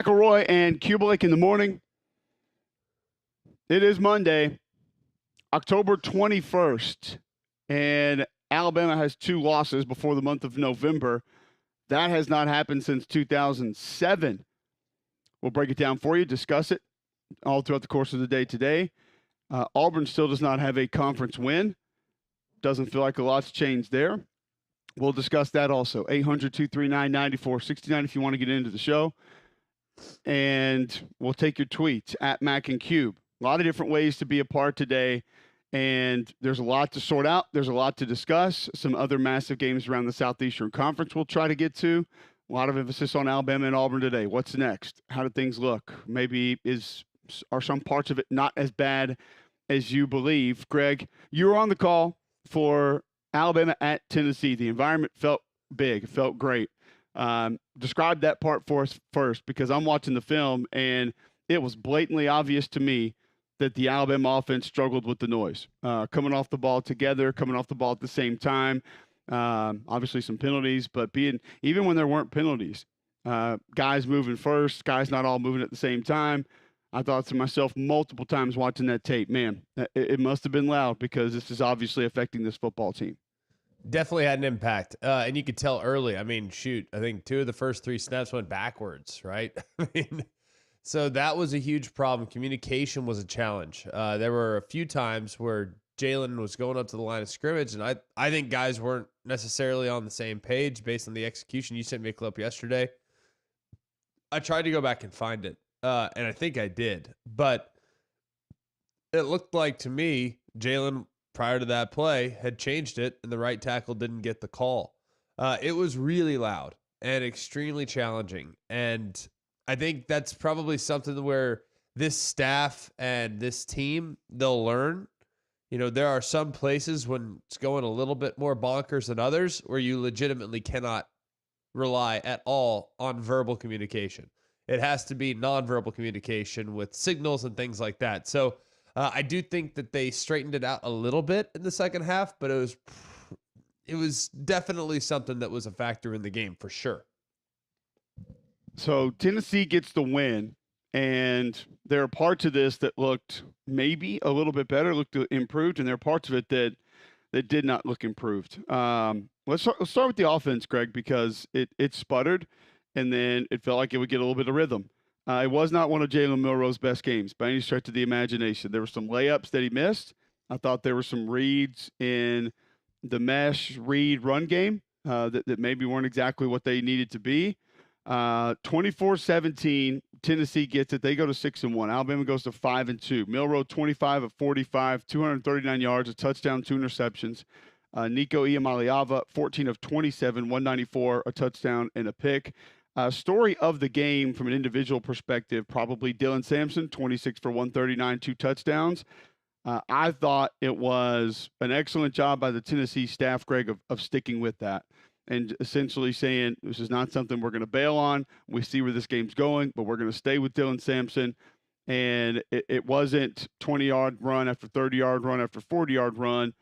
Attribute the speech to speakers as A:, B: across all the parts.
A: McElroy and Kubalik in the morning. It is Monday, October 21st, and Alabama has 2 losses before the month of November. That has not happened since 2007. We'll break it down for you, discuss it all throughout the course of the day today. Auburn still does not have a conference win. Doesn't feel like a lot's changed there. We'll discuss that also. 800-239-9469 if you want to get into the show. And we'll take your tweets at Mac and Cube. A lot of different ways to be a part today, and there's a lot to sort out. There's a lot to discuss. Some other massive games around the Southeastern Conference we'll try to get to. A lot of emphasis on Alabama and Auburn today. What's next? How do things look? Maybe are some parts of it not as bad as you believe? Greg, you were on the call for Alabama at Tennessee. The environment felt big. It felt great. Describe that part for us first, because I'm watching the film, and it was blatantly obvious to me that the Alabama offense struggled with the noise. Coming off the ball together, coming off the ball at the same time. Obviously some penalties, but even when there weren't penalties, guys moving first, guys not all moving at the same time. I thought to myself multiple times watching that tape, man, it must have been loud, because this is obviously affecting this football team.
B: Definitely had an impact. And you could tell early. I mean, shoot, I think 2 of the first 3 snaps went backwards, right? So that was a huge problem. Communication was a challenge. There were a few times where Jalen was going up to the line of scrimmage, and I think guys weren't necessarily on the same page based on the execution. You sent me a clip yesterday. I tried to go back and find it, and I think I did. But it looked like to me, Jalen, prior to that play, had changed it, and the right tackle didn't get the call. It was really loud and extremely challenging, and I think that's probably something where this staff and this team, they'll learn. You know, there are some places when it's going a little bit more bonkers than others where you legitimately cannot rely at all on verbal communication. It has to be nonverbal communication with signals and things like that. So I do think that they straightened it out a little bit in the second half, but it was definitely something that was a factor in the game for sure.
A: So Tennessee gets the win, and there are parts of this that looked maybe a little bit better, looked improved, and there are parts of it that did not look improved. Let's start with the offense, Greg, because it sputtered, and then it felt like it would get a little bit of rhythm. It was not one of Jalen Milroe's best games by any stretch of the imagination. There were some layups that he missed. I thought there were some reads in the mesh read run game that maybe weren't exactly what they needed to be. 24-17, Tennessee gets it. They go to 6-1. Alabama goes to 5-2. Milroe 25 of 45, 239 yards, a touchdown, 2 interceptions. Nico Iamaleava 14 of 27, 194, a touchdown and a pick. Story of the game from an individual perspective, probably Dylan Sampson, 26 for 139, 2 touchdowns. I thought it was an excellent job by the Tennessee staff, Greg, of sticking with that and essentially saying this is not something we're going to bail on. We see where this game's going, but we're going to stay with Dylan Sampson. And it wasn't 20-yard run after 30-yard run after 40-yard run.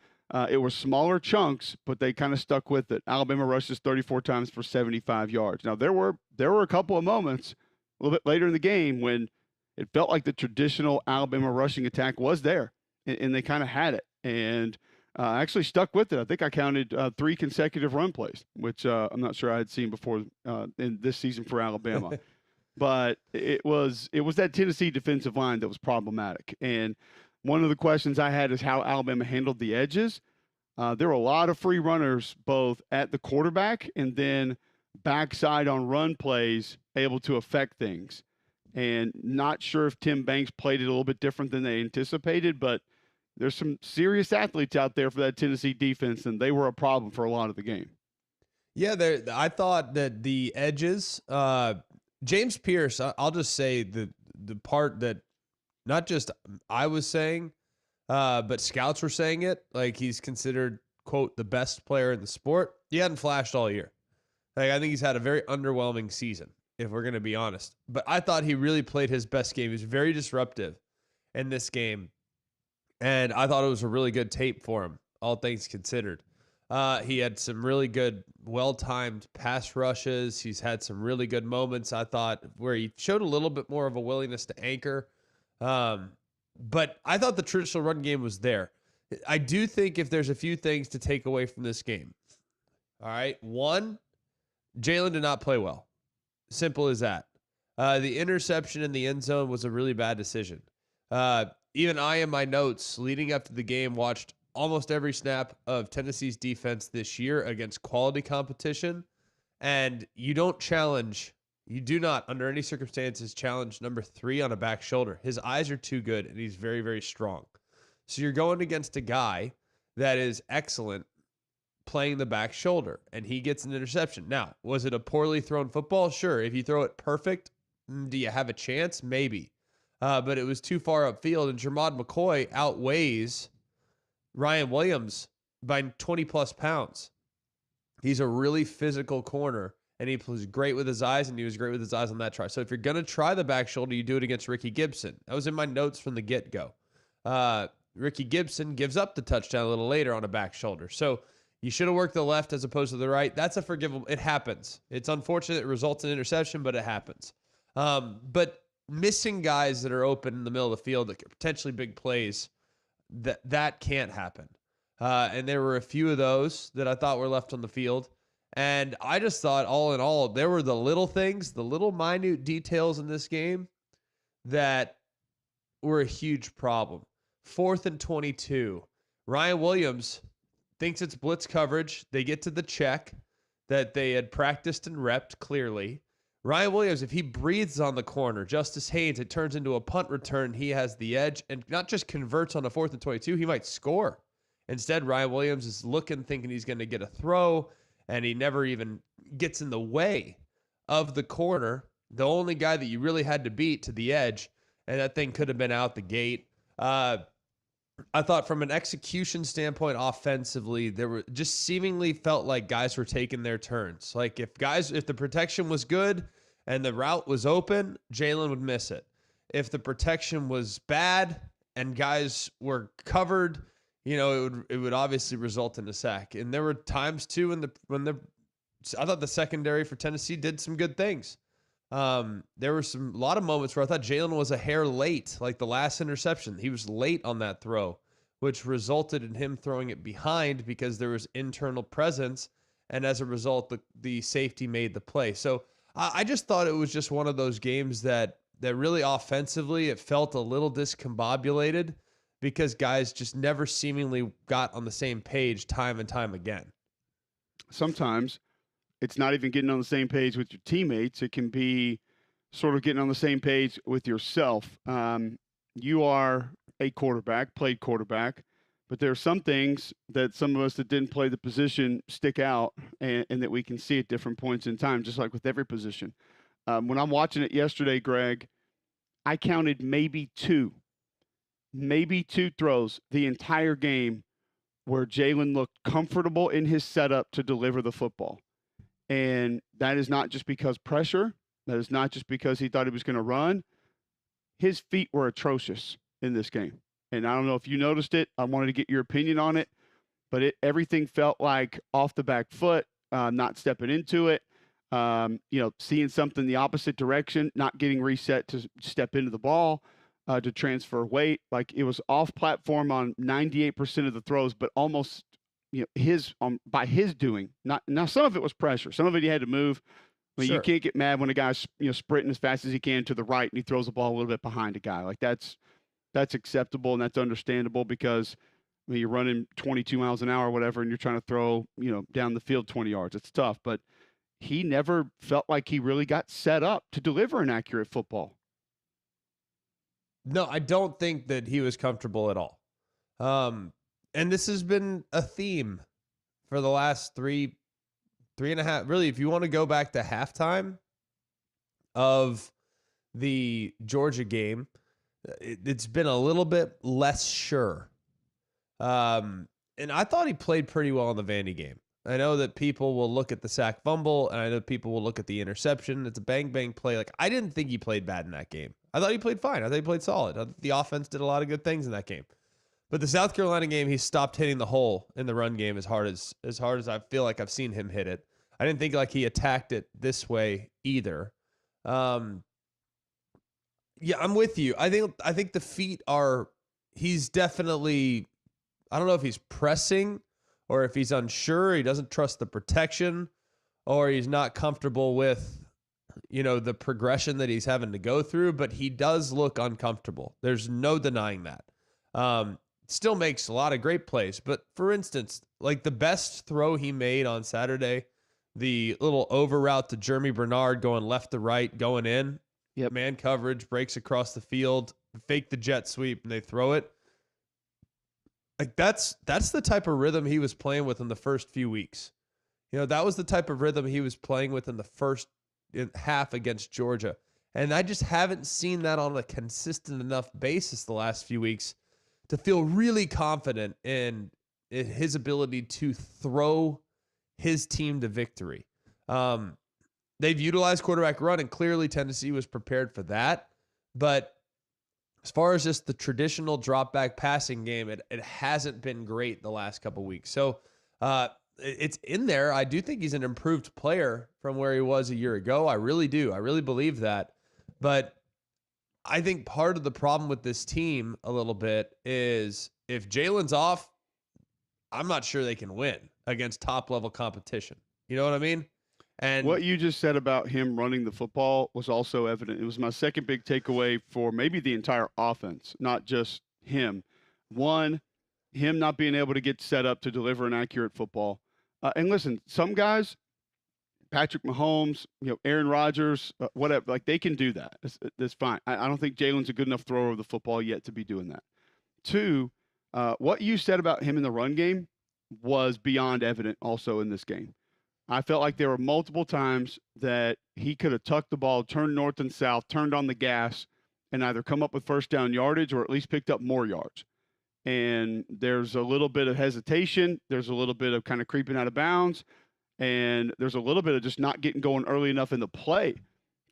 A: It was smaller chunks, but they kind of stuck with it. Alabama rushes 34 times for 75 yards. Now, there were a couple of moments a little bit later in the game when it felt like the traditional Alabama rushing attack was there, and they kind of had it. And actually stuck with it. I think I counted 3 consecutive run plays, which I'm not sure I had seen before in this season for Alabama. But it was that Tennessee defensive line that was problematic. And one of the questions I had is how Alabama handled the edges. There were a lot of free runners both at the quarterback and then backside on run plays able to affect things. And not sure if Tim Banks played it a little bit different than they anticipated, but there's some serious athletes out there for that Tennessee defense, and they were a problem for a lot of the game.
B: Yeah, I thought that the edges, James Pierce, I'll just say the part that not just I was saying, but scouts were saying it, like he's considered, quote, the best player in the sport. He hadn't flashed all year. Like, I think he's had a very underwhelming season, if we're going to be honest. But I thought he really played his best game. He was very disruptive in this game. And I thought it was a really good tape for him, all things considered. He had some really good, well-timed pass rushes. He's had some really good moments, I thought, where he showed a little bit more of a willingness to anchor. But I thought the traditional run game was there. I do think if there's a few things to take away from this game. All right. One, Jalen did not play well. Simple as that. The interception in the end zone was a really bad decision. Even I, in my notes leading up to the game, watched almost every snap of Tennessee's defense this year against quality competition. And you do not, under any circumstances, challenge number 3 on a back shoulder. His eyes are too good, and he's very, very strong. So you're going against a guy that is excellent playing the back shoulder, and he gets an interception. Now, was it a poorly thrown football? Sure. If you throw it perfect, do you have a chance? Maybe. But it was too far upfield, and Jermod McCoy outweighs Ryan Williams by 20-plus pounds. He's a really physical corner, and he was great with his eyes, and he was great with his eyes on that try. So if you're going to try the back shoulder, you do it against Ricky Gibson. That was in my notes from the get-go. Ricky Gibson gives up the touchdown a little later on a back shoulder. So you should have worked the left as opposed to the right. That's a forgivable. It happens. It's unfortunate. It results in interception, but it happens. But missing guys that are open in the middle of the field that could potentially big plays, that can't happen. And there were a few of those that I thought were left on the field. And I just thought, all in all, there were the little things, the little minute details in this game that were a huge problem. 4th and 22. Ryan Williams thinks it's blitz coverage. They get to the check that they had practiced and repped clearly. Ryan Williams, if he breathes on the corner, Justice Haynes, it turns into a punt return. He has the edge and not just converts on a 4th and 22, he might score. Instead, Ryan Williams is looking, thinking he's going to get a throw, and he never even gets in the way of the corner, the only guy that you really had to beat to the edge, and that thing could have been out the gate. I thought from an execution standpoint offensively, there were just seemingly felt like guys were taking their turns. Like if the protection was good and the route was open, Jalen would miss it. If the protection was bad and guys were covered, it would obviously result in a sack. And there were times too I thought the secondary for Tennessee did some good things. There were a lot of moments where I thought Jalen was a hair late, like the last interception. He was late on that throw, which resulted in him throwing it behind because there was internal presence. And as a result, the safety made the play. So I just thought it was just one of those games that really offensively, it felt a little discombobulated because guys just never seemingly got on the same page time and time again.
A: Sometimes it's not even getting on the same page with your teammates. It can be sort of getting on the same page with yourself. You are a quarterback, played quarterback, but there are some things that some of us that didn't play the position stick out and that we can see at different points in time, just like with every position. When I'm watching it yesterday, Greg, I counted maybe two throws the entire game where Jalen looked comfortable in his setup to deliver the football. And that is not just because pressure. That is not just because he thought he was going to run. His feet were atrocious in this game. And I don't know if you noticed it. I wanted to get your opinion on it. But everything felt like off the back foot, not stepping into it, seeing something the opposite direction, not getting reset to step into the ball, to transfer weight. Like it was off platform on 98% of the throws, but almost by his doing. Now some of it was pressure. Some of it he had to move. I mean,
B: Sure.
A: You can't get mad when a guy's sprinting as fast as he can to the right and he throws the ball a little bit behind a guy. Like that's acceptable and that's understandable because you're running 22 miles an hour or whatever and you're trying to throw down the field 20 yards. It's tough, but he never felt like he really got set up to deliver an accurate football.
B: No, I don't think that he was comfortable at all. And this has been a theme for the last three and a half. Really, if you want to go back to halftime of the Georgia game, it's been a little bit less sure. And I thought he played pretty well in the Vandy game. I know that people will look at the sack fumble, and I know people will look at the interception. It's a bang-bang play. Like, I didn't think he played bad in that game. I thought he played fine. I thought he played solid. I thought the offense did a lot of good things in that game. But the South Carolina game, he stopped hitting the hole in the run game as hard as I feel like I've seen him hit it. I didn't think like he attacked it this way either. Yeah, I'm with you. I think the feet are. He's definitely. I don't know if he's pressing or if he's unsure. He doesn't trust the protection, or he's not comfortable with, the progression that he's having to go through. But he does look uncomfortable. There's no denying that. Still makes a lot of great plays. But for instance, like the best throw he made on Saturday, the little over route to Jeremy Bernard going left to right, going in.
A: Yep.
B: Man coverage, breaks across the field, fake the jet sweep, and they throw it. Like that's the type of rhythm he was playing with in the first few weeks. That was the type of rhythm he was playing with in the first half against Georgia. And I just haven't seen that on a consistent enough basis the last few weeks to feel really confident in his ability to throw his team to victory. They've utilized quarterback run, and clearly Tennessee was prepared for that. But as far as just the traditional drop back passing game, it hasn't been great the last couple weeks. So it's in there. I do think he's an improved player from where he was a year ago. I really do. I really believe that. But I think part of the problem with this team a little bit is if Jalen's off, I'm not sure they can win against top level competition. You know what I mean? And
A: what you just said about him running the football was also evident. It was my second big takeaway for maybe the entire offense, not just him. One, him not being able to get set up to deliver an accurate football. And listen, some guys, Patrick Mahomes, Aaron Rodgers, whatever, like they can do that. That's fine. I don't think Jalen's a good enough thrower of the football yet to be doing that. Two, what you said about him in the run game was beyond evident also in this game. I felt like there were multiple times that he could have tucked the ball, turned north and south, turned on the gas, and either come up with first down yardage or at least picked up more yards. And there's a little bit of hesitation. There's a little bit of kind of creeping out of bounds. And there's a little bit of just not getting going early enough in the play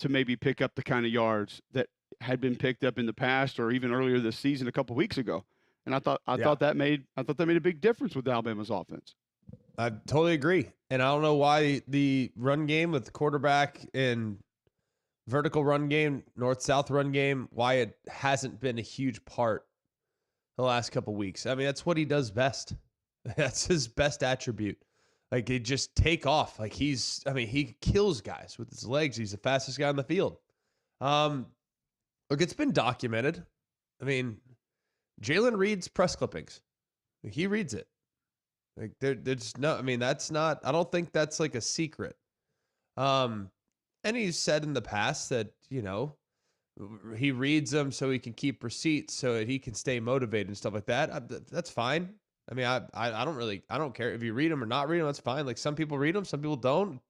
A: to maybe pick up the kind of yards that had been picked up in the past or even earlier this season a couple of weeks ago. And I thought that made a big difference with Alabama's offense.
B: I totally agree. And I don't know why the run game with the quarterback and vertical run game, north-south run game, why it hasn't been a huge part the last couple of weeks. I mean, that's what he does best. That's his best attribute. Like, they just take off. Like, he kills guys with his legs. He's the fastest guy on the field. Look, it's been documented. I mean, Jalen reads press clippings. He reads it. Like there's no, I mean, that's not, I don't think that's like a secret. And he's said in the past that, he reads them so he can keep receipts so that he can stay motivated and stuff like that. That's fine. I mean, I don't care if you read them or not read them. That's fine. Like some people read them, some people don't.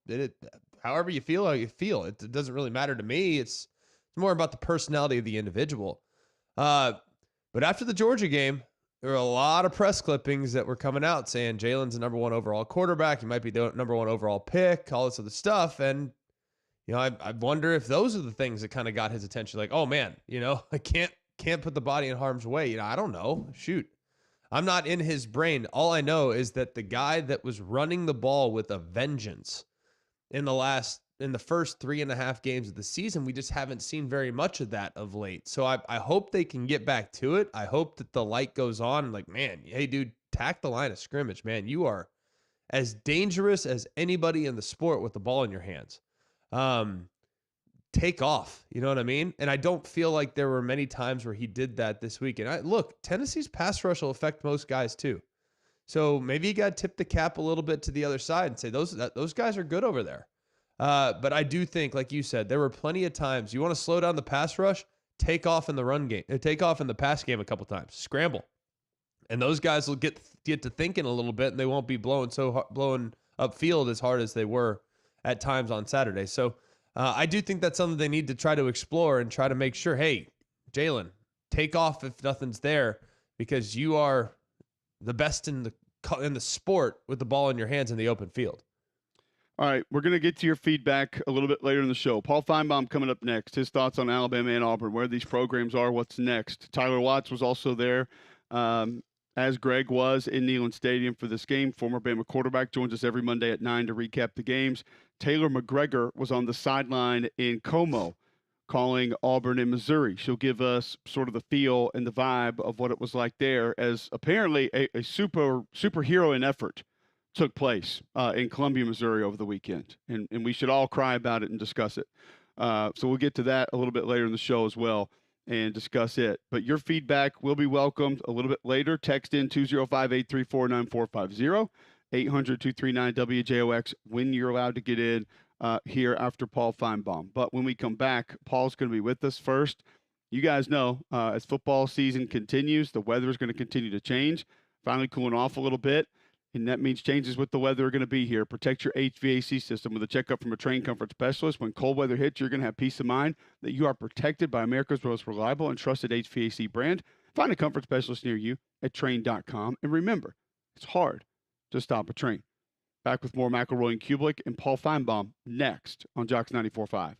B: However you feel, how you feel. It doesn't really matter to me. It's more about the personality of the individual. But after the Georgia game, there were a lot of press clippings that were coming out saying Jalen's the number one overall quarterback. He might be the number one overall pick, all this other stuff. And, I wonder if those are the things that kind of got his attention. Like, oh man, I can't put the body in harm's way. I don't know. Shoot. I'm not in his brain. All I know is that the guy that was running the ball with a vengeance in the first 3.5 games of the season, we just haven't seen very much of that of late. So I hope they can get back to it. I hope that the light goes on. Like, man, hey, dude, tack the line of scrimmage, man. You are as dangerous as anybody in the sport with the ball in your hands. Take off. You know what I mean? And I don't feel like there were many times where he did that this week. And look, Tennessee's pass rush will affect most guys too. So maybe you got to tip the cap a little bit to the other side and say those guys are good over there. But I do think, like you said, there were plenty of times you want to slow down the pass rush, take off in the run game, take off in the pass game a couple times, scramble, and those guys will get to thinking a little bit, and they won't be blowing upfield as hard as they were at times on Saturday. So I do think that's something they need to try to explore and try to make sure, hey, Jalen, take off if nothing's there, because you are the best in the sport with the ball in your hands in the open field.
A: All right, we're going to get to your feedback a little bit later in the show. Paul Feinbaum coming up next. His thoughts on Alabama and Auburn, where these programs are, what's next. Tyler Watts was also there. as Greg was in Neyland Stadium for this game. Former Bama quarterback joins us every Monday at 9 to recap the games. Taylor McGregor was on the sideline in Como calling Auburn and Missouri. She'll give us sort of the feel and the vibe of what it was like there, as apparently a superhero in effort took place in Columbia, Missouri over the weekend. And we should all cry about it and discuss it. So we'll get to that a little bit later in the show as well and discuss it. But your feedback will be welcomed a little bit later. Text in 205-834-9450, 800-239-WJOX when you're allowed to get in here after Paul Feinbaum. But when we come back, Paul's going to be with us first. You guys know, as football season continues, the weather is going to continue to change, finally cooling off a little bit. And that means changes with the weather are going to be here. Protect your HVAC system with a checkup from a trained comfort specialist. When cold weather hits, you're going to have peace of mind that you are protected by America's most reliable and trusted HVAC brand. Find a comfort specialist near you at Trane.com. And remember, it's hard to stop a train. Back with more McElroy and Kublik and Paul Feinbaum next on Jocks 94.5.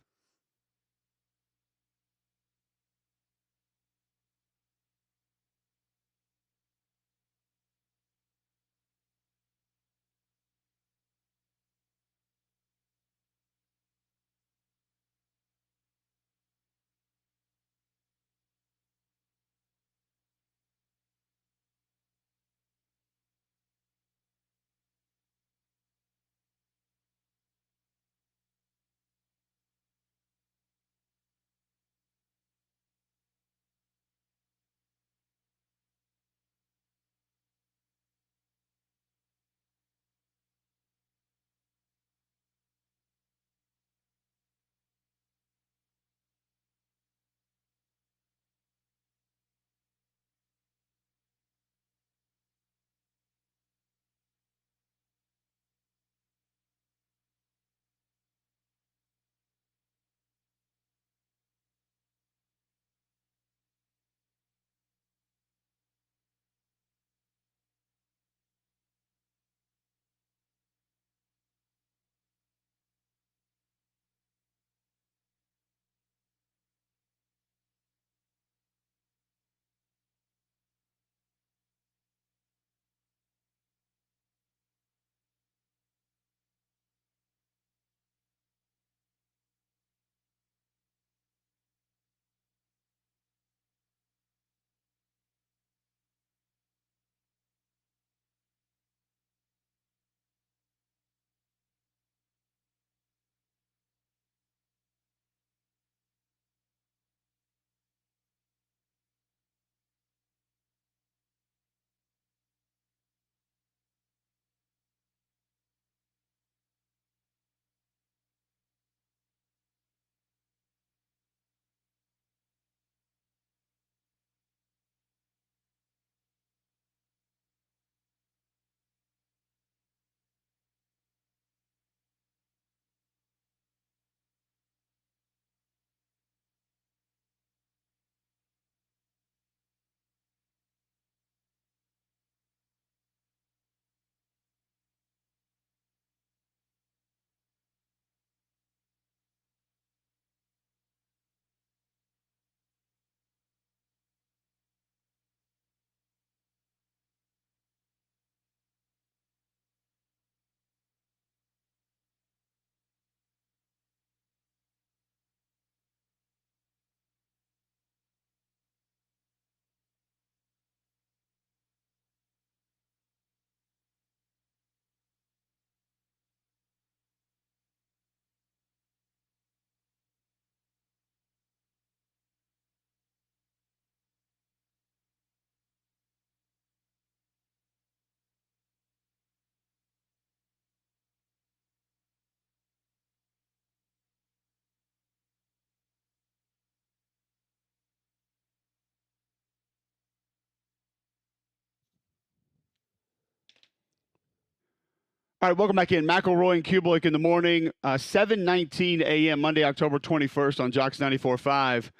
A: All right, welcome back in. McElroy and Kublik in the morning, 7:19 a.m. Monday, October 21st on Jocks 94.5.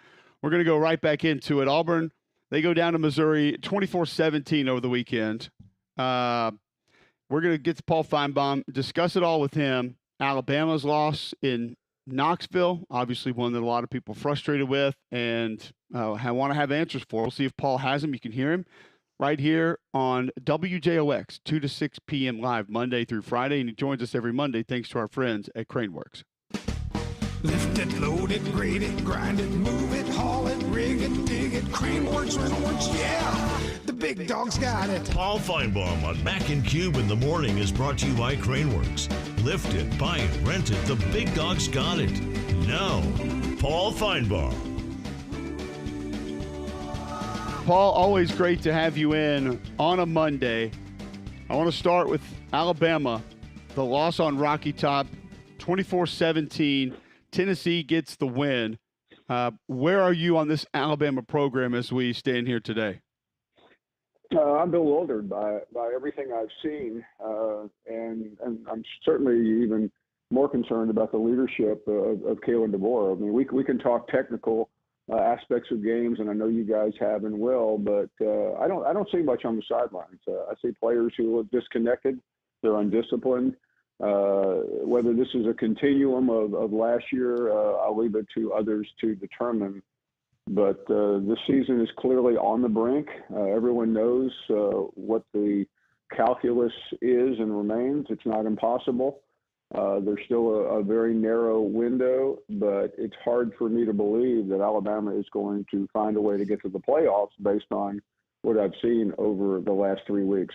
A: We're going to go right back into it. Auburn, they go down to Missouri 24-17 over the weekend. We're going to get to Paul Feinbaum, discuss it all with him. Alabama's loss in Knoxville, obviously one that a lot of people are frustrated with and want to have answers for. We'll see if Paul has them. You can hear him. right here on WJOX, 2 to 6 p.m. live Monday through Friday. And he joins us every Monday thanks to our friends at Craneworks.
C: Lift it, load it, grade it, grind it, move it, haul it, rig it, dig it, Craneworks, Rentalworks, yeah! The big dog's got it.
D: Paul Feinbaum on Mac and Cube in the morning is brought to you by Craneworks. Lift it, buy it, rent it, the big dog's got it. Now, Paul Feinbaum.
A: Paul, always great to have you in on a Monday. I want to start with Alabama, the loss on Rocky Top, 24-17. Tennessee gets the win. Where are you on this Alabama program as we stand here today?
E: I'm bewildered by everything I've seen, and I'm certainly even more concerned about the leadership of Kalen DeBoer. I mean, we can talk technical aspects of games, and I know you guys have and will, but I don't see much on the sidelines. I see players who are disconnected, they're undisciplined. Whether this is a continuum of last year, I'll leave it to others to determine. But this season is clearly on the brink. Everyone knows what the calculus is and remains. It's not impossible. There's still a very narrow window, but it's hard for me to believe that Alabama is going to find a way to get to the playoffs based on what I've seen over the last 3 weeks.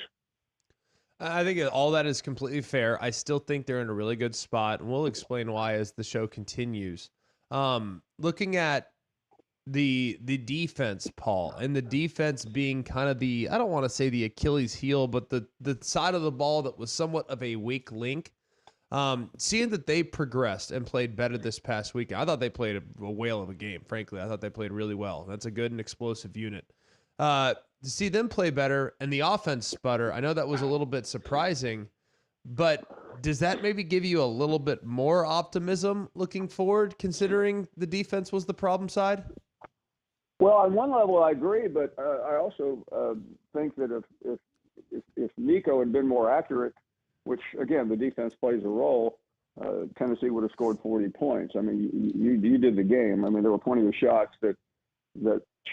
B: I think all that is completely fair. I still think they're in a really good spot, and we'll explain why as the show continues. Looking at the defense, Paul, and the defense being kind of the, I don't want to say the Achilles heel, but the side of the ball that was somewhat of a weak link. Seeing that they progressed and played better this past weekend, I thought they played a whale of a game, frankly. I thought they played really well. That's a good and explosive unit. To see them play better and the offense sputter, I know that was a little bit surprising, but does that maybe give you a little bit more optimism looking forward, considering the defense was the problem side?
E: Well, on one level, I agree, but I also think that if Nico had been more accurate, which again the defense plays a role, Tennessee would have scored 40 points. I mean, you did the game. I mean, there were plenty of shots that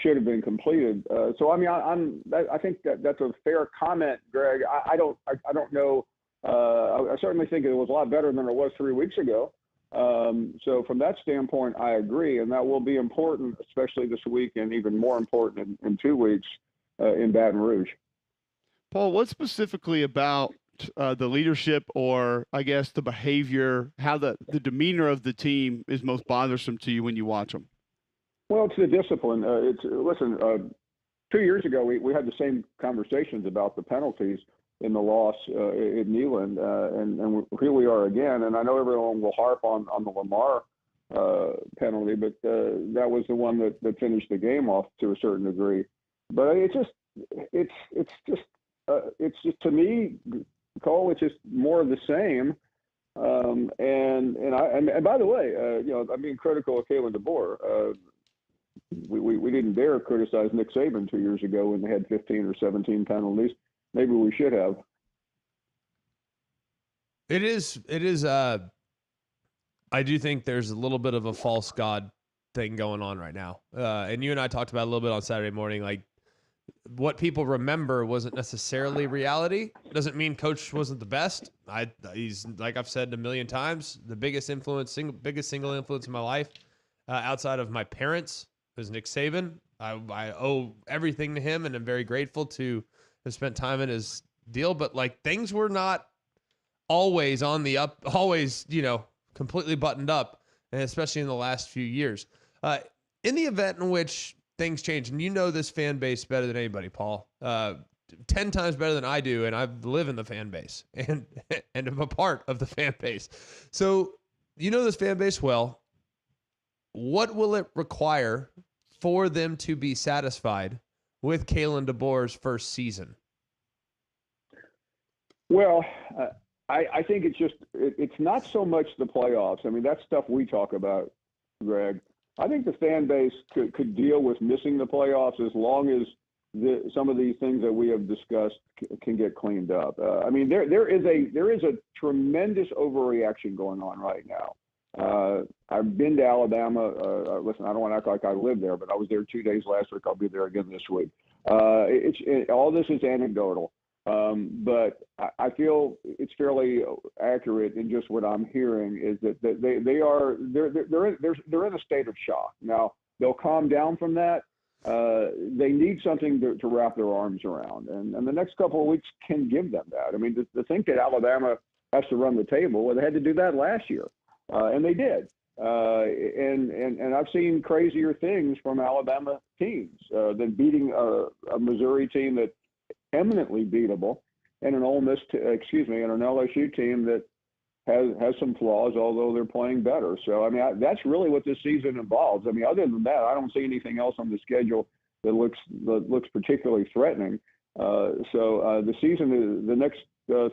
E: should have been completed. So I mean, I think that's a fair comment, Greg. I don't know. I certainly think it was a lot better than it was 3 weeks ago. So from that standpoint, I agree, and that will be important, especially this week, and even more important in 2 weeks in Baton Rouge.
A: Paul, what specifically about the leadership, or I guess the behavior, how the demeanor of the team is most bothersome to you when you watch them?
E: Well, it's the discipline. Listen, 2 years ago, we had the same conversations about the penalties in the loss in Neyland, and here we are again. And I know everyone will harp on the Lamar penalty, but that was the one that finished the game off to a certain degree. But it's just to me, Cole, it's just more of the same. And by the way, I'm being critical of Kalen DeBoer. We didn't dare criticize Nick Saban 2 years ago when they had 15 or 17 penalties. Maybe we should have.
B: It is. I do think there's a little bit of a false god thing going on right now. And you and I talked about it a little bit on Saturday morning. Like, what people remember wasn't necessarily reality. Doesn't mean Coach wasn't the best. He's, like I've said a million times, the biggest single influence in my life, outside of my parents, was Nick Saban. I owe everything to him, and I'm very grateful to have spent time in his deal. But like, things were not always on the up, always, completely buttoned up, and especially in the last few years. In the event in which things change, and you know this fan base better than anybody, Paul, 10 times better than I do, and I live in the fan base and I'm a part of the fan base. So you know this fan base well. What will it require for them to be satisfied with Kalen DeBoer's first season?
E: Well, I think it's not so much the playoffs. I mean, that's stuff we talk about, Greg. I think the fan base could deal with missing the playoffs as long as some of these things that we have discussed can get cleaned up. I mean, there is a tremendous overreaction going on right now. I've been to Alabama. Listen, I don't want to act like I live there, but I was there 2 days last week. I'll be there again this week. All this is anecdotal, but I feel it's fairly accurate in just what I'm hearing is that they're in a state of shock. Now they'll calm down from that. They need something to wrap their arms around, and the next couple of weeks can give them that. I mean, to think that Alabama has to run the table, well, they had to do that last year, and they did. And I've seen crazier things from Alabama teams than beating a Missouri team that's eminently beatable, and an Ole Miss, and an LSU team that has some flaws, although they're playing better. So I mean, that's really what this season involves. I mean, other than that, I don't see anything else on the schedule that looks particularly threatening. So the season, the next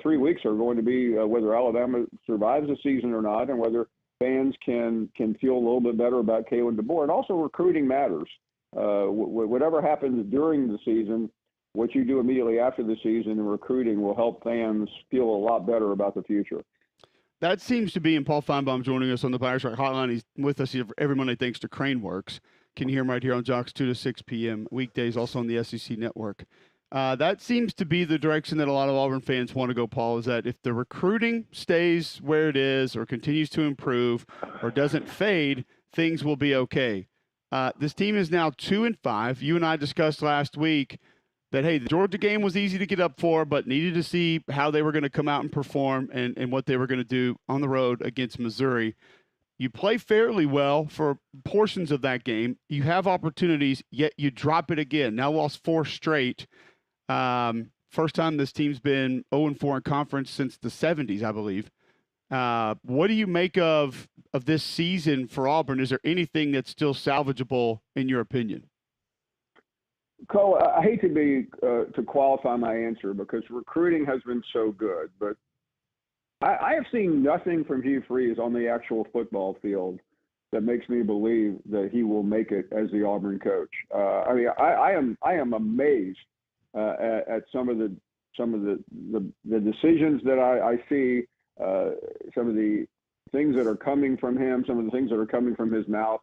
E: 3 weeks are going to be whether Alabama survives the season or not, and whether fans can feel a little bit better about Kalen DeBoer. And also recruiting matters. Whatever happens during the season, what you do immediately after the season in recruiting will help fans feel a lot better about the future.
A: That seems to be, and Paul Feinbaum joining us on the Pirates Rock Hotline. He's with us every Monday thanks to Craneworks. Can hear him right here on Jocks 2 to 6 p.m. weekdays, also on the SEC Network. That seems to be the direction that a lot of Auburn fans want to go, Paul, is that if the recruiting stays where it is or continues to improve or doesn't fade, things will be okay. This team is now 2-5. You and I discussed last week that, hey, the Georgia game was easy to get up for, but needed to see how they were going to come out and perform and what they were going to do on the road against Missouri. You play fairly well for portions of that game. You have opportunities, yet you drop it again. Now lost 4 straight. First time this team's been 0-4 in conference since the 70s, I believe. What do you make of this season for Auburn? Is there anything that's still salvageable in your opinion?
E: Cole, I hate to qualify my answer because recruiting has been so good, but I have seen nothing from Hugh Freeze on the actual football field that makes me believe that he will make it as the Auburn coach. I mean, I am amazed at some of the decisions that I see, some of the things that are coming from him, some of the things that are coming from his mouth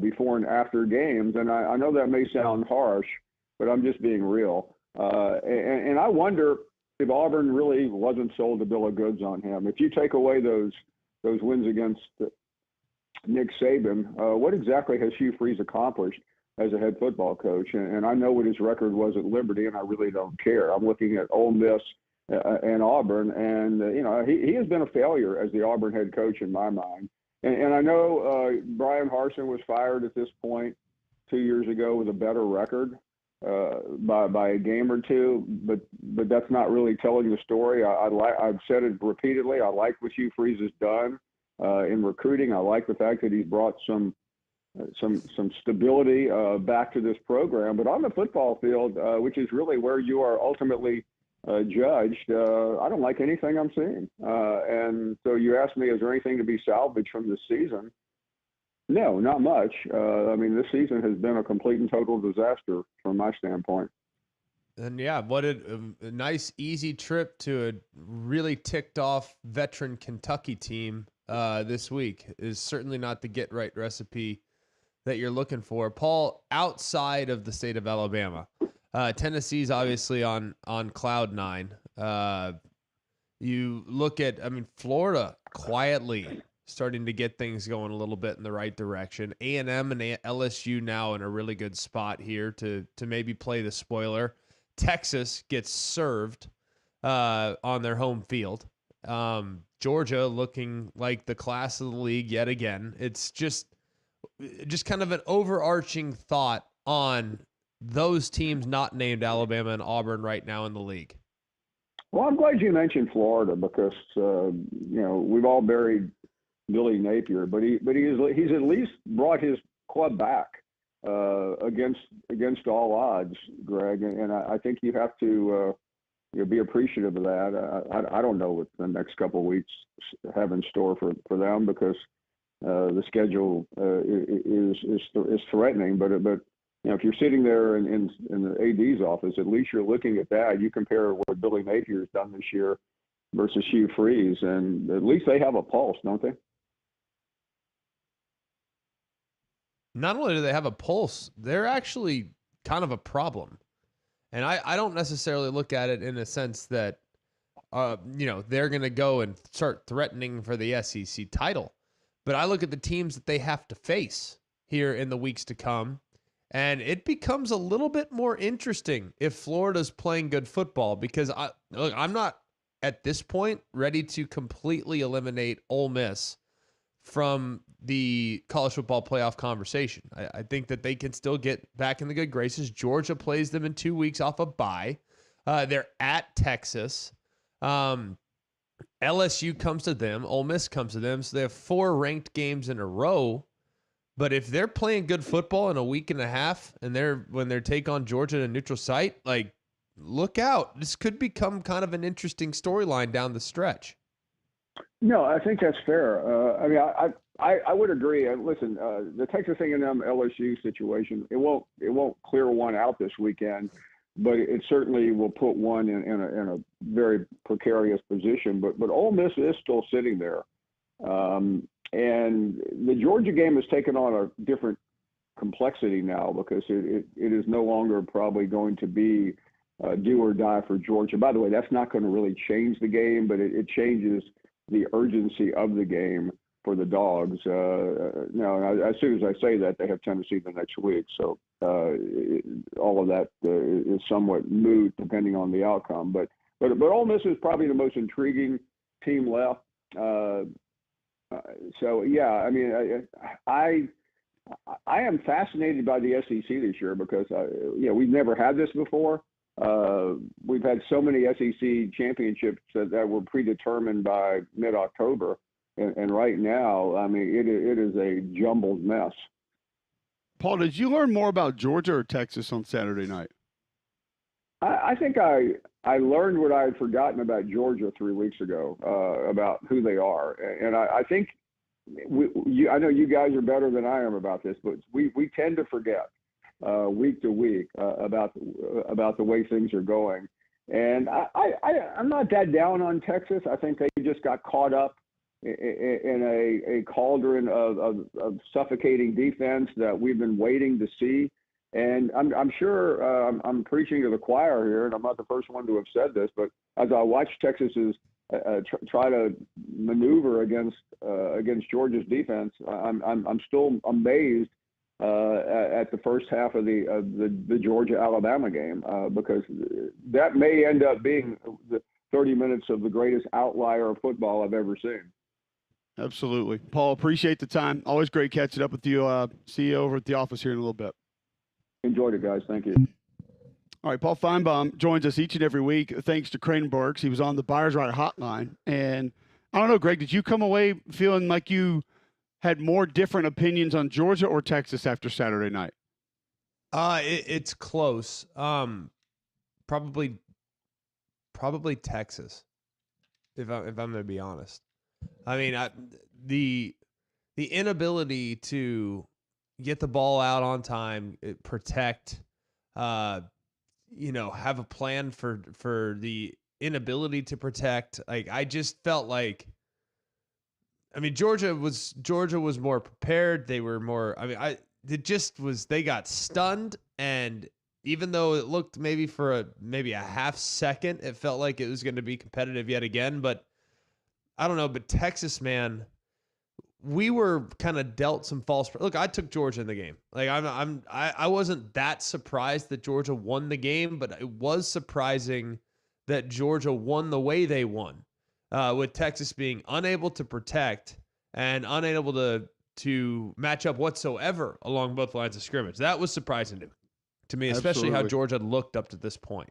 E: before and after games. And I know that may sound harsh, but I'm just being real. And I wonder if Auburn really wasn't sold a bill of goods on him. If you take away those wins against Nick Saban, what exactly has Hugh Freeze accomplished as a head football coach? And I know what his record was at Liberty, and I really don't care. I'm looking at Ole Miss and Auburn, and he has been a failure as the Auburn head coach in my mind. And I know Brian Harsin was fired at this point 2 years ago with a better record by a game or two, but that's not really telling the story. I've said it repeatedly. I like what Hugh Freeze has done in recruiting. I like the fact that he's brought some stability back to this program. But on the football field, which is really where you are ultimately judged, I don't like anything I'm seeing. And so you asked me, is there anything to be salvaged from this season? No, not much. I mean, this season has been a complete and total disaster from my standpoint.
B: And yeah, what a nice, easy trip to a really ticked off veteran Kentucky team this week is certainly not the get right recipe that you're looking for. Paul, outside of the state of Alabama, Tennessee's obviously on cloud 9. You look at, Florida quietly starting to get things going a little bit in the right direction. A&M and LSU now in a really good spot here to maybe play the spoiler. Texas gets served on their home field. Georgia looking like the class of the league yet again. It's just kind of an overarching thought on those teams not named Alabama and Auburn right now in the league.
E: Well, I'm glad you mentioned Florida because we've all buried Billy Napier, but he's at least brought his club back against all odds, Greg, and I think you have to be appreciative of that. I don't know what the next couple of weeks have in store for them because the schedule is threatening. But if you're sitting there in the AD's office, at least you're looking at that. You compare what Billy Napier's done this year versus Hugh Freeze, and at least they have a pulse, don't they?
B: Not only do they have a pulse, they're actually kind of a problem. And I don't necessarily look at it in a sense that, they're going to go and start threatening for the SEC title. But I look at the teams that they have to face here in the weeks to come, and it becomes a little bit more interesting if Florida's playing good football, because I'm not at this point ready to completely eliminate Ole Miss from the college football playoff conversation. I think that they can still get back in the good graces. Georgia plays them in 2 weeks off a bye. They're at Texas. LSU comes to them. Ole Miss comes to them. So they have 4 ranked games in a row. But if they're playing good football in a week and a half, and when they take on Georgia at a neutral site, like, look out. This could become kind of an interesting storyline down the stretch.
E: No, I think that's fair. I mean, I would agree. Listen, the Texas A&M LSU situation, it won't clear one out this weekend, but it certainly will put one in a very precarious position. But Ole Miss is still sitting there, and the Georgia game has taken on a different complexity now because it is no longer probably going to be do or die for Georgia. By the way, that's not going to really change the game, but it changes the urgency of the game for the Dogs. Now, as soon as I say that, they have Tennessee the next week. So all of that is somewhat moot depending on the outcome. But Ole Miss is probably the most intriguing team left. So, yeah, I mean, I am fascinated by the SEC this year because, we've never had this before. We've had so many SEC championships that were predetermined by mid-October. And right now, I mean, it is a jumbled mess.
A: Paul, did you learn more about Georgia or Texas on Saturday night?
E: I think I learned what I had forgotten about Georgia 3 weeks ago, about who they are. And I think I know you guys are better than I am about this, but we tend to forget week to week about the way things are going. And I'm not that down on Texas. I think they just got caught up in a cauldron of suffocating defense that we've been waiting to see. And I'm sure I'm preaching to the choir here, and I'm not the first one to have said this, but as I watch Texas's try to maneuver against Georgia's defense, I'm still amazed at the first half of the Georgia-Alabama game because that may end up being the 30 minutes of the greatest outlier of football I've ever seen.
A: Absolutely. Paul, appreciate the time. Always great catching up with you. See you over at the office here in a little bit.
E: Enjoyed it, guys. Thank you.
A: All right, Paul Feinbaum joins us each and every week thanks to Kranenbergs. He was on the Buyers Right hotline. And I don't know, Greg, did you come away feeling like you had more different opinions on Georgia or Texas after Saturday night?
B: It's close. Probably Texas, if I'm going to be honest. I mean, the inability to get the ball out on time, protect, have a plan for the inability to protect. Like, I just felt like, I mean, Georgia was more prepared. They were more, they got stunned. And even though it looked maybe for a half second, it felt like it was going to be competitive yet again. But I don't know, but Texas, man, we were kind of dealt some false. Look, I took Georgia in the game. Like I wasn't that surprised that Georgia won the game, but it was surprising that Georgia won the way they won, with Texas being unable to protect and unable to match up whatsoever along both lines of scrimmage. That was surprising to me, especially how Georgia looked up to this point.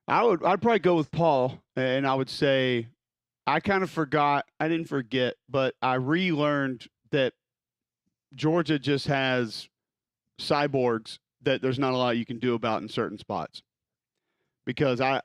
A: I'd probably go with Paul, and I would say I kind of forgot. I didn't forget, but I relearned that Georgia just has cyborgs that there's not a lot you can do about in certain spots. Because I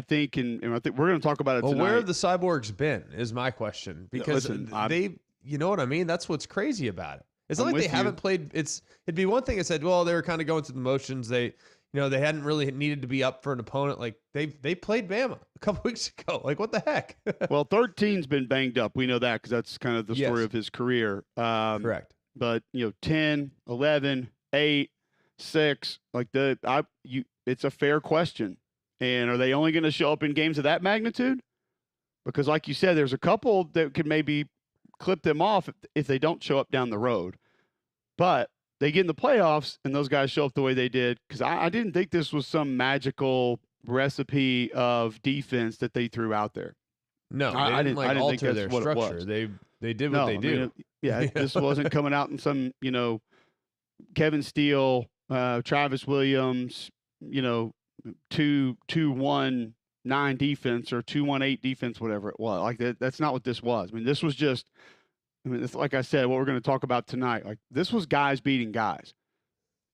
A: think, and I think we're going to talk about it tonight.
B: Where have the cyborgs been is my question. Because you know what I mean? That's what's crazy about it. It's not like they haven't played. It'd be one thing I said, well, they were kind of going through the motions. They hadn't really needed to be up for an opponent. Like they played Bama a couple weeks ago. Like, what the heck?
A: Well, 13's been banged up. We know that because that's kind of the story of his career.
B: Correct.
A: But 10, 11, 8, 6. Like it's a fair question. And are they only going to show up in games of that magnitude? Because, like you said, there's a couple that could maybe clip them off if they don't show up down the road. But they get in the playoffs and those guys show up the way they did. Because I didn't think this was some magical recipe of defense that they threw out there.
B: No, they
A: I
B: didn't
A: didn't think
B: alter
A: that's
B: their
A: what it
B: structure.
A: was.
B: They did
A: No,
B: what they
A: I
B: do.
A: mean, yeah, this wasn't coming out in some, Kevin Steele, Travis Williams, 2-1-9 defense or 2-1-8 defense, whatever it was. Like that's not what this was. I mean, this was just, it's like I said, what we're going to talk about tonight. Like this was guys beating guys.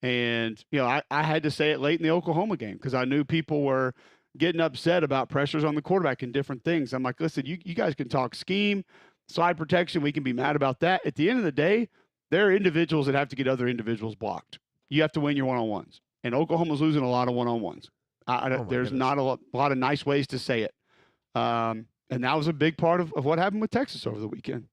A: And, I had to say it late in the Oklahoma game because I knew people were getting upset about pressures on the quarterback and different things. I'm like, listen, you guys can talk scheme, side protection. We can be mad about that. At the end of the day, there are individuals that have to get other individuals blocked. You have to win your one-on-ones. And Oklahoma's losing a lot of one-on-ones. There's not a lot of nice ways to say it. And that was a big part of what happened with Texas over the weekend.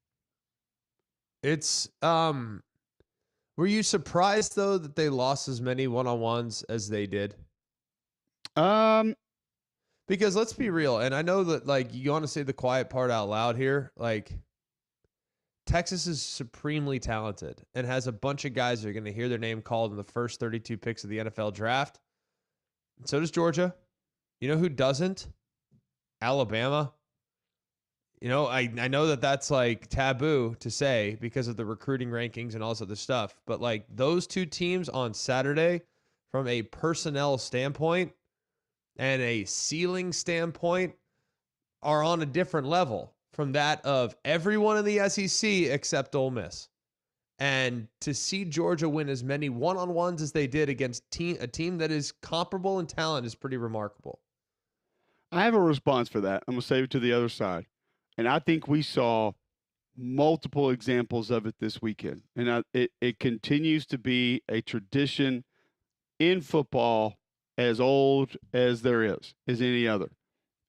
B: It's were you surprised though that they lost as many one-on-ones as they did? Because let's be real, and I know that like you want to say the quiet part out loud here, like Texas is supremely talented and has a bunch of guys that are going to hear their name called in the first 32 picks of the NFL draft. And so does Georgia. You know who doesn't? Alabama. I know that that's like taboo to say because of the recruiting rankings and all this other stuff. But like those two teams on Saturday, from a personnel standpoint and a ceiling standpoint, are on a different level from that of everyone in the SEC except Ole Miss. And to see Georgia win as many one-on-ones as they did against a team that is comparable in talent is pretty remarkable.
A: I have a response for that. I'm going to save it to the other side. And I think we saw multiple examples of it this weekend. And it continues to be a tradition in football as old as there is any other.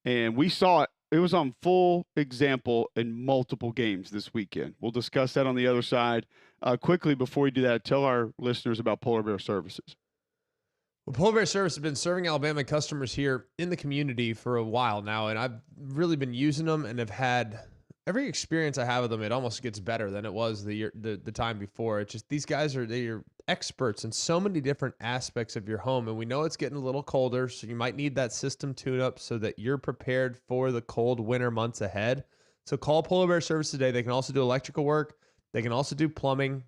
A: And we saw it. It was on full example in multiple games this weekend. We'll discuss that on the other side. Quickly, before we do that, tell our listeners about Polar Bear Services.
B: Well, Polar Bear Service has been serving Alabama customers here in the community for a while now, and I've really been using them and have had every experience I have with them. It almost gets better than it was the time before. It's just these guys they're experts in so many different aspects of your home, and we know it's getting a little colder, so you might need that system tune-up so that you're prepared for the cold winter months ahead. So call Polar Bear Service today. They can also do electrical work. They can also do plumbing.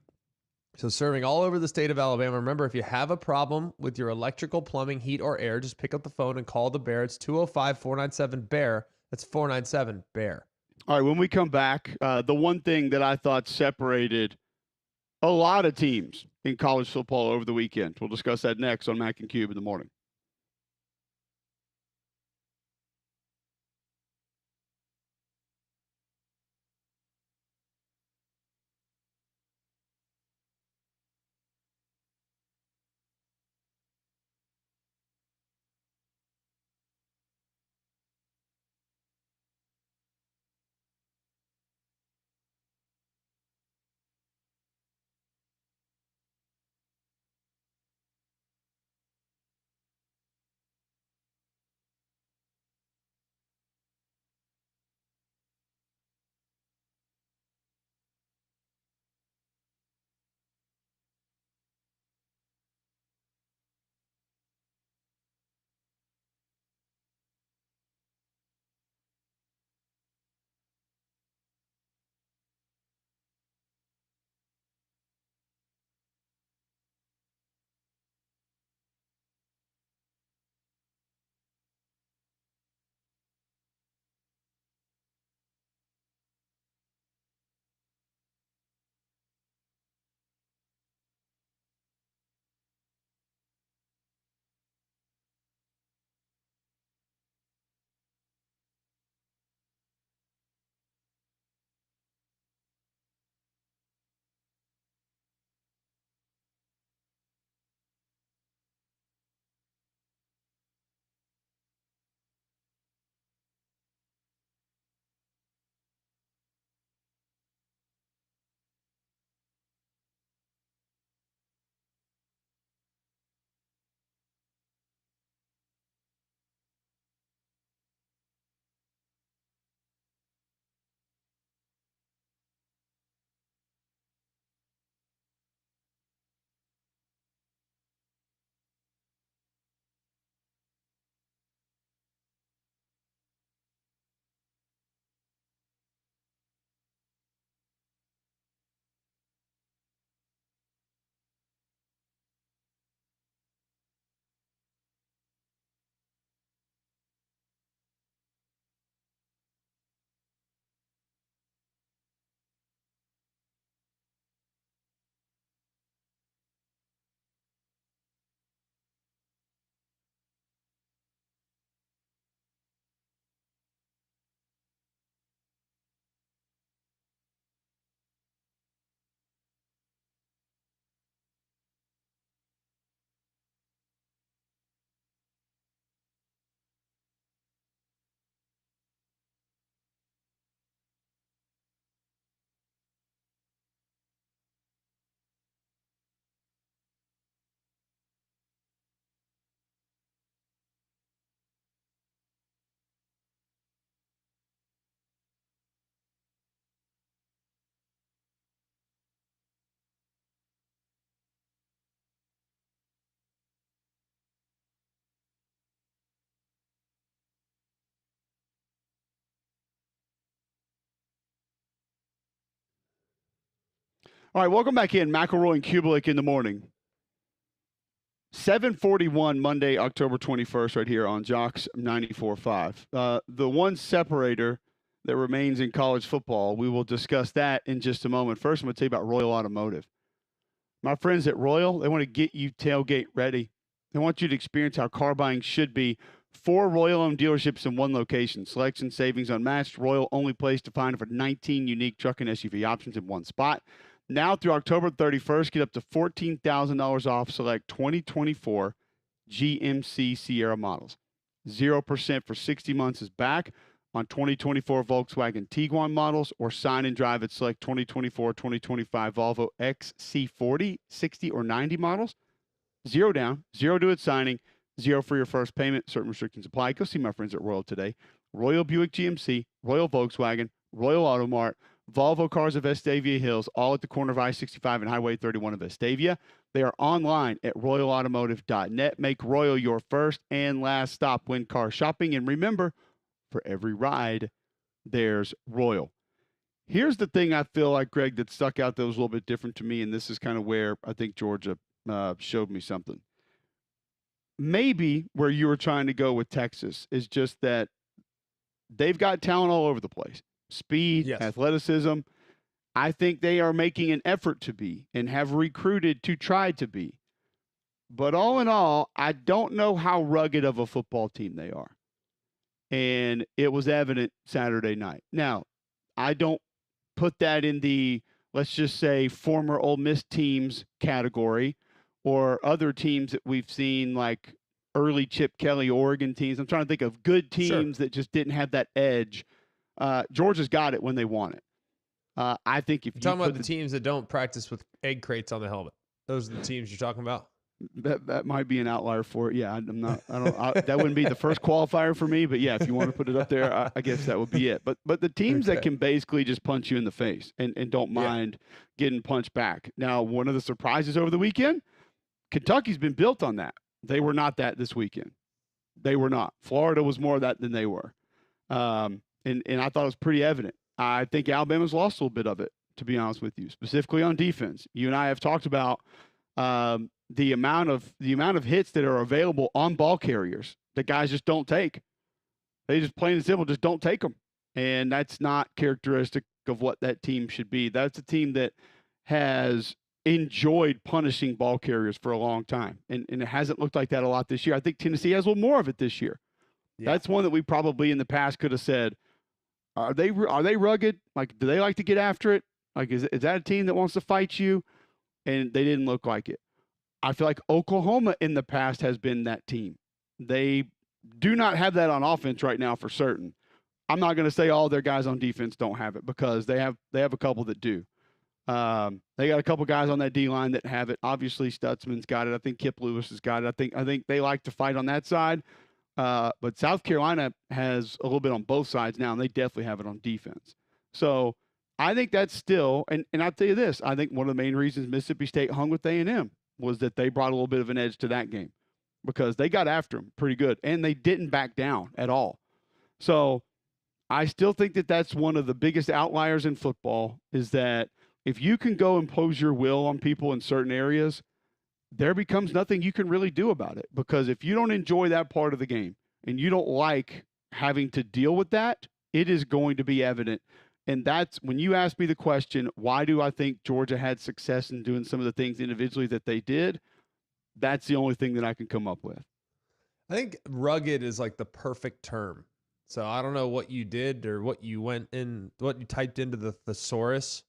B: So serving all over the state of Alabama. Remember, if you have a problem with your electrical, plumbing, heat, or air, just pick up the phone and call the Bear. It's 205-497-BEAR. That's 497-BEAR.
A: All right, when we come back, the one thing that I thought separated a lot of teams in college football over the weekend. We'll discuss that next on Mac and Cube in the morning. All right, welcome back in. McElroy and Kubelik in the morning. 7:41 Monday, October 21st, right here on Jocks 94.5. The one separator that remains in college football, we will discuss that in just a moment. First, I'm going to tell you about Royal Automotive. My friends at Royal, they want to get you tailgate ready. They want you to experience how car buying should be. 4 Royal-owned dealerships in one location. Selection, savings unmatched. Royal, only place to find over 19 unique truck and SUV options in one spot. Now through October 31st, get up to $14,000 off select 2024 GMC Sierra models. 0% for 60 months is back on 2024 Volkswagen Tiguan models, or sign and drive at select 2024, 2025 Volvo XC40, 60 or 90 models. 0 down, 0 due at signing, 0 for your first payment. Certain restrictions apply. Go see my friends at Royal today. Royal Buick GMC, Royal Volkswagen, Royal Auto Mart, Volvo Cars of Vestavia Hills, all at the corner of I-65 and Highway 31 of Vestavia. They are online at royalautomotive.net. Make Royal your first and last stop when car shopping. And remember, for every ride, there's Royal. Here's the thing I feel like, Greg, that stuck out that was a little bit different to me, and this is kind of where I think Georgia showed me something. Maybe where you were trying to go with Texas is just that they've got talent all over the place. Speed,
B: Yes.
A: athleticism. I think they are making an effort to be and have recruited to try to be. But all in all, I don't know how rugged of a football team they are. And it was evident Saturday night. Now, I don't put that in the, let's just say, former Ole Miss teams category or other teams that we've seen like early Chip Kelly Oregon teams. I'm trying to think of good teams that just didn't have that edge. Georgia's got it when they want it. I think if
B: You're
A: you
B: talking
A: put
B: about the teams that don't practice with egg crates on the helmet. Those are the teams you're talking about.
A: that might be an outlier for it. Yeah, that wouldn't be the first qualifier for me, but yeah, if you want to put it up there, I guess that would be it. But the teams that can basically just punch you in the face and don't mind getting punched back. Now, one of the surprises over the weekend, Kentucky's been built on that. They were not that this weekend. They were not. Florida was more of that than they were. And I thought it was pretty evident. I think Alabama's lost a little bit of it, to be honest with you, specifically on defense. You and I have talked about the amount of hits that are available on ball carriers that guys just don't take. They just plain and simple just don't take them. And that's not characteristic of what that team should be. That's a team that has enjoyed punishing ball carriers for a long time. And it hasn't looked like that a lot this year. I think Tennessee has a little more of it this year. Yeah. That's one that we probably in the past could have said, are they rugged? Like, do they like to get after it? Like, is that a team that wants to fight you? And they didn't look like it. I feel like Oklahoma in the past has been that team. They do not have that on offense right now for certain. I'm not going to say all their guys on defense don't have it, because they have a couple that do. They got a couple guys on that D line that have it. Obviously, Stutzman's got it. I think Kip Lewis has got it. I think they like to fight on that side. But South Carolina has a little bit on both sides now, and they definitely have it on defense. So I think that's still, and I'll tell you this, I think one of the main reasons Mississippi State hung with A&M was that they brought a little bit of an edge to that game, because they got after them pretty good, and they didn't back down at all. So I still think that that's one of the biggest outliers in football, is that if you can go impose your will on people in certain areas, there becomes nothing you can really do about it. Because if you don't enjoy that part of the game and you don't like having to deal with that, it is going to be evident. And that's when you ask me the question, why do I think Georgia had success in doing some of the things individually that they did? That's the only thing that I can come up with.
B: I think rugged is like the perfect term. So I don't know what you did or what you typed into the thesaurus,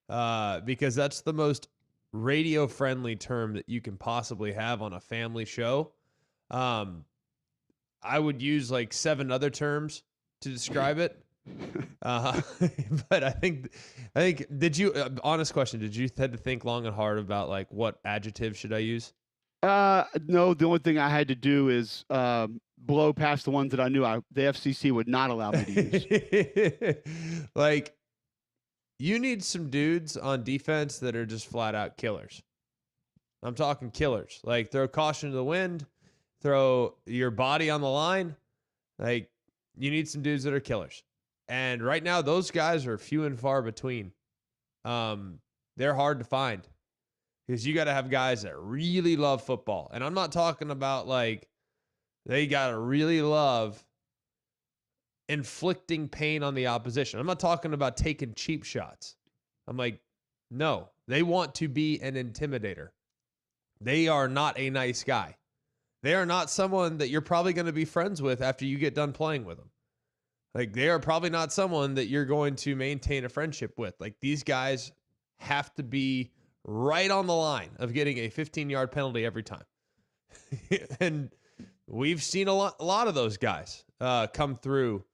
B: because that's the most radio-friendly term that you can possibly have on a family show. I would use like 7 other terms to describe it. But I think, did you, honest question, did you had to think long and hard about like what adjective should I use?
A: No, the only thing I had to do is blow past the ones that I knew the FCC would not allow me to use.
B: Like, you need some dudes on defense that are just flat out killers. I'm talking killers. Like, throw caution to the wind, throw your body on the line. Like, you need some dudes that are killers. And right now, those guys are few and far between. they're hard to find because you got to have guys that really love football. And I'm not talking about like they got to really love inflicting pain on the opposition. I'm not talking about taking cheap shots. I'm like, no, they want to be an intimidator. They are not a nice guy. They are not someone that you're probably going to be friends with after you get done playing with them. Like, they are probably not someone that you're going to maintain a friendship with. Like, these guys have to be right on the line of getting a 15-yard penalty every time. And we've seen a lot of those guys come through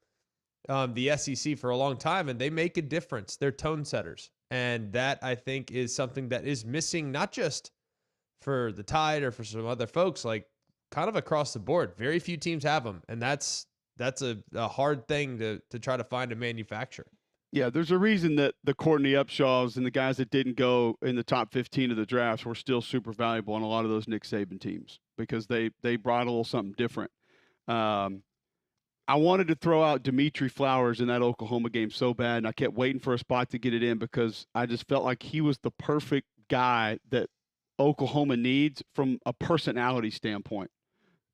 B: the SEC for a long time, and they make a difference. They're tone setters. And that, I think, is something that is missing, not just for the Tide or for some other folks, like kind of across the board. Very few teams have them, and that's a hard thing to try to find and manufacture.
A: Yeah, there's a reason that the Courtney Upshaws and the guys that didn't go in the top 15 of the drafts were still super valuable on a lot of those Nick Saban teams because they brought a little something different. I wanted to throw out Dimitri Flowers in that Oklahoma game so bad, and I kept waiting for a spot to get it in because I just felt like he was the perfect guy that Oklahoma needs from a personality standpoint.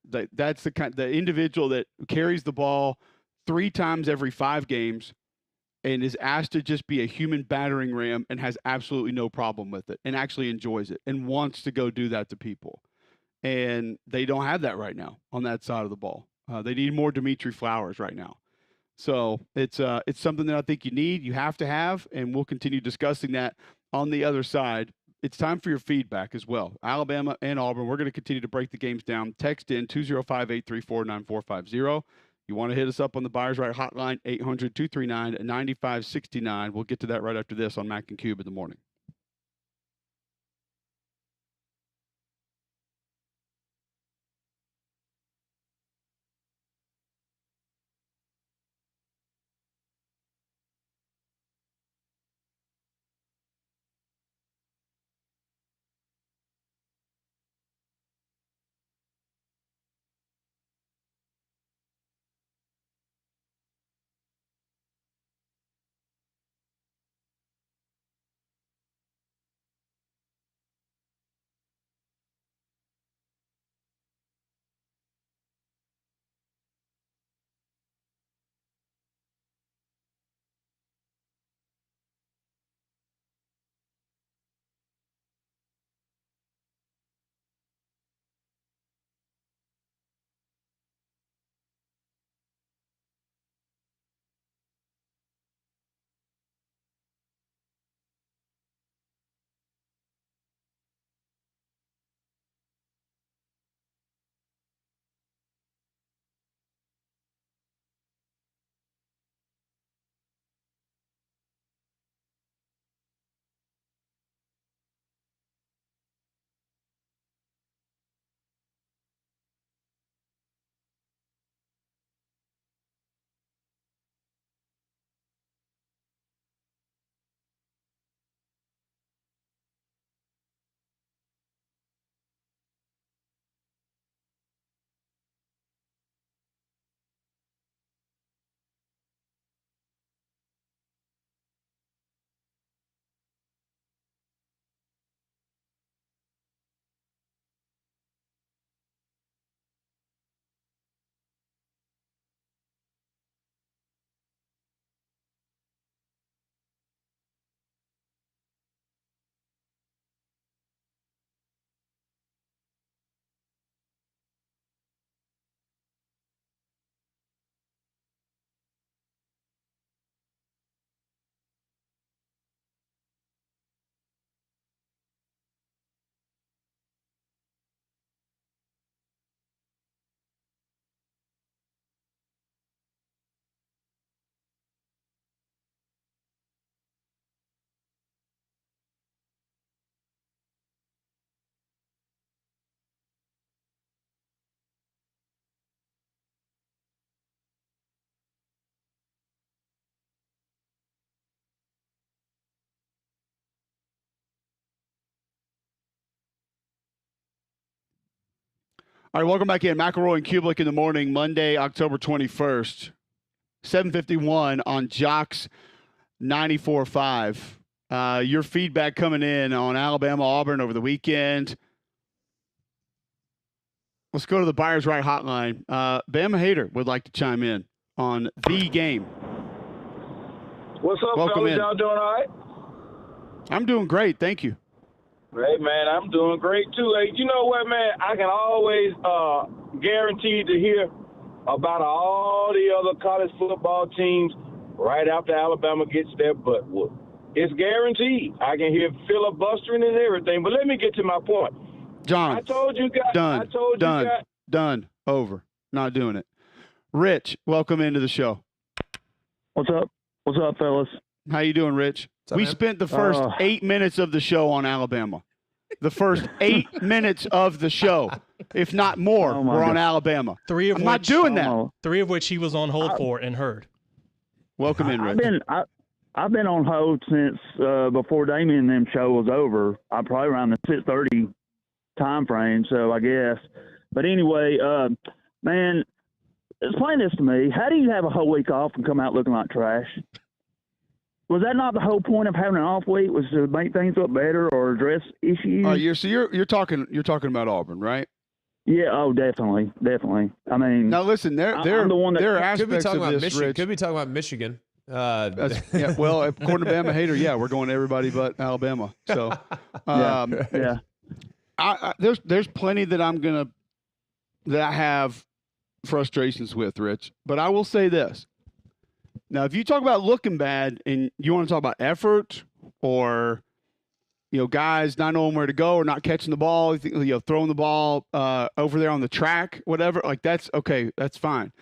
A: That's the individual that carries the ball 3 times every 5 games and is asked to just be a human battering ram and has absolutely no problem with it and actually enjoys it and wants to go do that to people. And they don't have that right now on that side of the ball. They need more Dimitri Flowers right now. So it's something that I think you have to have, and we'll continue discussing that on the other side. It's time for your feedback as well. Alabama and Auburn, we're going to continue to break the games down. Text in 205-834-9450. You want to hit us up on the Buyers Right hotline, 800-239-9569. We'll get to that right after this on Mac and Cube in the morning. All right, welcome back in. McElroy and Kublik in the morning, Monday, October 21st, 7:51 on Jocks 94.5. Your feedback coming in on Alabama-Auburn over the weekend. Let's go to the Buyers Right hotline. Bama Hater would like to chime in on the game.
F: What's up,
A: Welcome
F: fellas?
A: in.
F: Y'all doing all right?
A: I'm doing great. Thank you.
F: Hey, man, I'm doing great, too. Hey, you know what, man? I can always guarantee to hear about all the other college football teams right after Alabama gets their butt whooped. It's guaranteed. I can hear filibustering and everything. But let me get to my point.
A: John.
F: I told you guys.
A: Done. Over. Not doing it. Rich, welcome into the show.
G: What's up? What's up, fellas?
A: How you doing, Rich?
B: up,
A: We
B: man?
A: spent the first 8 minutes of the show on Alabama. The first 8 minutes of the show, if not more,
G: Oh, my
A: were on
G: God.
A: Alabama.
H: Three of
A: I'm
H: which
A: not doing that.
G: Oh,
H: three of which he was on hold for and heard.
A: Welcome in, Rich.
G: I've been on hold since before Damien and them show was over. I'm probably around the 6:30 time frame, so I guess. But anyway, man, explain this to me. How do you have a whole week off and come out looking like trash? Was that not the whole point of having an off week? Was to make things look better or address issues?
A: You're talking about Auburn, right?
G: Yeah. Oh, definitely. I mean,
A: Now listen, there
G: I'm the one that-
A: are
B: Could be
A: aspects
B: talking
A: of
B: about
A: this,
B: Michigan.
A: Rich.
B: Could be talking about Michigan.
A: Yeah, well, according to Bama Hater, yeah, we're going to everybody but Alabama. So,
G: yeah.
A: there's plenty that I have frustrations with, Rich. But I will say this. Now, if you talk about looking bad and you want to talk about effort or, guys not knowing where to go or not catching the ball, throwing the ball over there on the track, whatever, like that's okay. That's fine.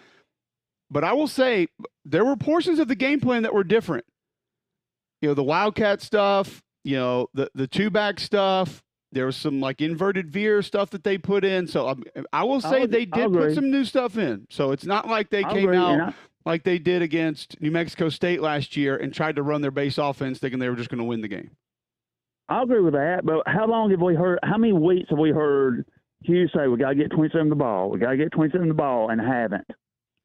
A: But I will say there were portions of the game plan that were different. The Wildcat stuff, the two-back stuff. There was some like inverted veer stuff that they put in. So I will say they did put some new stuff in. So it's not like they came out like they did against New Mexico State last year and tried to run their base offense thinking they were just going to win the game.
G: I agree with that, but how many weeks have we heard Hugh say, we got to get 27 the ball, and haven't?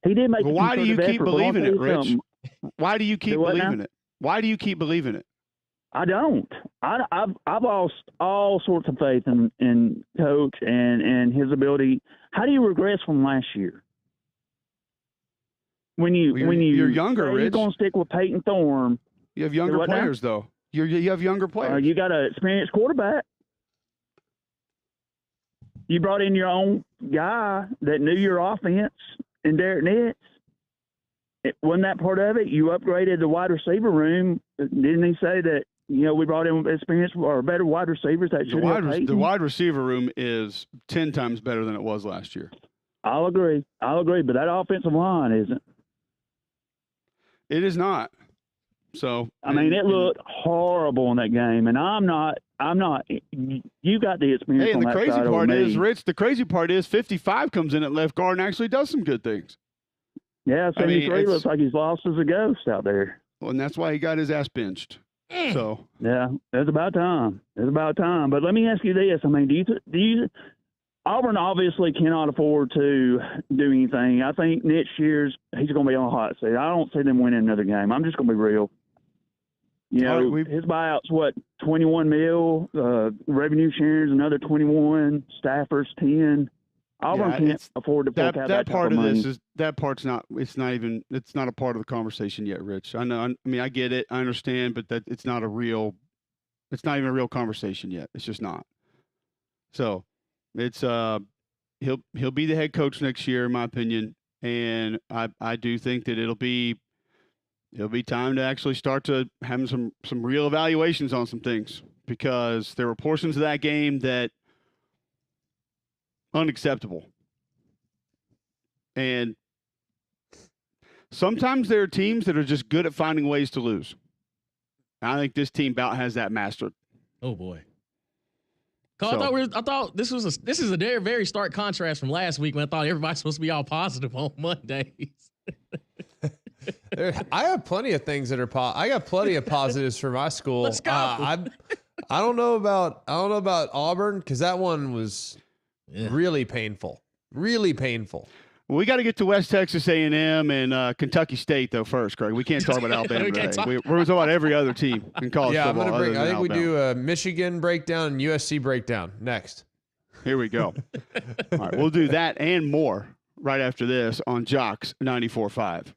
G: He did make
A: Well, why do you keep believing it, Rich? Why do you keep believing it? Why do you keep believing it?
G: I don't. I've lost all sorts of faith in Coach and his ability. How do you regress from last year? When you're
A: younger, Rich.
G: You're going to stick with Peyton Thorne.
A: You have younger players, though. You have younger players.
G: You got an experienced quarterback. You brought in your own guy that knew your offense in Derek Nitz. Wasn't that part of it? You upgraded the wide receiver room. Didn't he say that, we brought in experienced or better wide receivers that should have
A: The wide receiver room is 10 times better than it was last year.
G: I'll agree, but that offensive line isn't.
A: It is not. So
G: I mean, it looked horrible in that game, and I'm not. You got the experience.
A: Hey, and
G: on
A: the
G: that
A: crazy
G: side
A: part
G: over
A: is,
G: me.
A: Rich. The crazy part is, 55 comes in at left guard and actually does some good things.
G: Yeah, 73
A: it's-
G: looks like he's lost as a ghost out there.
A: Well, and that's why he got his ass benched. So
G: Yeah, it's about time. But let me ask you this: I mean, do you? Auburn obviously cannot afford to do anything. I think next year's he's going to be on a hot seat. I don't see them winning another game. I'm just going to be real. His buyout's what, 21 mil, revenue shares another 21, staffers 10. Auburn can't afford to fork out
A: that part of
G: money.
A: this is that part's not. It's not a part of the conversation yet, Rich. I know. I mean, I get it. I understand, but that it's not even a real conversation yet. It's just not. So, it's he'll be the head coach next year, in my opinion, and I do think that it'll be time to actually start to have some real evaluations on some things, because there were portions of that game that unacceptable. And sometimes there are teams that are just good at finding ways to lose. I think this team about has that mastered.
I: Oh boy. I thought this is a very, very stark contrast from last week when I thought everybody's supposed to be all positive on Mondays.
B: I have plenty of things that are I got plenty of positives for my school.
I: Let's go.
B: I don't know about Auburn, because that one was really painful. Really painful.
A: Well, we got to get to West Texas A&M and Kentucky State though first, Craig. We can't talk about Alabama
I: We
A: today.
I: can't talk-
A: We're going to talk about every other team in college
B: Yeah, I'm
A: football.
B: gonna bring.
A: other
B: I
A: than
B: think we
A: Alabama.
B: do a Michigan breakdown and USC breakdown next.
A: Here we go. All right, we'll do that and more right after this on Jocks 94.5.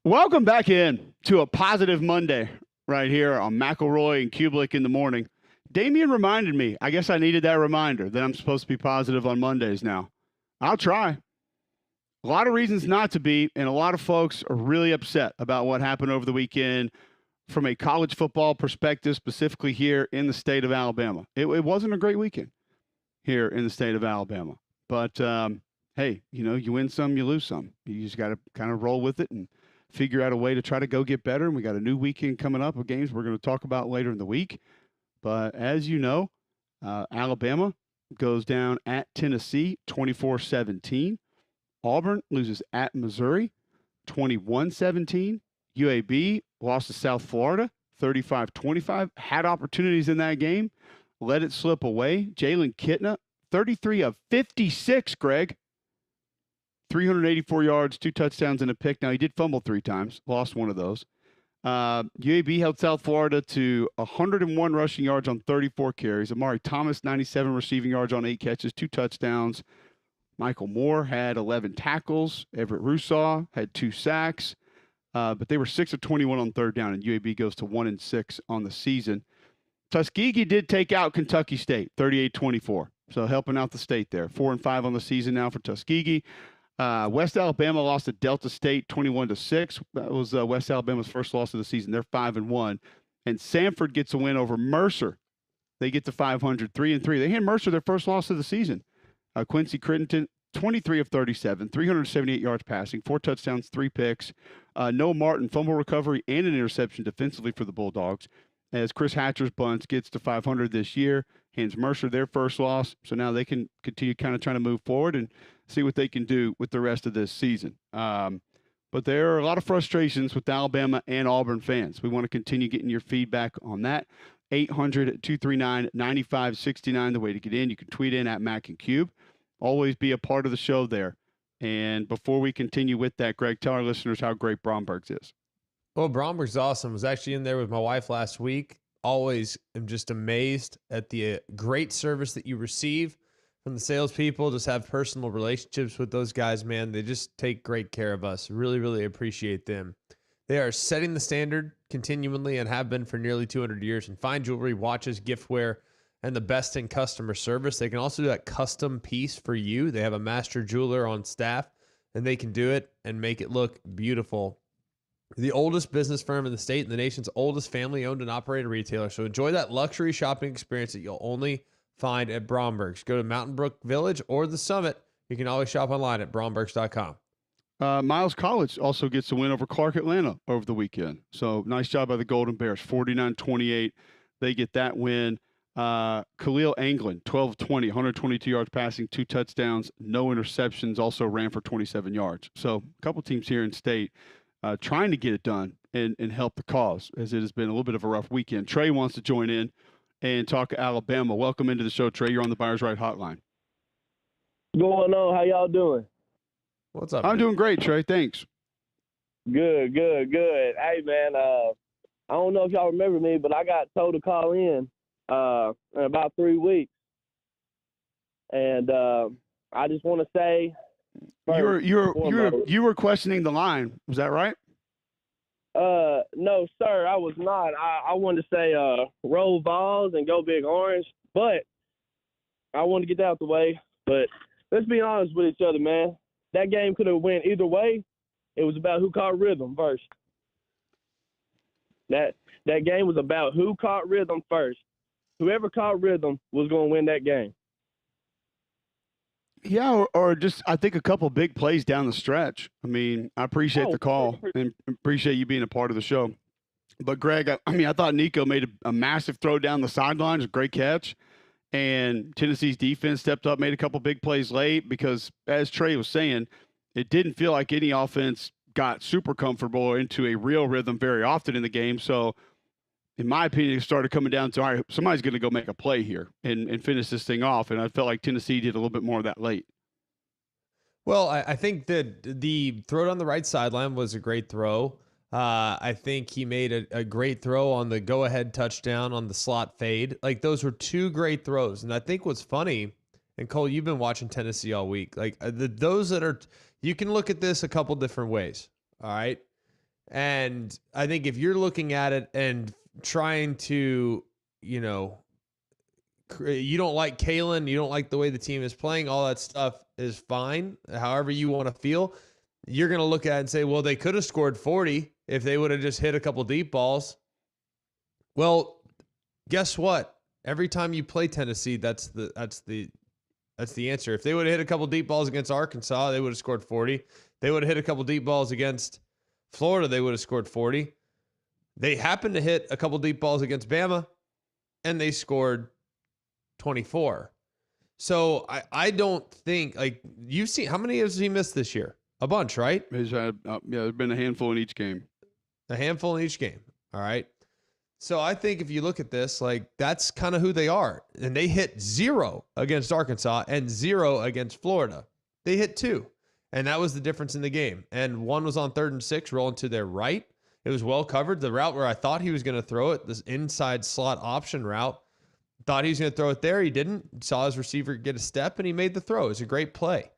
A: Welcome back in to a positive Monday right here on McElroy and Kublik in the morning. Damian reminded me. I guess I needed that reminder that I'm supposed to be positive on Mondays now. I'll try. A lot of reasons not to be, and a lot of folks are really upset about what happened over the weekend from a college football perspective, specifically here in the state of Alabama. It wasn't a great weekend here in the state of Alabama. But, hey, you win some, you lose some. You just got to kind of roll with it and figure out a way to try to go get better. And we got a new weekend coming up of games we're going to talk about later in the week. But as you know, Alabama goes down at Tennessee 24-17. Auburn loses at Missouri 21-17. UAB lost to South Florida 35-25. Had opportunities in that game, let it slip away. Jalen Kitna, 33 of 56, Greg. 384 yards, 2 touchdowns, and a pick. Now, he did fumble 3 times, lost one of those. UAB held South Florida to 101 rushing yards on 34 carries. Amari Thomas, 97 receiving yards on 8 catches, 2 touchdowns. Michael Moore had 11 tackles. Everett Rousseau had 2 sacks. but they were 6 of 21 on third down, and UAB goes to 1-6 on the season. Tuskegee did take out Kentucky State, 38-24. So helping out the state there. 4-5 on the season now for Tuskegee. West Alabama lost to Delta State 21-6. That was West Alabama's first loss of the season. They're 5-1. And Samford gets a win over Mercer. They get to 500, 3-3. They hand Mercer their first loss of the season. Quincy Crittenton, 23 of 37, 378 yards passing, 4 touchdowns, 3 picks. Noah Martin, fumble recovery and an interception defensively for the Bulldogs. As Chris Hatcher's bunch gets to 500 this year, hands Mercer their first loss. So now they can continue kind of trying to move forward and see what they can do with the rest of this season. But there are a lot of frustrations with Alabama and Auburn fans. We want to continue getting your feedback on that. 800-239-9569, the way to get in. You can tweet in at Mac and Cube. Always be a part of the show there. And before we continue with that, Greg, tell our listeners how great Bromberg's is.
B: Well, Bromberg's awesome. Was actually in there with my wife last week. Always am just amazed at the great service that you receive from the salespeople. Just have personal relationships with those guys, man. They just take great care of us. Really, really appreciate them. They are setting the standard continually and have been for nearly 200 years in fine jewelry, watches, giftware, and the best in customer service. They can also do that custom piece for you. They have a master jeweler on staff, and they can do it and make it look beautiful. The oldest business firm in the state and the nation's oldest family-owned and operated retailer. So enjoy that luxury shopping experience that you'll only find at Bromberg's. Go to Mountain Brook Village or the Summit. You can always shop online at brombergs.com.
A: Miles College also gets a win over Clark Atlanta over the weekend. So nice job by the Golden Bears, 49-28. They get that win. Khalil Anglin, 12-20, 122 yards passing, 2 touchdowns, no interceptions, also ran for 27 yards. So a couple teams here in state trying to get it done and help the cause, as it has been a little bit of a rough weekend. Trey wants to join in and talk Alabama. Welcome into the show, Trey. You're on the Buyers Right Hotline.
J: Going on? How y'all doing?
B: What's up?
A: I'm doing great, Trey. Thanks.
J: Good. Hey, man, I don't know if y'all remember me, but I got told to call in about 3 weeks. And I just want to say,
A: you were questioning the line. Was that right?
J: No, sir, I was not. I wanted to say roll balls and go Big Orange, but I wanted to get that out the way. But let's be honest with each other, man. That game could have went either way. It was about who caught rhythm first. That game was about who caught rhythm first. Whoever caught rhythm was going to win that game.
A: Yeah, or just I think a couple big plays down the stretch. I mean, I appreciate the call and appreciate you being a part of the show. But, Greg, I thought Nico made a massive throw down the sidelines, a great catch. And Tennessee's defense stepped up, made a couple big plays late because, as Trey was saying, it didn't feel like any offense got super comfortable or into a real rhythm very often in the game. So, in my opinion, it started coming down to, all right, somebody's going to go make a play here and finish this thing off. And I felt like Tennessee did a little bit more of that late.
B: Well, I think that the throw down the right sideline was a great throw. I think he made a great throw on the go-ahead touchdown on the slot fade. Like, those were 2 great throws. And I think what's funny, and Cole, you've been watching Tennessee all week. Like, those that are – you can look at this a couple different ways, all right? And I think if you're looking at it and trying to, you know, you don't like Kalen, you don't like the way the team is playing, all that stuff is fine, however you want to feel. You're going to look at it and say, well, they could have scored 40 if they would have just hit a couple deep balls. Well, guess what? Every time you play Tennessee, that's the answer. If they would have hit a couple deep balls against Arkansas, they would have scored 40. They would have hit a couple deep balls against Florida, they would have scored 40. They happened to hit a couple deep balls against Bama, and they scored 24. So I don't think, like, you've seen, how many has he missed this year? A bunch, right?
A: He's had, there's been a handful in each game.
B: A handful in each game. All right. So I think if you look at this, like, that's kind of who they are. And they hit 0 against Arkansas and 0 against Florida. They hit 2. And that was the difference in the game. And one was on 3rd and 6, rolling to their right. It was well covered. The route where I thought he was going to throw it, this inside slot option route, thought he was going to throw it there. He didn't. Saw his receiver get a step, and he made the throw. It was a great play.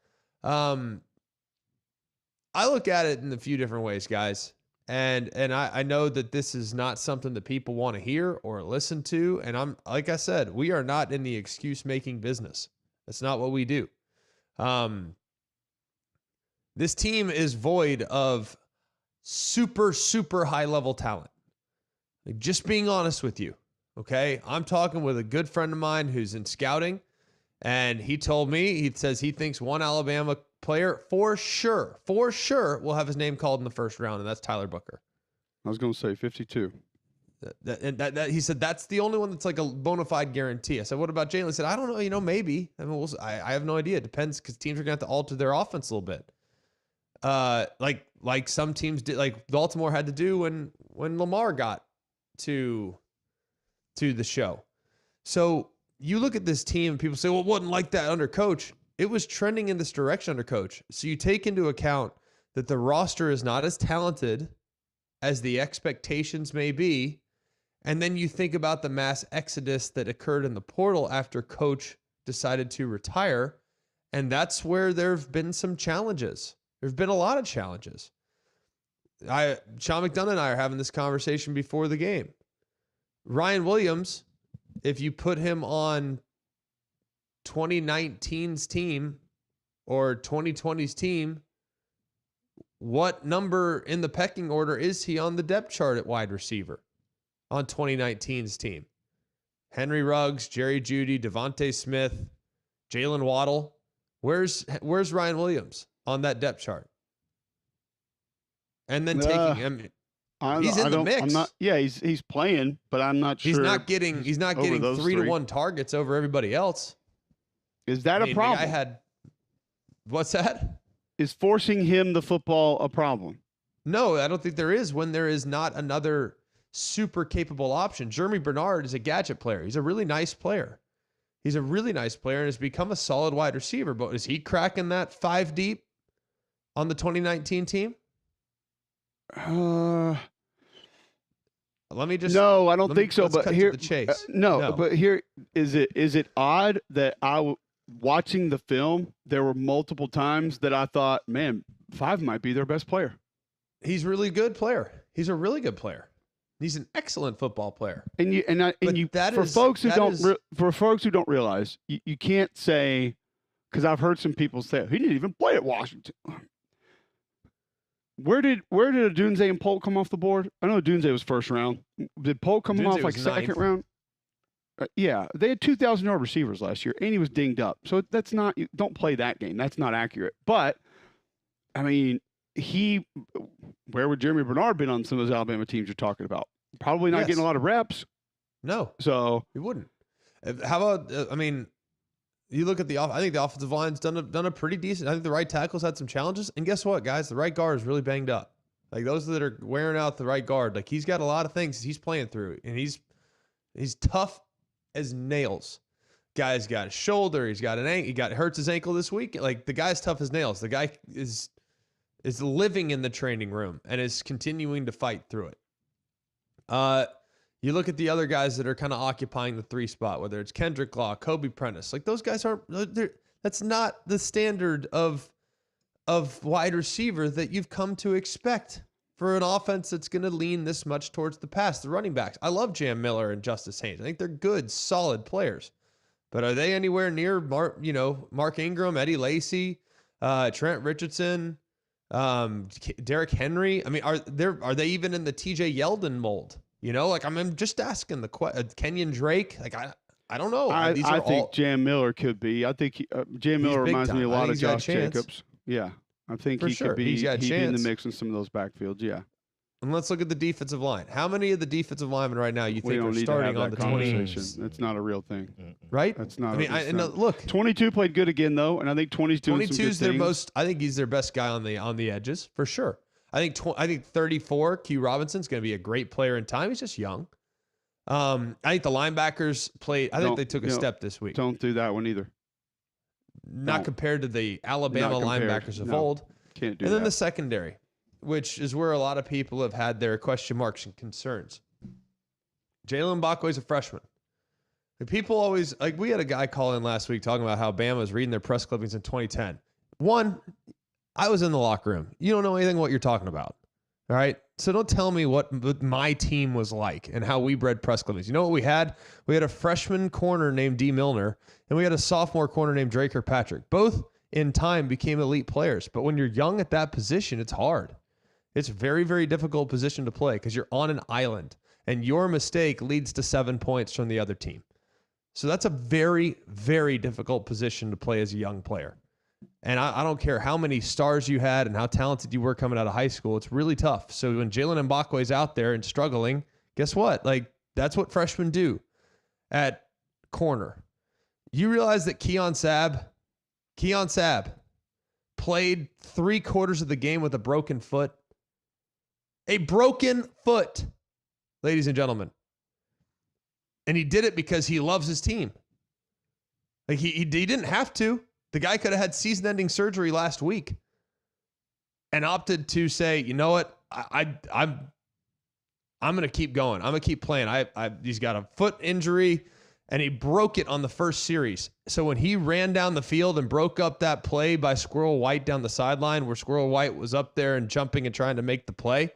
B: I look at it in a few different ways, guys. And I know that this is not something that people want to hear or listen to. And I'm, like I said, we are not in the excuse making business. That's not what we do. This team is void of super, super high level talent. Like, just being honest with you. Okay. I'm talking with a good friend of mine who's in scouting, and he told me, he says he thinks one Alabama player for sure will have his name called in the first round, and that's Tyler Booker.
A: I was going to say 52.
B: That he said that's the only one that's like a bona fide guarantee. I said, what about Jalen? He said, I don't know, maybe. I mean, I have no idea. It depends, because teams are going to have to alter their offense a little bit. Like some teams did, like Baltimore had to do when Lamar got to the show. So you look at this team and people say, well, it wasn't like that under coach. It was trending in this direction under coach. So you take into account that the roster is not as talented as the expectations may be. And then you think about the mass exodus that occurred in the portal after coach decided to retire. And that's where there have been some challenges. There's been a lot of challenges. Sean McDonough and I are having this conversation before the game. Ryan Williams, if you put him on 2019's team or 2020's team, what number in the pecking order is he on the depth chart at wide receiver on 2019's team? Henry Ruggs, Jerry Jeudy, Devontae Smith, Jalen Waddle. Where's Ryan Williams on that depth chart? And then taking him. He's in the mix.
A: He's playing, but I'm not sure.
B: He's not getting 3-to-1 targets over everybody else.
A: Is that a problem?
B: What's that?
A: Is forcing him the football a problem?
B: No, I don't think there is, when there is not another super capable option. Jeremy Bernard is a gadget player. He's a really nice player. And has become a solid wide receiver. But is he cracking that 5 deep on the 2019 team? Let me just.
A: No, I don't think so. But here,
B: the chase.
A: No, but here is it odd that watching the film, there were multiple times that I thought, man, 5 might be their best player.
B: He's a really good player. He's a really good player. He's an excellent football player.
A: For folks who don't realize, you can't say, because I've heard some people say he didn't even play at Washington. Where did Odunze and Polk come off the board? I know Odunze was first round. Did Polk come off like second round? Yeah, they had 2,000-yard receivers last year, and he was dinged up. So that's not, don't play that game. That's not accurate. But I mean, where would Jeremy Bernard been on some of those Alabama teams you're talking about? Probably not getting a lot of reps.
B: No,
A: so
B: he wouldn't. How about? I mean, you look at I think the offensive line's done a pretty decent. I think the right tackle's had some challenges, and guess what, guys? The right guard is really banged up. Like those that are wearing out the right guard, like he's got a lot of things he's playing through, and he's tough as nails. Guy's got a shoulder. He's got an ankle. Hurts his ankle this week. Like the guy's tough as nails. The guy is living in the training room and is continuing to fight through it. You look at the other guys that are kind of occupying the 3 spot, whether it's Kendrick Law, Kobe Prentice. Like those guys that's not the standard of wide receiver that you've come to expect for an offense that's going to lean this much towards the pass. The running backs. I love Jam Miller and Justice Haynes. I think they're good, solid players. But are they anywhere near Mark Ingram, Eddie Lacy, Trent Richardson, Derrick Henry? I mean, are they even in the TJ Yeldon mold? I'm just asking the Kenyon Drake. Like I don't know.
A: I think Jam Miller could be. I think Jam Miller reminds me a lot of Josh Jacobs. Yeah, I think he could be. He'd be in the mix in some of those backfields. Yeah.
B: And let's look at the defensive line. How many of the defensive linemen right now you think are starting on the 20?
A: It's not a real thing,
B: right?
A: That's not.
B: Look,
A: 22 played good again though, and I think 22 is
B: their most. I think he's their best guy on the edges for sure. I think 34 Q Robinson's going to be a great player in time. He's just young. I think the linebackers played. I think they took a step this week.
A: Don't do that one either.
B: Not compared to the Alabama linebackers of old.
A: Can't do that.
B: And then the secondary, which is where a lot of people have had their question marks and concerns. Jalen Mbakwe is a freshman. The people always, we had a guy call in last week talking about how Bama was reading their press clippings in 2010. One, I was in the locker room. You don't know anything what you're talking about. All right. So don't tell me what my team was like and how we bred press clippings. You know what we had? We had a freshman corner named D. Milner, and we had a sophomore corner named Drake Kirkpatrick. Both in time became elite players. But when you're young at that position, it's hard. It's a very, very difficult position to play because you're on an island, and your mistake leads to 7 points from the other team. So that's a very, very difficult position to play as a young player. And I don't care how many stars you had and how talented you were coming out of high school. It's really tough. So when Jalen Mbakwe is out there and struggling, guess what? Like, that's what freshmen do at corner. You realize that Keon Sabb played 3/4 of the game with a broken foot. A broken foot, ladies and gentlemen. And he did it because he loves his team. Like, he didn't have to. The guy could have had season-ending surgery last week and opted to say, you know what, I'm going to keep going. I'm going to keep playing. He's got a foot injury, and he broke it on the first series. So when he ran down the field and broke up that play by Squirrel White down the sideline, where Squirrel White was up there and jumping and trying to make the play,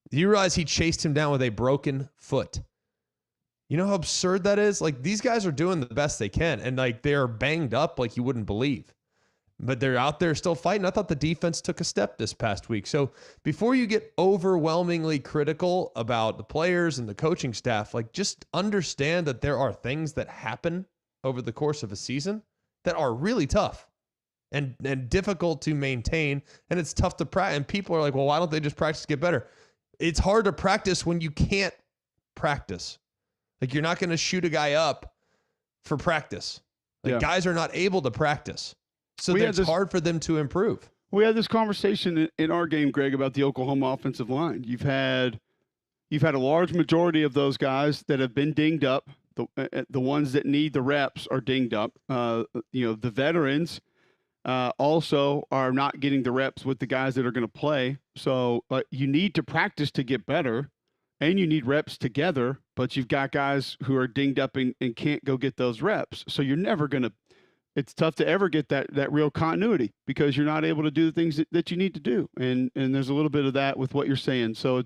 B: you realize he chased him down with a broken foot. You know how absurd that is? Like, these guys are doing the best they can, and like, they're banged up like you wouldn't believe. But they're out there still fighting. I thought the defense took a step this past week. So before you get overwhelmingly critical about the players and the coaching staff, like, just understand that there are things that happen over the course of a season that are really tough and difficult to maintain, and it's tough to practice. And people are like, well, why don't they just practice to get better? It's hard to practice when you can't practice. Like, you're not going to shoot a guy up for practice. Like, guys are not able to practice. So it's hard for them to improve.
A: We had this conversation in our game, Greg, about the Oklahoma offensive line. You've had a large majority of those guys that have been dinged up. The ones that need the reps are dinged up. The veterans also are not getting the reps with the guys that are going to play. So you need to practice to get better, and you need reps together, but you've got guys who are dinged up and can't go get those reps. So you're never going to – it's tough to ever get that real continuity because you're not able to do the things that you need to do. And there's a little bit of that with what you're saying. So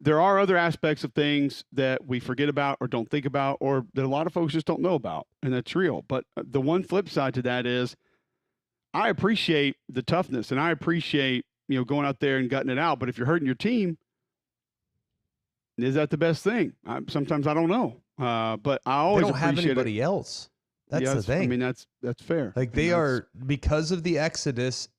A: there are other aspects of things that we forget about or don't think about, or that a lot of folks just don't know about, and that's real. But the one flip side to that is I appreciate the toughness, and I appreciate, going out there and gutting it out. But if you're hurting your team, is that the best thing? Sometimes I don't know. But I always
B: don't have anybody
A: it.
B: Else. That's the thing.
A: I mean, that's fair.
B: Like, they are, because of the exodus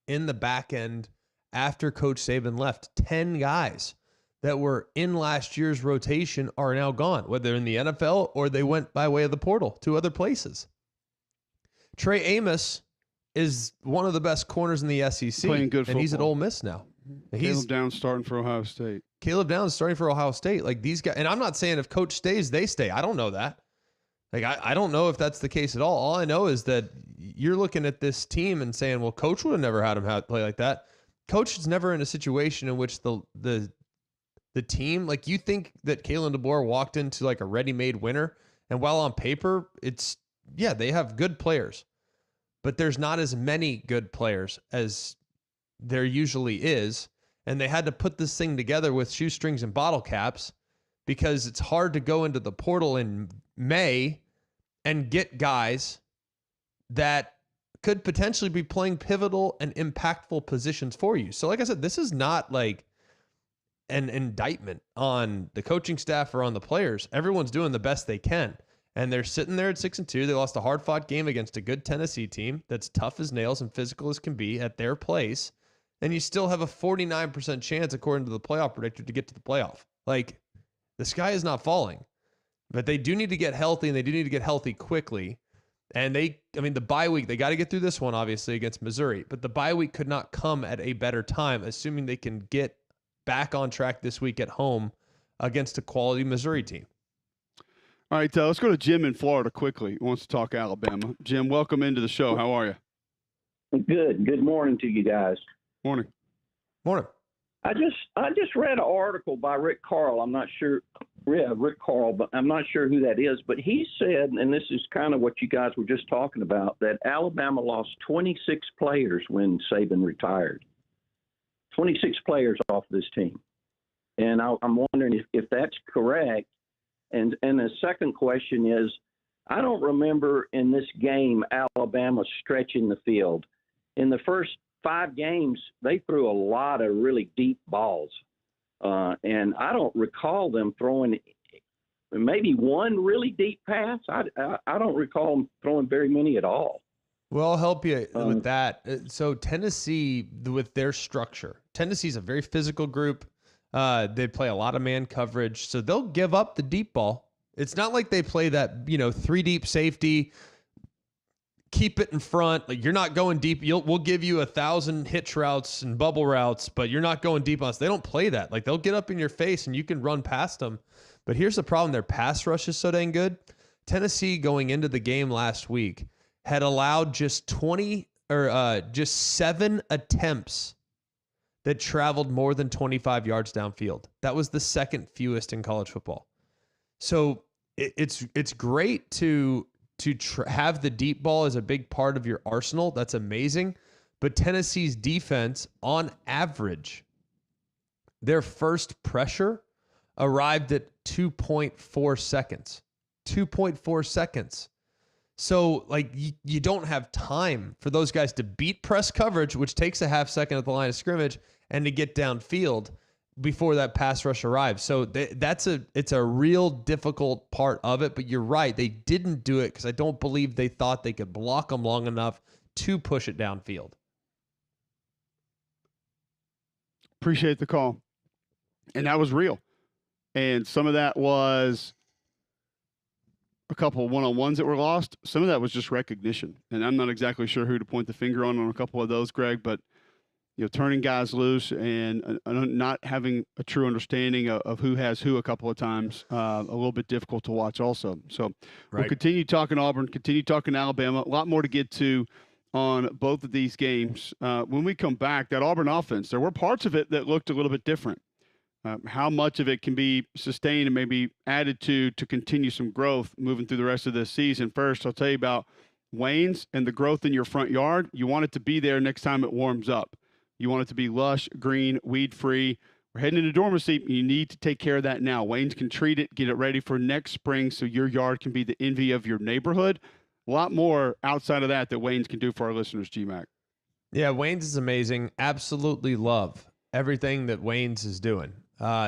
B: in the back end after Coach Saban left, 10 guys that were in last year's rotation are now gone, whether in the NFL or they went by way of the portal to other places. Trey Amos is one of the best corners in the SEC.
A: Playing good football.
B: And he's at Ole Miss now.
A: Caleb Downs starting for Ohio State. Like, these guys, and I'm not saying if Coach stays, they stay. I don't know that. Like, I don't know if that's the case at all. All I know is that you're looking at this team and saying, well, Coach would have never had him play like that. Coach is never in a situation in which the team, like, you think that Kalen DeBoer walked into like a ready-made winner, and while on paper, they have good players, but there's not as many good players as there usually is. And they had to put this thing together with shoestrings and bottle caps because it's hard to go into the portal in May and get guys that could potentially be playing pivotal and impactful positions for you. So like I said, this is not like an indictment on the coaching staff or on the players. Everyone's doing the best they can. And they're sitting there at 6-2. They lost a hard-fought game against a good Tennessee team that's tough as nails and physical as can be at their place. And you still have a 49% chance, according to the playoff predictor, to get to the playoff. Like, the sky is not falling. But they do need to get healthy, and they do need to get healthy quickly. And the bye week, they got to get through this one, obviously, against Missouri. But the bye week could not come at a better time, assuming they can get back on track this week at home against a quality Missouri team. All right, let's go to Jim in Florida quickly. He wants to talk Alabama. Jim, welcome into the show. How are you?
K: Good. Good morning to you guys.
A: Morning.
K: I just read an article by Rick Carl. I'm not sure. Yeah, Rick Carl, but I'm not sure who that is. But he said, and this is kind of what you guys were just talking about, that Alabama lost 26 players when Saban retired. 26 players off this team. And I'm wondering if that's correct. And the second question is, I don't remember in this game Alabama stretching the field. In the first 5 games, they threw a lot of really deep balls. And I don't recall them throwing maybe one really deep pass. I don't recall them throwing very many at all.
B: Well, I'll help you with that. So Tennessee, with their structure, Tennessee's a very physical group. They play a lot of man coverage, so they'll give up the deep ball. It's not like they play that, 3 deep safety, keep it in front. Like, you're not going deep. We'll give you 1,000 hitch routes and bubble routes, but you're not going deep on us. They don't play that. Like, they'll get up in your face and you can run past them. But here's the problem. Their pass rush is so dang good. Tennessee, going into the game last week, had allowed just 7 attempts that traveled more than 25 yards downfield. That was the second fewest in college football. So it's great to have the deep ball as a big part of your arsenal. That's amazing. But Tennessee's defense, on average, their first pressure arrived at 2.4 seconds. 2.4 seconds. So, like, you don't have time for those guys to beat press coverage, which takes a half second at the line of scrimmage, and to get downfield before that pass rush arrives. So it's a real difficult part of it. But you're right, they didn't do it because I don't believe they thought they could block them long enough to push it downfield.
A: Appreciate the call. And that was real. And some of that was a couple of one-on-ones that were lost. Some of that was just recognition. And I'm not exactly sure who to point the finger on a couple of those, Greg, but turning guys loose and not having a true understanding of who has who a couple of times, a little bit difficult to watch also. So We'll continue talking Auburn, continue talking Alabama. A lot more to get to on both of these games. When we come back, that Auburn offense, there were parts of it that looked a little bit different. How much of it can be sustained and maybe added to continue some growth moving through the rest of this season. First, I'll tell you about Wayne's and the growth in your front yard. You want it to be there next time it warms up. You want it to be lush, green, weed-free. We're heading into dormancy. You need to take care of that now. Wayne's can treat it, get it ready for next spring so your yard can be the envy of your neighborhood. A lot more outside of that Wayne's can do for our listeners, GMAC.
B: Yeah, Wayne's is amazing. Absolutely love everything that Wayne's is doing.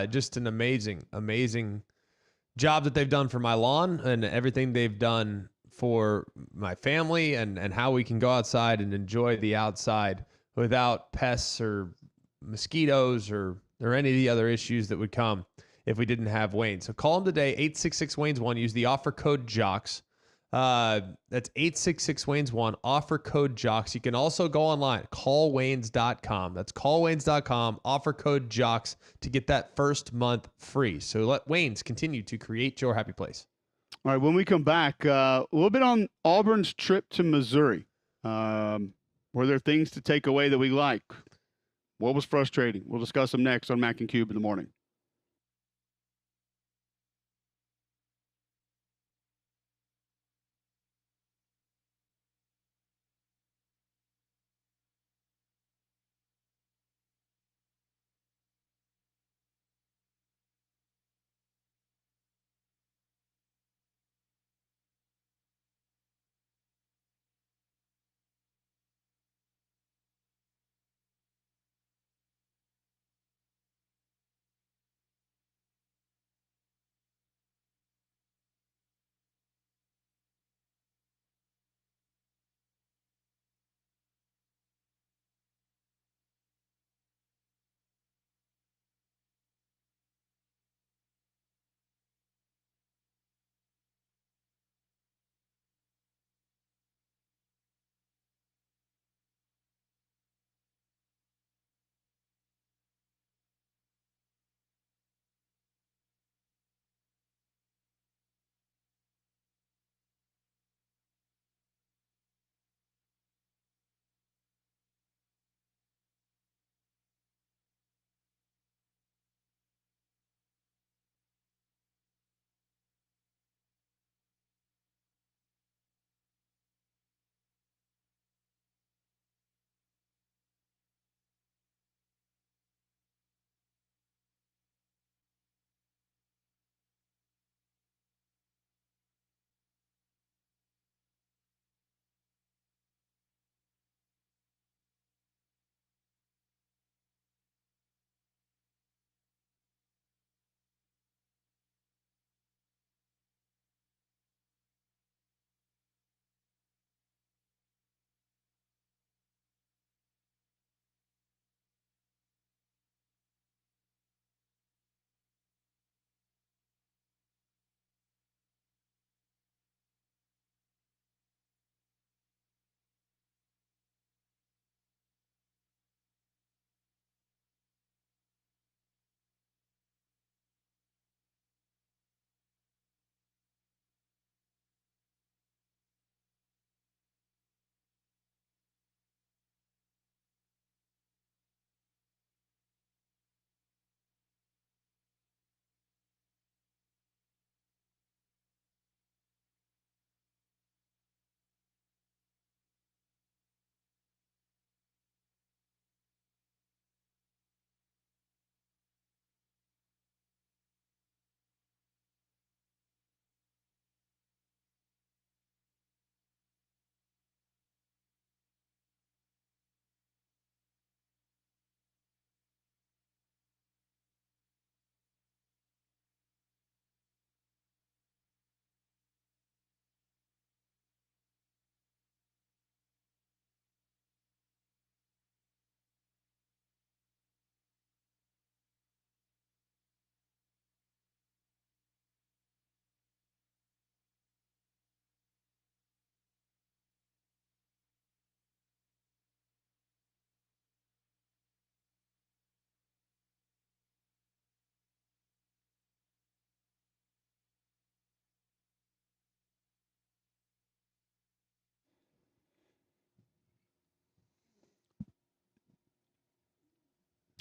B: Just an amazing, amazing job that they've done for my lawn and everything they've done for my family and how we can go outside and enjoy the outside without pests or mosquitoes or any of the other issues that would come if we didn't have Wayne. So call them today, 866-WAYNES1. Use the offer code JOCKS. That's 866-WAYNES1, offer code JOCKS. You can also go online, callwaynes.com. That's callwaynes.com, offer code JOCKS to get that first month free. So let Waynes continue to create your happy place.
A: All right, when we come back, a little bit on Auburn's trip to Missouri. Were there things to take away that we like? What was frustrating? We'll discuss them next on Mac and Cube in the morning.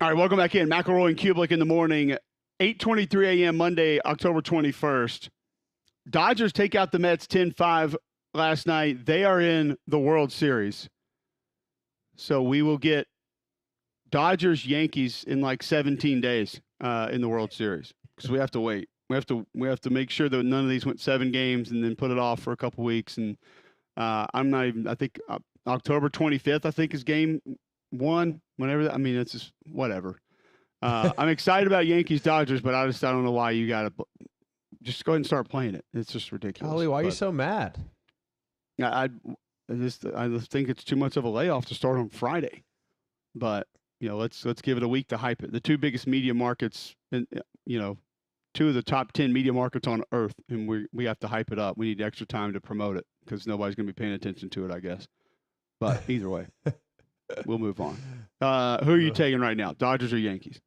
A: All right, welcome back in. McElroy and Kublik in the morning, 8:23 a.m. Monday, October 21st. Dodgers take out the Mets 10-5 last night. They are in the World Series. So we will get Dodgers-Yankees in like 17 days in the World Series because we have to wait. We have to make sure that none of these went 7 games and then put it off for a couple weeks. And I think October 25th, I think, is game 1. Whenever, it's just whatever. I'm excited about Yankees-Dodgers, but I don't know why you got to just go ahead and start playing it. It's just ridiculous.
B: Holly, why are you so mad?
A: I just think it's too much of a layoff to start on Friday. But let's give it a week to hype it. The 2 biggest media markets, and 2 of the top 10 media markets on earth, and we have to hype it up. We need extra time to promote it because nobody's going to be paying attention to it, I guess. But either way, we'll move on. Who are you taking right now, Dodgers or Yankees?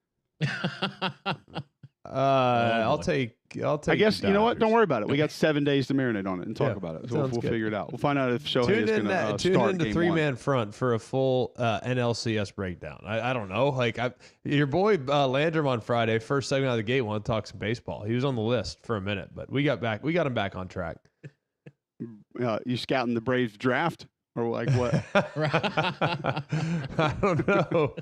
B: I'll take.
A: I guess you know what? Don't worry about it. We got 7 days to marinate on it and talk about it. So we'll figure it out. We'll find out if Shohei is going to start
B: Tune in to
A: game
B: 3-man front for a full NLCS breakdown. I don't know. Like your boy Landrum on Friday, first segment out of the gate, wanted to talk some baseball. He was on the list for a minute, but we got him back on track.
A: You scouting the Braves draft or like what?
B: I don't know.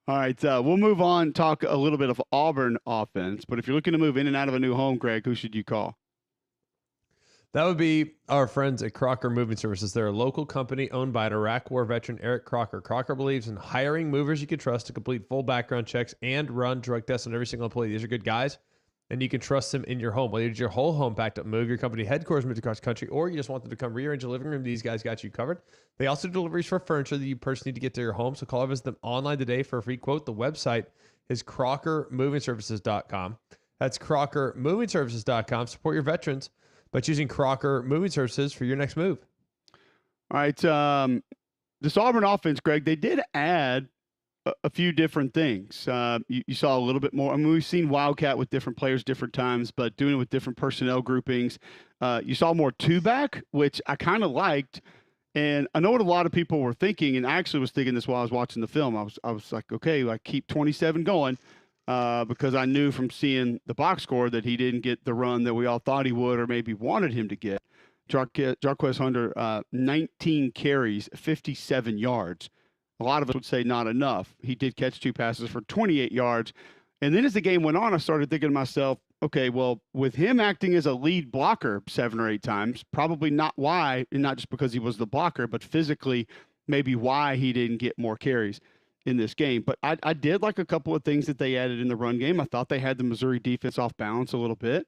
A: All right, we'll move on, talk a little bit of Auburn offense. But if you're looking to move in and out of a new home, Greg, who should you call?
B: That would be our friends at Crocker Moving Services. They're a local company owned by an Iraq War veteran, Eric Crocker. Crocker believes in hiring movers you can trust to complete full background checks and run drug tests on every single employee. These are good guys, and you can trust them in your home. Whether it's your whole home packed up, move your company headquarters moved across the country, or you just want them to come rearrange your living room, these guys got you covered. They also do deliveries for furniture that you personally need to get to your home. So call or visit them online today for a free quote. The website is CrockerMovingServices.com. That's CrockerMovingServices.com. Support your veterans by choosing Crocker Moving Services for your next move.
A: All right. This Auburn offense, Greg, they did add a few different things. You saw a little bit more. I mean, we've seen Wildcat with different players different times, but doing it with different personnel groupings. You saw more two-back, which I kind of liked. And I know what a lot of people were thinking, and I actually was thinking this while I was watching the film. I was like, okay, I keep 27 going because I knew from seeing the box score that he didn't get the run that we all thought he would or maybe wanted him to get. Jarquez Hunter, 19 carries, 57 yards. A lot of us would say not enough. He did catch 2 passes for 28 yards. And then as the game went on, I started thinking to myself, okay, well, with him acting as a lead blocker 7 or 8 times, probably not why, and not just because he was the blocker, but physically maybe why he didn't get more carries in this game. But I did like a couple of things that they added in the run game. I thought they had the Missouri defense off balance a little bit.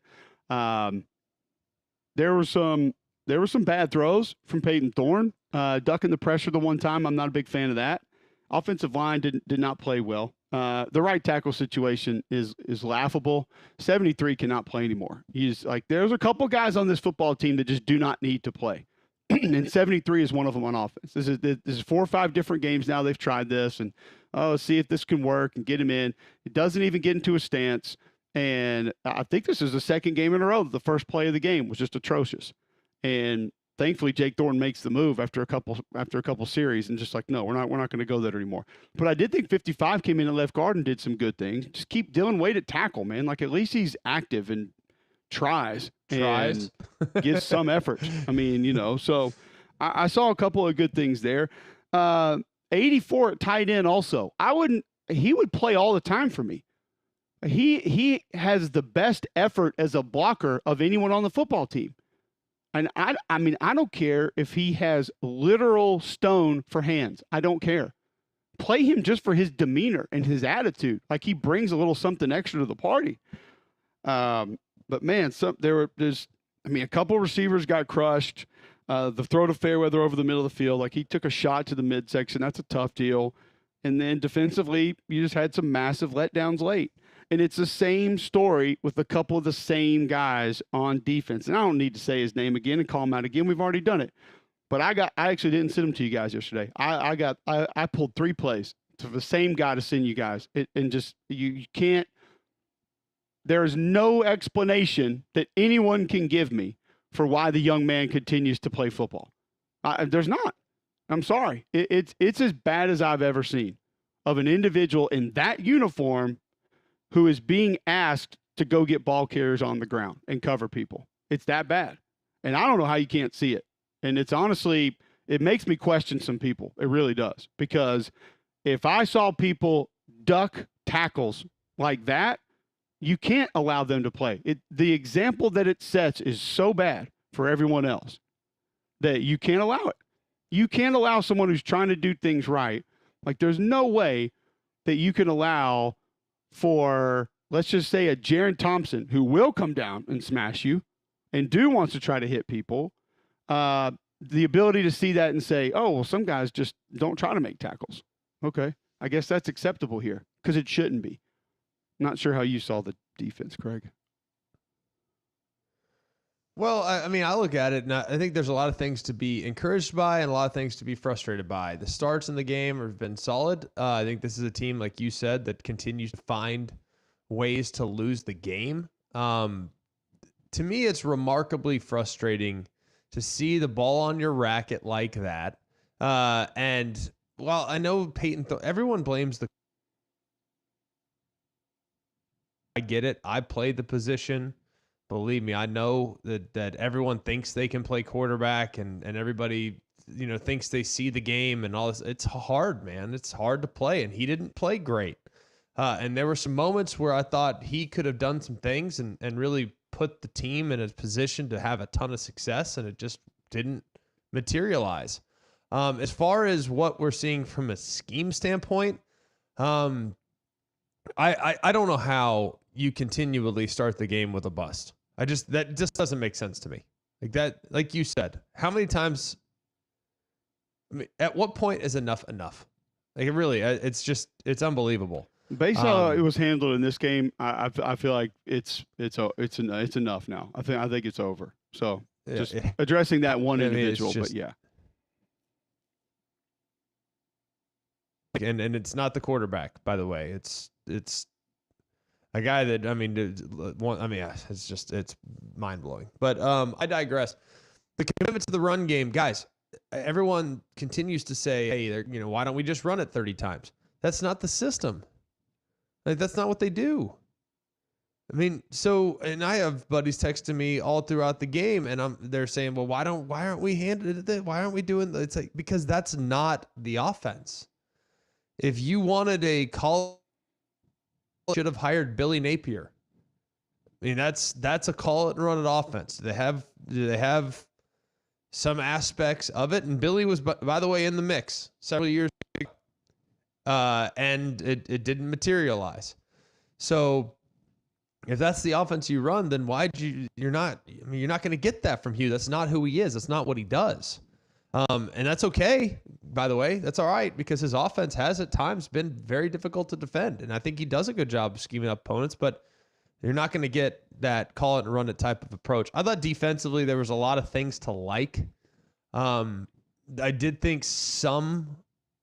A: There were some bad throws from Peyton Thorne, ducking the pressure the one time. I'm not a big fan of that. Offensive line did not play well. The right tackle situation is laughable. 73 cannot play anymore. He's like, there's a couple guys on this football team that just do not need to play. And 73 is one of them on offense. This is 4 or 5 different games now they've tried this, and let's see if this can work and get him in. It doesn't even get into a stance. And I think this is the second game in a row that the first play of the game was just atrocious. And thankfully, Jake Thorne makes the move after a couple series and just like, no, we're not going to go there anymore. But I did think 55 came in at left guard and did some good things. Just keep Dylan Wade at tackle, man. Like at least he's active and tries and gives some effort. I mean, so I saw a couple of good things there. 84 at tight end also. He would play all the time for me. He has the best effort as a blocker of anyone on the football team. And I mean, I don't care if he has literal stone for hands. I don't care. Play him just for his demeanor and his attitude. Like he brings a little something extra to the party. But man, a couple receivers got crushed. The throw to Fairweather over the middle of the field, like he took a shot to the midsection. That's a tough deal. And then defensively, you just had some massive letdowns late. And it's the same story with a couple of the same guys on defense. And I don't need to say his name again and call him out again. We've already done it. But I actually didn't send them to you guys yesterday. I pulled 3 plays to the same guy to send you guys. You can't. There is no explanation that anyone can give me for why the young man continues to play football. There's not. I'm sorry. It's as bad as I've ever seen of an individual in that uniform who is being asked to go get ball carriers on the ground and cover people. It's that bad. And I don't know how you can't see it. And it's honestly, it makes me question some people. It really does. Because if I saw people duck tackles like that, you can't allow them to play. The example that it sets is so bad for everyone else that you can't allow it. You can't allow someone who's trying to do things right. Like, there's no way that you can allow for, let's just say, a Jaron Thompson who will come down and smash you and wants to try to hit people, the ability to see that and say, oh, well, some guys just don't try to make tackles. Okay, I guess that's acceptable here because it shouldn't be. Not sure how you saw the defense, Craig.
B: Well, I mean, I look at it, and I think there's a lot of things to be encouraged by and a lot of things to be frustrated by. The starts in the game have been solid. I think this is a team, like you said, that continues to find ways to lose the game. To me, it's remarkably frustrating to see the ball on your racket like that. And while I know Peyton, everyone blames the. I get it. I played the position. Believe me, I know that everyone thinks they can play quarterback and everybody, thinks they see the game and all this. It's hard, man. It's hard to play, and he didn't play great. And there were some moments where I thought he could have done some things and really put the team in a position to have a ton of success, and it just didn't materialize. As far as what we're seeing from a scheme standpoint, I don't know how you continually start the game with a bust. That just doesn't make sense to me. Like that, like you said, how many times, at what point is enough? Like it really, it's unbelievable.
A: Based on how it was handled in this game, I feel like it's enough now. I think it's over. So just addressing that one individual, but yeah.
B: And it's not the quarterback, by the way. It's a guy that, it's mind blowing. But I digress. The commitment to the run game, guys. Everyone continues to say, "Hey, why don't we just run it 30 times?" That's not the system. Like, that's not what they do. I mean, and I have buddies texting me all throughout the game, and they're saying, "Well, why aren't we handling it? Why aren't we doing?" It's like, because that's not the offense. If you wanted a call, should have hired Billy Napier. I mean, that's a call it and run it offense. Do they have some aspects of it? And Billy was, by the way, in the mix several years ago, and it didn't materialize. So if that's the offense you run, then you're not going to get that from Hugh. That's not who he is. That's not what he does. And that's okay, by the way. That's all right, because his offense has at times been very difficult to defend. And I think he does a good job of scheming up opponents, but you're not going to get that call it and run it type of approach. I thought defensively there was a lot of things to like. I did think some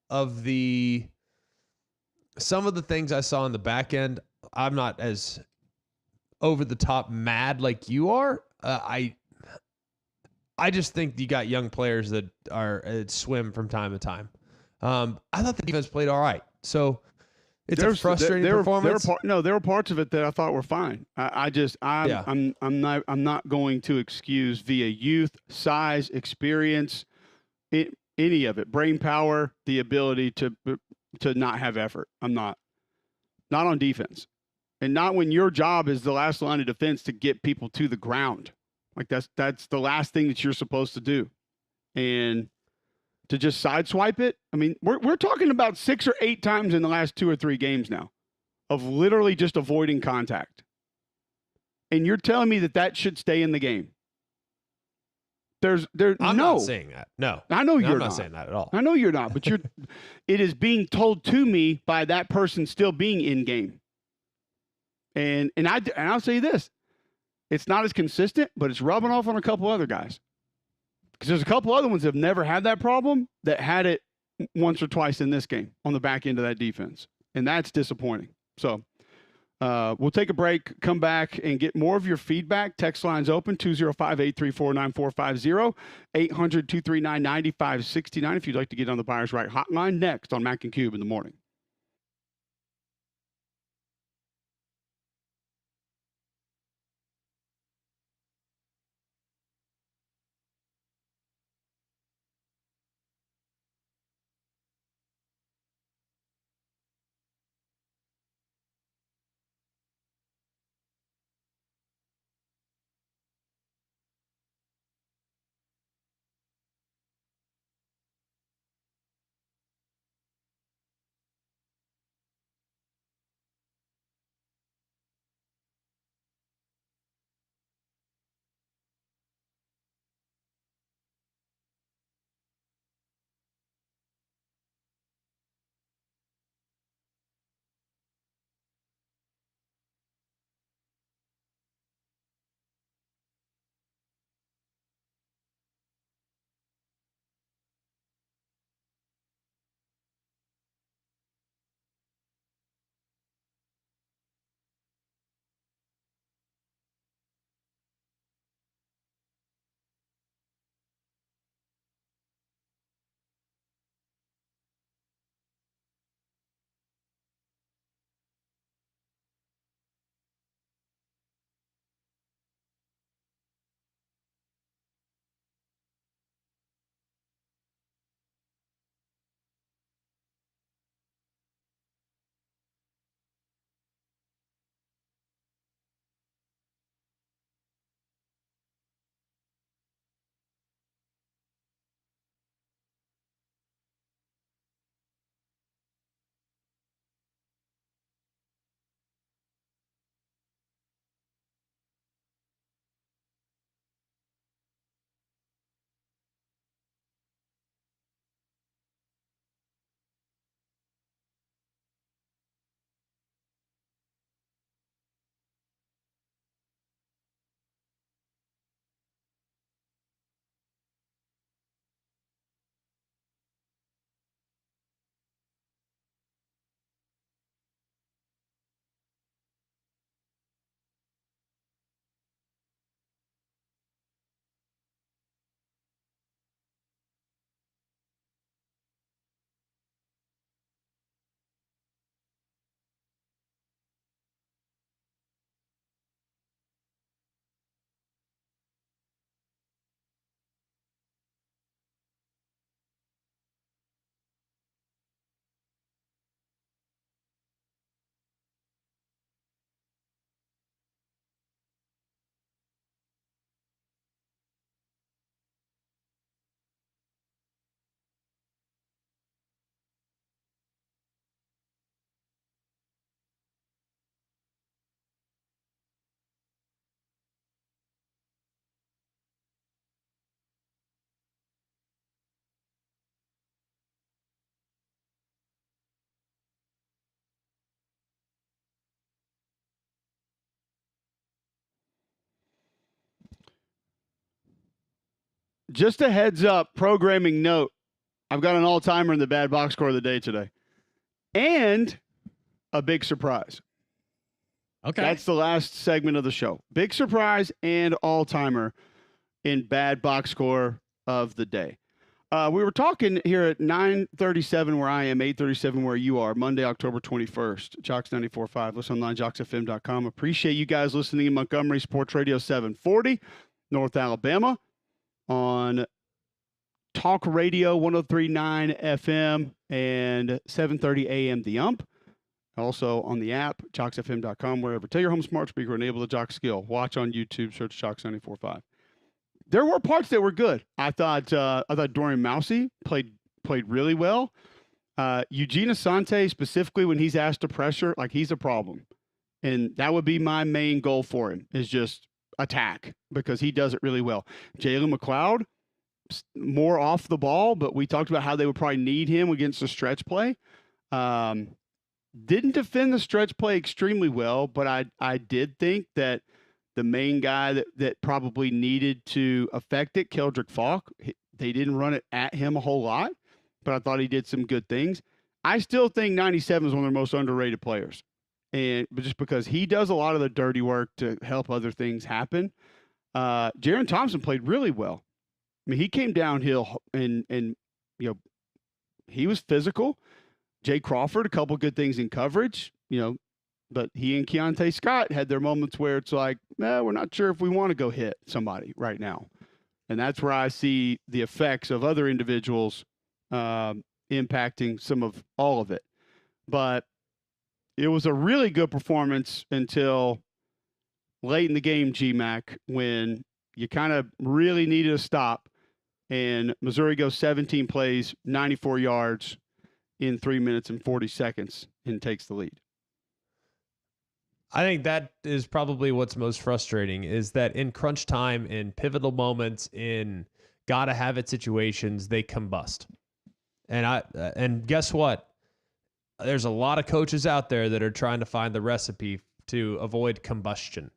B: of the things I saw in the back end, I'm not as over the top mad like you are. I just think you got young players that are swim from time to time. I thought the defense played all right. So it's a frustrating performance.
A: There were parts of it that I thought were fine. I'm not going to excuse via youth, size, experience, any of it, brain power, the ability to not have effort. I'm not on defense, and not when your job is the last line of defense to get people to the ground. Like that's the last thing that you're supposed to do. And to just sideswipe it. I mean, we're talking about 6 or 8 times in the last 2 or 3 games now of literally just avoiding contact. And you're telling me that should stay in the game.
B: I'm not saying that. No.
A: I know you're
B: not saying that at all.
A: I know you're not, but it is being told to me by that person still being in game. And I'll say this. It's not as consistent, but it's rubbing off on a couple other guys. Because there's a couple other ones that have never had that problem that had it once or twice in this game on the back end of that defense. And that's disappointing. So We'll take a break, come back, and get more of your feedback. Text line's open, 205-834-9450, 800-239-9569 if you'd like to get on the Buyers Right hotline. Next on Mac and Cube in the morning. Just a heads up, programming note. I've got an all-timer in the bad box score of the day today. And a big surprise.
I: Okay.
A: That's the last segment of the show. Big surprise and all-timer in bad box score of the day. We were talking here at 9:37 where I am, 8:37 where you are, Monday, October 21st. Jocks 94.5. Listen online, jocksfm.com. Appreciate you guys listening in Montgomery, Sports Radio 740, North Alabama, on Talk Radio 103.9 FM and 7:30 AM The Ump. Also on the app, jocksfm.com, wherever. Tell your home smart speaker, enable the Jock skill. Watch on YouTube, search Jocks 94.5. There were parts that were good. I thought Dorian Mousey played really well. Eugene Asante, specifically when he's asked to pressure, like he's a problem. And that would be my main goal for him, is just attack, because he does it really well. Jalen McLeod, more off the ball, but we talked about how they would probably need him against the stretch play. Didn't defend the stretch play extremely well, but I did think that the main guy that probably needed to affect it, Keldrick Falk, they didn't run it at him a whole lot, but I thought he did some good things. I still think 97 is one of their most underrated players. but just because he does a lot of the dirty work to help other things happen. Jaron Thompson played really well. I mean, he came downhill and he was physical. Jay Crawford, a couple good things in coverage, but he and Keontae Scott had their moments where it's like, we're not sure if we want to go hit somebody right now. And that's where I see the effects of other individuals impacting some of all of it. But it was a really good performance until late in the game, GMAC, when you kind of really needed a stop. And Missouri goes 17 plays, 94 yards in 3 minutes and 40 seconds and takes the lead.
B: I think that is probably what's most frustrating is that in crunch time, in pivotal moments, in gotta have it situations, they combust. And guess what? There's a lot of coaches out there that are trying to find the recipe to avoid combustion.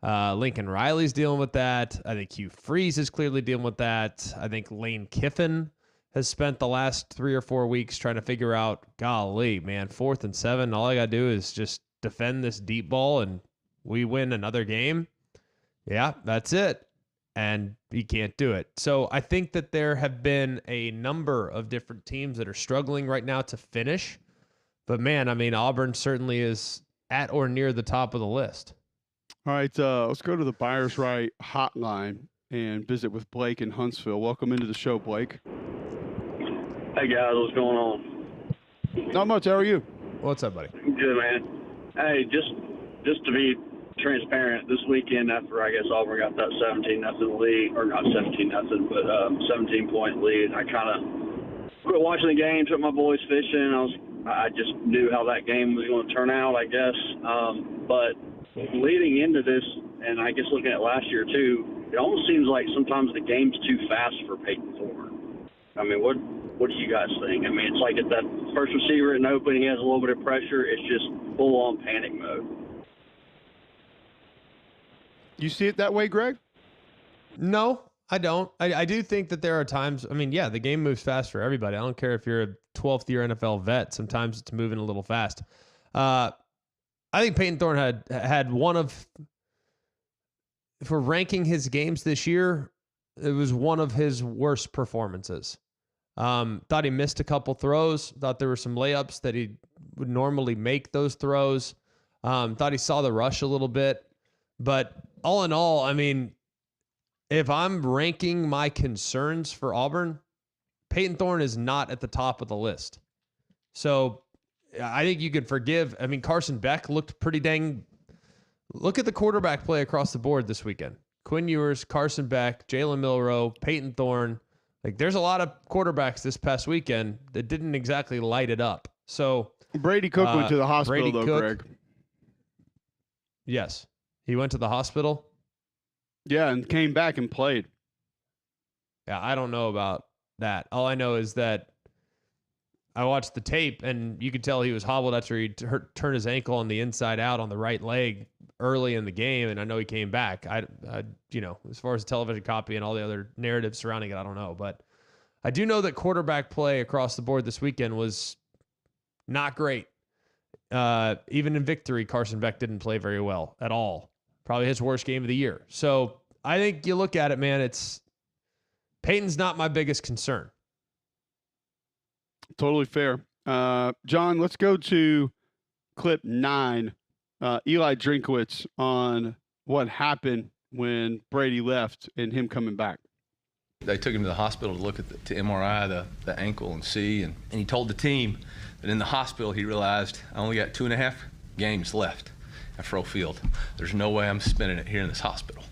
B: Lincoln Riley's dealing with that. I think Hugh Freeze is clearly dealing with that. I think Lane Kiffin has spent the last 3 or 4 weeks trying to figure out, golly, man, 4th and 7, all I got to do is just defend this deep ball and we win another game. Yeah, that's it. And he can't do it. So I think that there have been a number of different teams that are struggling right now to finish. But, man, I mean, Auburn certainly is at or near the top of the list.
A: All right, let's go to the Buyers Right hotline and visit with Blake in Huntsville. Welcome into the show, Blake.
L: Hey, guys, what's going on?
A: Not much. How are you?
B: What's up, buddy?
L: Good, man. Hey, just to be transparent, this weekend after, I guess, Auburn got that 17-0 lead, or not 17-0, but 17-point lead, I kind of quit watching the game, took my boys fishing. I just knew how that game was going to turn out, I guess. But leading into this, and I guess looking at last year too, it almost seems like sometimes the game's too fast for Peyton Thorne. I mean, what do you guys think? I mean, it's like at that first receiver in open, he has a little bit of pressure. It's just full-on panic mode.
A: You see it that way, Greg?
B: No, I don't. I do think that there are times, I mean, yeah, the game moves fast for everybody. I don't care if you're a 12th-year NFL vet. Sometimes it's moving a little fast. I think Peyton Thorne had one of, if we're ranking his games this year, it was one of his worst performances. Thought he missed a couple throws. Thought there were some layups that he would normally make those throws. Thought he saw the rush a little bit. But all in all, I mean, if I'm ranking my concerns for Auburn, Peyton Thorne is not at the top of the list. So I think you can forgive. I mean, Carson Beck looked pretty dang. Look at the quarterback play across the board this weekend. Quinn Ewers, Carson Beck, Jalen Milroe, Peyton Thorne. Like, there's a lot of quarterbacks this past weekend that didn't exactly light it up. So
A: Brady Cook went to the hospital, though, Greg.
B: Yes. He went to the hospital?
A: Yeah, and came back and played.
B: Yeah, I don't know about that. All I know is that I watched the tape, and you could tell he was hobbled after he turned his ankle on the inside out on the right leg early in the game, and I know he came back. I as far as the television copy and all the other narratives surrounding it, I don't know. But I do know that quarterback play across the board this weekend was not great. Even in victory, Carson Beck didn't play very well at all. Probably his worst game of the year. So I think you look at it, man, Peyton's not my biggest concern.
A: Totally fair. John, let's go to clip 9. Eli Drinkwitz on what happened when Brady left and him coming back.
M: They took him to the hospital to look at the MRI, the ankle, and see. And he told the team that in the hospital he realized, I only got 2.5 games left at Fro Field. There's no way I'm spending it here in this hospital.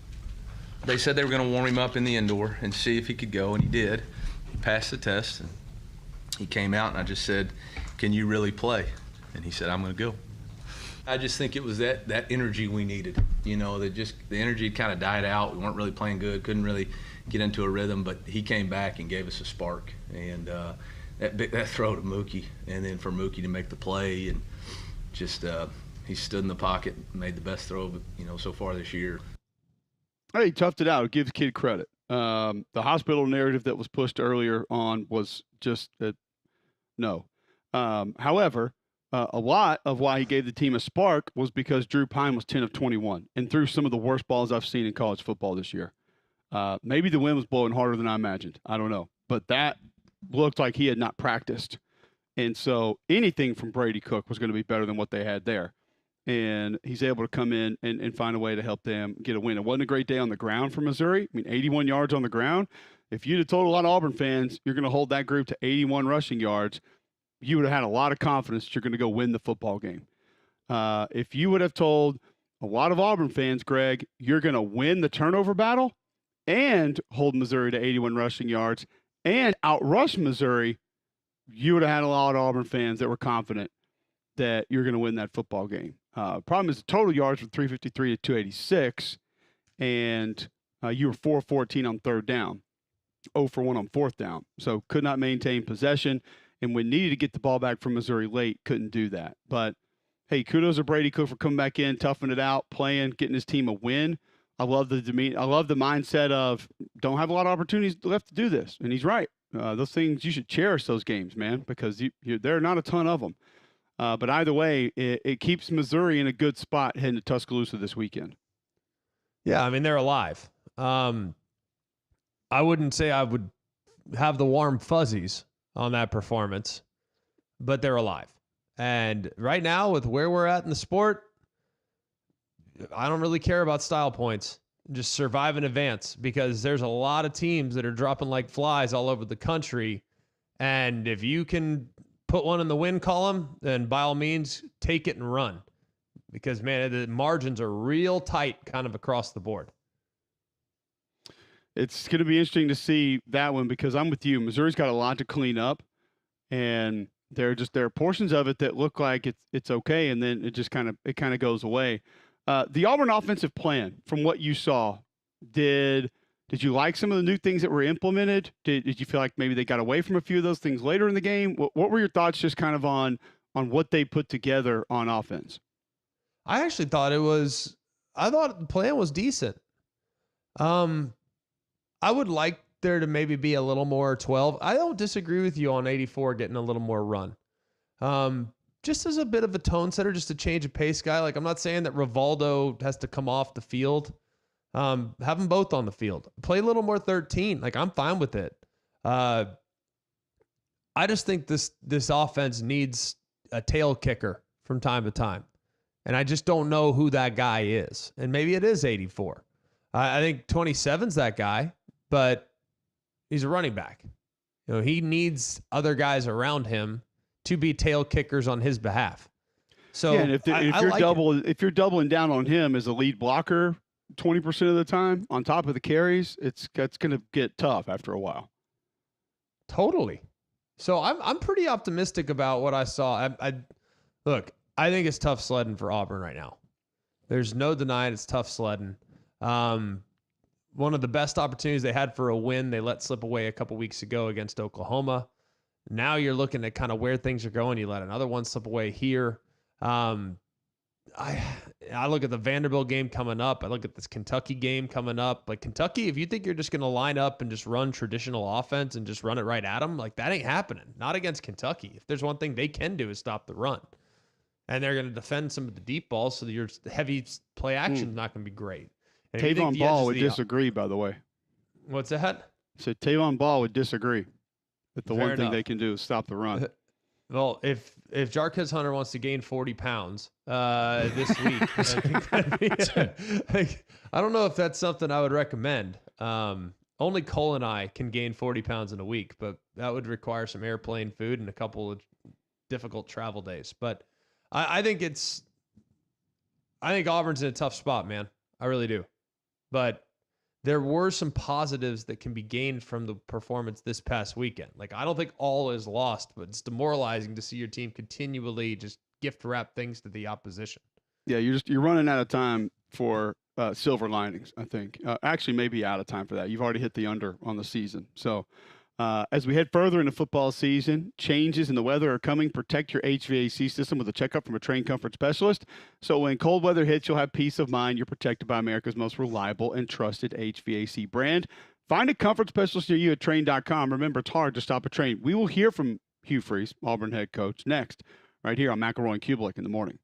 M: They said they were going to warm him up in the indoor and see if he could go, and he did. He passed the test, and he came out, and I just said, can you really play? And he said, I'm going to go. I just think it was that energy we needed. You know, the energy kind of died out. We weren't really playing good, couldn't really get into a rhythm, but he came back and gave us a spark. And that throw to Mookie, and then for Mookie to make the play, and just he stood in the pocket, made the best throw so far this year.
A: Hey, he toughed it out. It gives kid credit. The hospital narrative that was pushed earlier on was just no. However, a lot of why he gave the team a spark was because Drew Pine was 10 of 21 and threw some of the worst balls I've seen in college football this year. Maybe the wind was blowing harder than I imagined. I don't know. But that looked like he had not practiced. And so anything from Brady Cook was going to be better than what they had there. And he's able to come in and find a way to help them get a win. It wasn't a great day on the ground for Missouri. I mean, 81 yards on the ground. If you'd have told a lot of Auburn fans you're going to hold that group to 81 rushing yards, you would have had a lot of confidence that you're going to go win the football game. If you would have told a lot of Auburn fans, Greg, you're going to win the turnover battle and hold Missouri to 81 rushing yards and outrush Missouri, you would have had a lot of Auburn fans that were confident that you're going to win that football game. Problem is the total yards were 353 to 286, and you were 4-14 on third down, 0 for 1 on fourth down. So could not maintain possession, and when needed to get the ball back from Missouri late, couldn't do that. But, hey, kudos to Brady Cook for coming back in, toughing it out, playing, getting his team a win. I love the demeanor. I love the mindset of don't have a lot of opportunities left to do this, and he's right. Those things, you should cherish those games, man, because there are not a ton of them. But either way, it keeps Missouri in a good spot heading to Tuscaloosa this weekend.
B: Yeah, I mean, they're alive. I wouldn't say I would have the warm fuzzies on that performance, but they're alive. And right now, with where we're at in the sport, I don't really care about style points. Just survive and advance, because there's a lot of teams that are dropping like flies all over the country. And if you can put one in the win column, then by all means, take it and run. Because, man, the margins are real tight kind of across the board.
A: It's going to be interesting to see that one, because I'm with you. Missouri's got a lot to clean up, and there are portions of it that look like it's okay, and then it kind of goes away. The Auburn offensive plan, from what you saw, did you like some of the new things that were implemented? Did you feel like maybe they got away from a few of those things later in the game? What were your thoughts just kind of on what they put together on offense?
B: I actually thought I thought the plan was decent. I would like there to maybe be a little more 12. I don't disagree with you on 84 getting a little more run. Just as a bit of a tone setter, just a change of pace guy. Like, I'm not saying that Rivaldo has to come off the field. Have them both on the field. Play a little more 13. Like, I'm fine with it. I just think this offense needs a tail kicker from time to time. And I just don't know who that guy is. And maybe it is 84. I think 27's that guy, but he's a running back. You know, he needs other guys around him to be tail kickers on his behalf. So
A: yeah, and if you're doubling down on him as a lead blocker 20% of the time on top of the carries, it's going to get tough after a while.
B: Totally. So I'm pretty optimistic about what I saw. Look, I think it's tough sledding for Auburn right now. There's no denying it's tough sledding. One of the best opportunities they had for a win, they let slip away a couple weeks ago against Oklahoma. Now you're looking at kind of where things are going. You let another one slip away here. I look at the Vanderbilt game coming up. I look at this Kentucky game coming up. Like, Kentucky, if you think you're just going to line up and just run traditional offense and just run it right at them, like, that ain't happening. Not against Kentucky. If there's one thing they can do is stop the run. And they're going to defend some of the deep balls, so your heavy play action is not going to be great. And
A: Tavon Ball would disagree, by the way.
B: What's that?
A: So Tavon Ball would disagree that the one thing they can do is stop the run.
B: Well, if Jarquez Hunter wants to gain 40 pounds this week, I don't know if that's something I would recommend. Only Cole and I can gain 40 pounds in a week, but that would require some airplane food and a couple of difficult travel days. But I think Auburn's in a tough spot, man. I really do. But there were some positives that can be gained from the performance this past weekend. Like, I don't think all is lost, but it's demoralizing to see your team continually just gift wrap things to the opposition.
A: Yeah, you're running out of time for silver linings, I think. Actually, maybe out of time for that. You've already hit the under on the season. So as we head further into football season, changes in the weather are coming. Protect your HVAC system with a checkup from a trained comfort specialist. So when cold weather hits, you'll have peace of mind. You're protected by America's most reliable and trusted HVAC brand. Find a comfort specialist near you at Trane.com. Remember, it's hard to stop a train. We will hear from Hugh Freeze, Auburn head coach, next, right here on McElroy and Kubelik in the morning.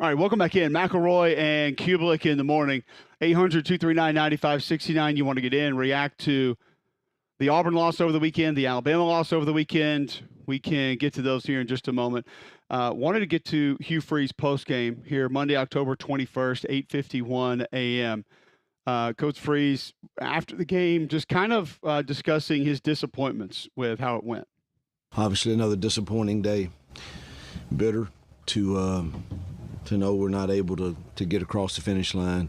A: All right, welcome back in. McElroy and Kubelik in the morning. 800-239-9569. You want to get in, react to the Auburn loss over the weekend, the Alabama loss over the weekend. We can get to those here in just a moment. Wanted to get to Hugh Freeze postgame here Monday, October 21st, 8:51 a.m. Coach Freeze, after the game, just kind of discussing his disappointments with how it went.
N: Obviously, another disappointing day. Bitter to know we're not able to get across the finish line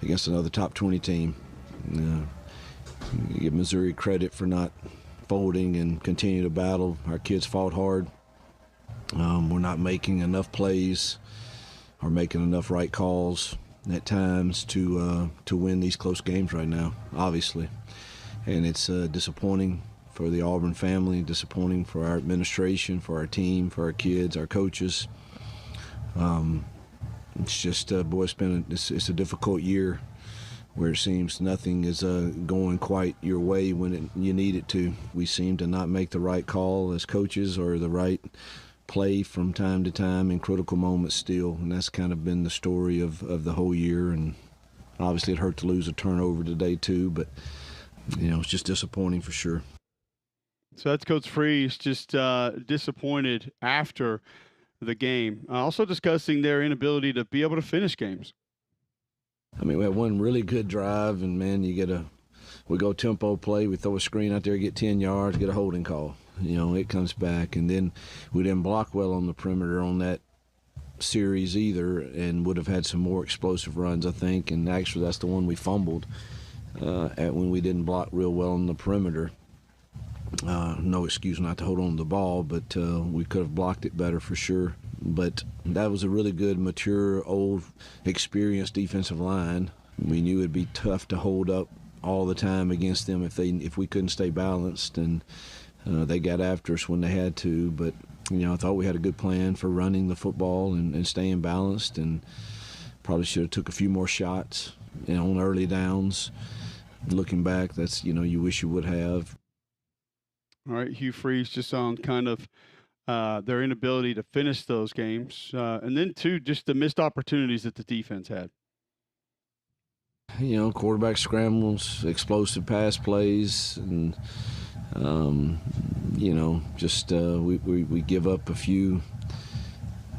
N: against another top 20 team. Give Missouri credit for not folding and continue to battle. Our kids fought hard. We're not making enough plays or making enough right calls at times to win these close games right now, obviously. And it's disappointing for the Auburn family, disappointing for our administration, for our team, for our kids, our coaches. It's just, boy, it's a difficult year where it seems nothing is going quite your way when you need it to. We seem to not make the right call as coaches or the right play from time to time in critical moments still, and that's kind of been the story of the whole year. And obviously it hurt to lose a turnover today too, but it's just disappointing for sure.
A: So that's Coach Freeze, just disappointed after the game. Also discussing their inability to be able to finish games.
N: I mean, we had one really good drive, and man, we go tempo play, we throw a screen out there, get 10 yards, get a holding call. It comes back, and then we didn't block well on the perimeter on that series either, and would have had some more explosive runs, I think. And actually, that's the one we fumbled at when we didn't block real well on the perimeter. No excuse not to hold on to the ball, but we could have blocked it better for sure. But that was a really good, mature, old, experienced defensive line We knew it'd be tough to hold up all the time against them if we couldn't stay balanced, and they got after us when they had to. But I thought we had a good plan for running the football and staying balanced, and probably should have took a few more shots on early downs. Looking back, that's you wish you would have.
A: All right, Hugh Freeze, just on kind of their inability to finish those games, and then too, just the missed opportunities that the defense had.
N: Quarterback scrambles, explosive pass plays, and we give up a few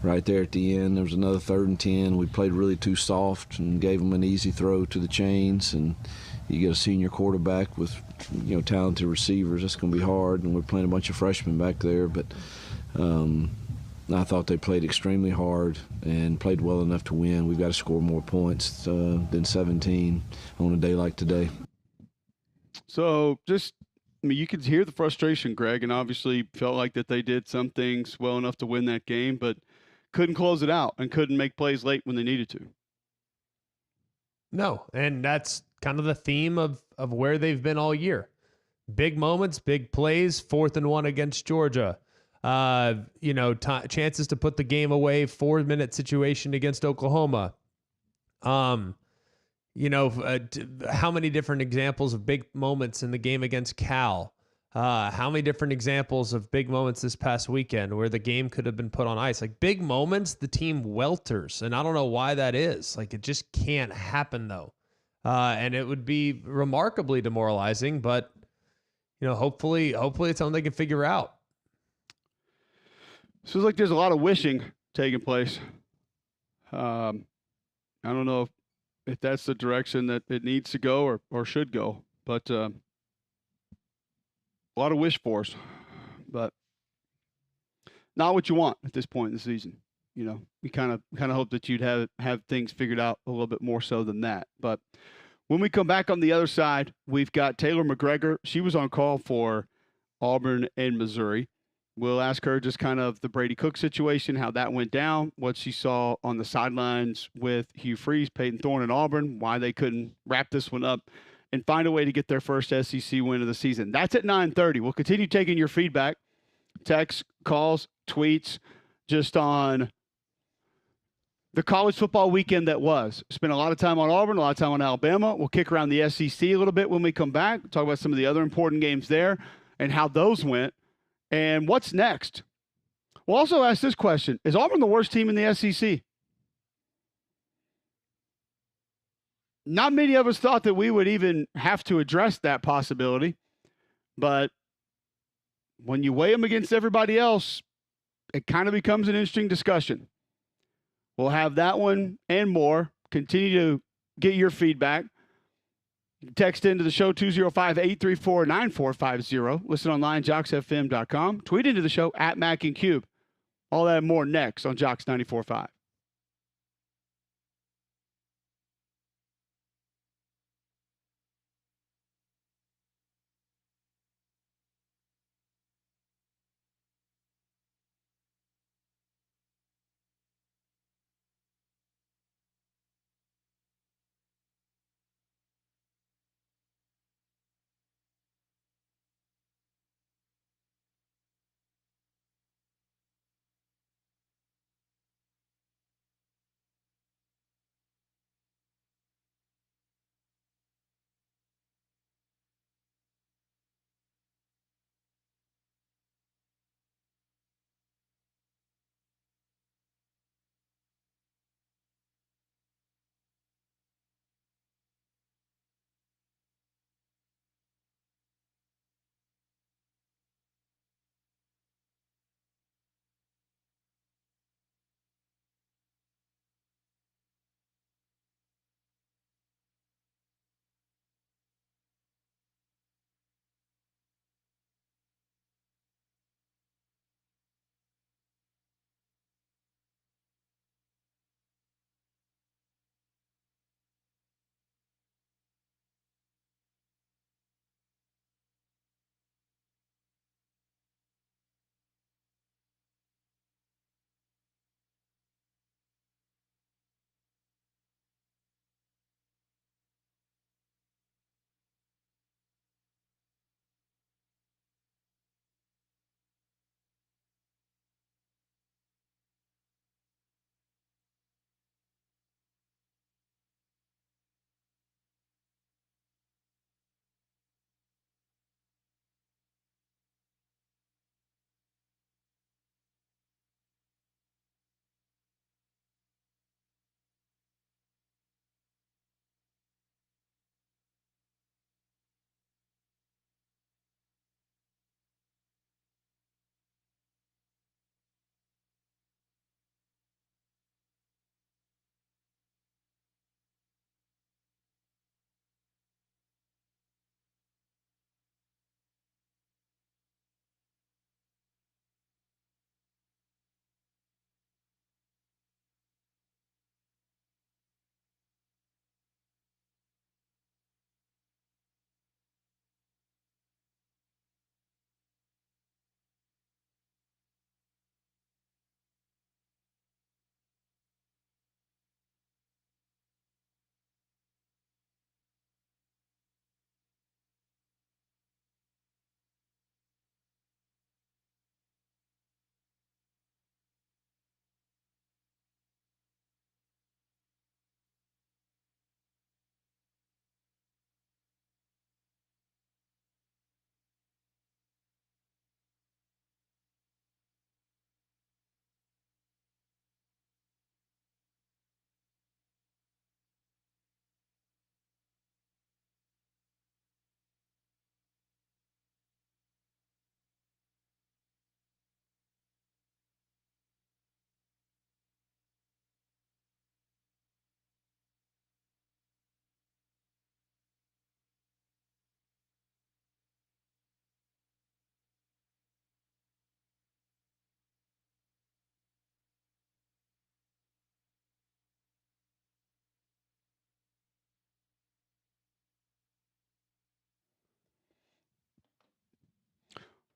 N: right there at the end. There was another 3rd and 10. We played really too soft and gave them an easy throw to the chains, and you get a senior quarterback with talented receivers. That's going to be hard, and we're playing a bunch of freshmen back there, but I thought they played extremely hard and played well enough to win. We've got to score more points than 17 on a day like today.
A: So you could hear the frustration, Greg, and obviously felt like that they did some things well enough to win that game, but couldn't close it out and couldn't make plays late when they needed to.
B: No, and that's kind of the theme of where they've been all year. Big moments, big plays, 4th and 1 against Georgia. Chances to put the game away, 4-minute situation against Oklahoma. How many different examples of big moments in the game against Cal? How many different examples of big moments this past weekend where the game could have been put on ice? Like, big moments, the team welters, and I don't know why that is. Like, it just can't happen, though. And it would be remarkably demoralizing, but, hopefully it's something they can figure out.
A: So it's like there's a lot of wishing taking place. I don't know if that's the direction that it needs to go or should go, but a lot of wish fors, but not what you want at this point in the season. You kind of hope that you'd have things figured out a little bit more so than that. But when we come back on the other side, we've got Taylor McGregor. She was on call for Auburn and Missouri. We'll ask her just kind of the Brady Cook situation, how that went down, what she saw on the sidelines with Hugh Freeze, Peyton Thorne, and Auburn, why they couldn't wrap this one up, and find a way to get their first SEC win of the season. That's at 9:30. We'll continue taking your feedback, texts, calls, tweets, just on the college football weekend that was. Spent a lot of time on Auburn, a lot of time on Alabama. We'll kick around the SEC a little bit when we come back, talk about some of the other important games there and how those went. And what's next? We'll also ask this question. Is Auburn the worst team in the SEC? Not many of us thought that we would even have to address that possibility. But when you weigh them against everybody else, it kind of becomes an interesting discussion. We'll have that one and more. Continue to get your feedback. Text into the show 205-834-9450. Listen online, JocksFM.com. Tweet into the show at Mac and Cube. All that and more next on Jocks 94.5.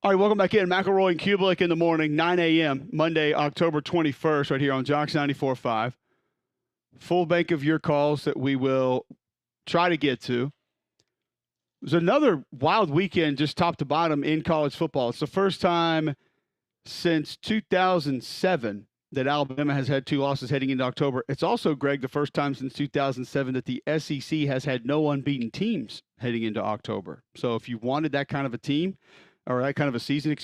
A: All right, welcome back in. McElroy and Kubelik in the morning, 9 a.m., Monday, October 21st, right here on Jocks 94.5. Full bank of your calls that we will try to get to. There's another wild weekend just top to bottom in college football. It's the first time since 2007 that Alabama has had 2 losses heading into October. It's also, Greg, the first time since 2007 that the SEC has had no unbeaten teams heading into October. So if you wanted that kind of a team, or that kind of a season,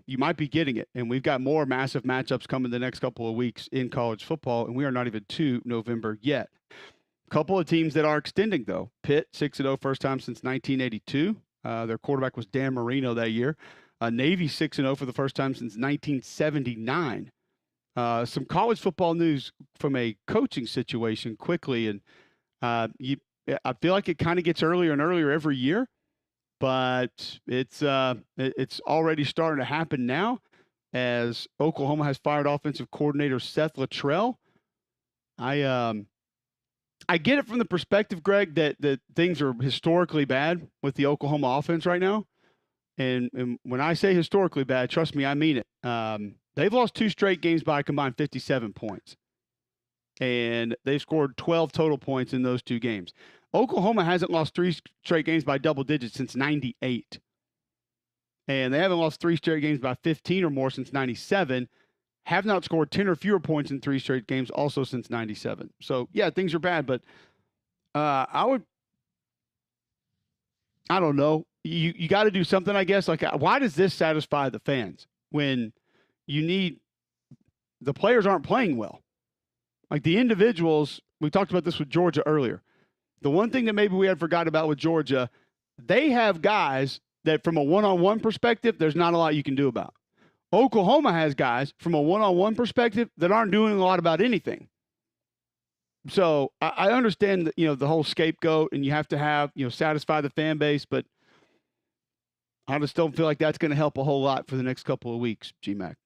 A: you might be getting it. And we've got more massive matchups coming the next couple of weeks in college football, and we are not even to November yet. A couple of teams that are extending, though. Pitt, 6-0, first time since 1982. Their quarterback was Dan Marino that year. Navy, 6-0 for the first time since 1979. Some college football news from a coaching situation quickly. And I feel like it kind of gets earlier and earlier every year. But it's already starting to happen now as Oklahoma has fired offensive coordinator Seth Littrell. I get it from the perspective, Greg, that things are historically bad with the Oklahoma offense right now. And when I say historically bad, trust me, I mean it. They've lost 2 straight games by a combined 57 points. And they've scored 12 total points in those 2 games. Oklahoma hasn't lost 3 straight games by double digits since 98. And they haven't lost 3 straight games by 15 or more since 97. Have not scored 10 or fewer points in 3 straight games also since 97. So, yeah, things are bad. But I don't know. You got to do something, I guess. Like, why does this satisfy the fans when the players aren't playing well? Like the individuals, we talked about this with Georgia earlier. The one thing that maybe we had forgotten about with Georgia, they have guys that from a one-on-one perspective, there's not a lot you can do about. Oklahoma has guys from a one-on-one perspective that aren't doing a lot about anything. So I understand that, the whole scapegoat and you have to have, satisfy the fan base, but I just don't feel like that's going to help a whole lot for the next couple of weeks, G-Mac.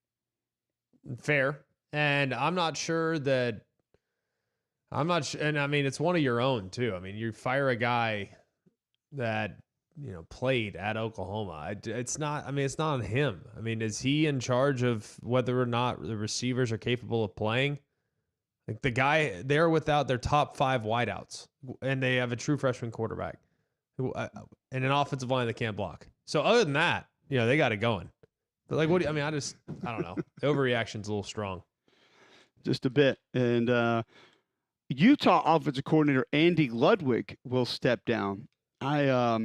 B: Fair. And I'm not sure, and I mean, it's one of your own too. I mean, you fire a guy that, played at Oklahoma. It's not on him. I mean, is he in charge of whether or not the receivers are capable of playing? Like the guy, they're without their top 5 wideouts and they have a true freshman quarterback and an offensive line that can't block. So other than that, they got it going. But like, I don't know. The overreaction's a little strong.
A: Just a bit. And, Utah offensive coordinator Andy Ludwig will step down. I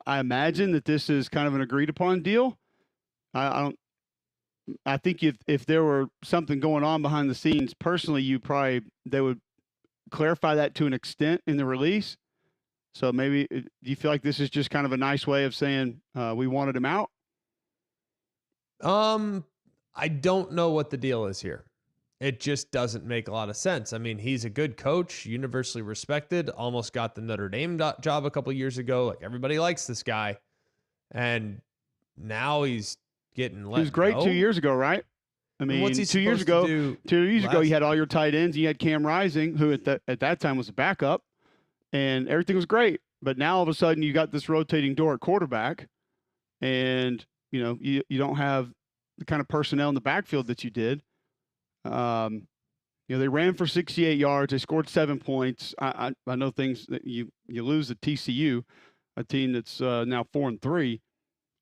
A: imagine that this is kind of an agreed upon deal. I think if there were something going on behind the scenes, personally, they would clarify that to an extent in the release. So maybe do you feel like this is just kind of a nice way of saying we wanted him out?
B: I don't know what the deal is here. It just doesn't make a lot of sense. I mean, he's a good coach, universally respected, almost got the Notre Dame job a couple years ago. Like, everybody likes this guy. And now he's getting let go.
A: He was great 2 years ago, right? I mean,
B: what's he
A: 2 years ago, you had all your tight ends. You had Cam Rising, who at that time was a backup, and everything was great. But now all of a sudden you got this rotating door at quarterback, and you don't have the kind of personnel in the backfield that you did. They ran for 68 yards. They scored 7 points. I know things that you lose at TCU, a team that's now 4-3.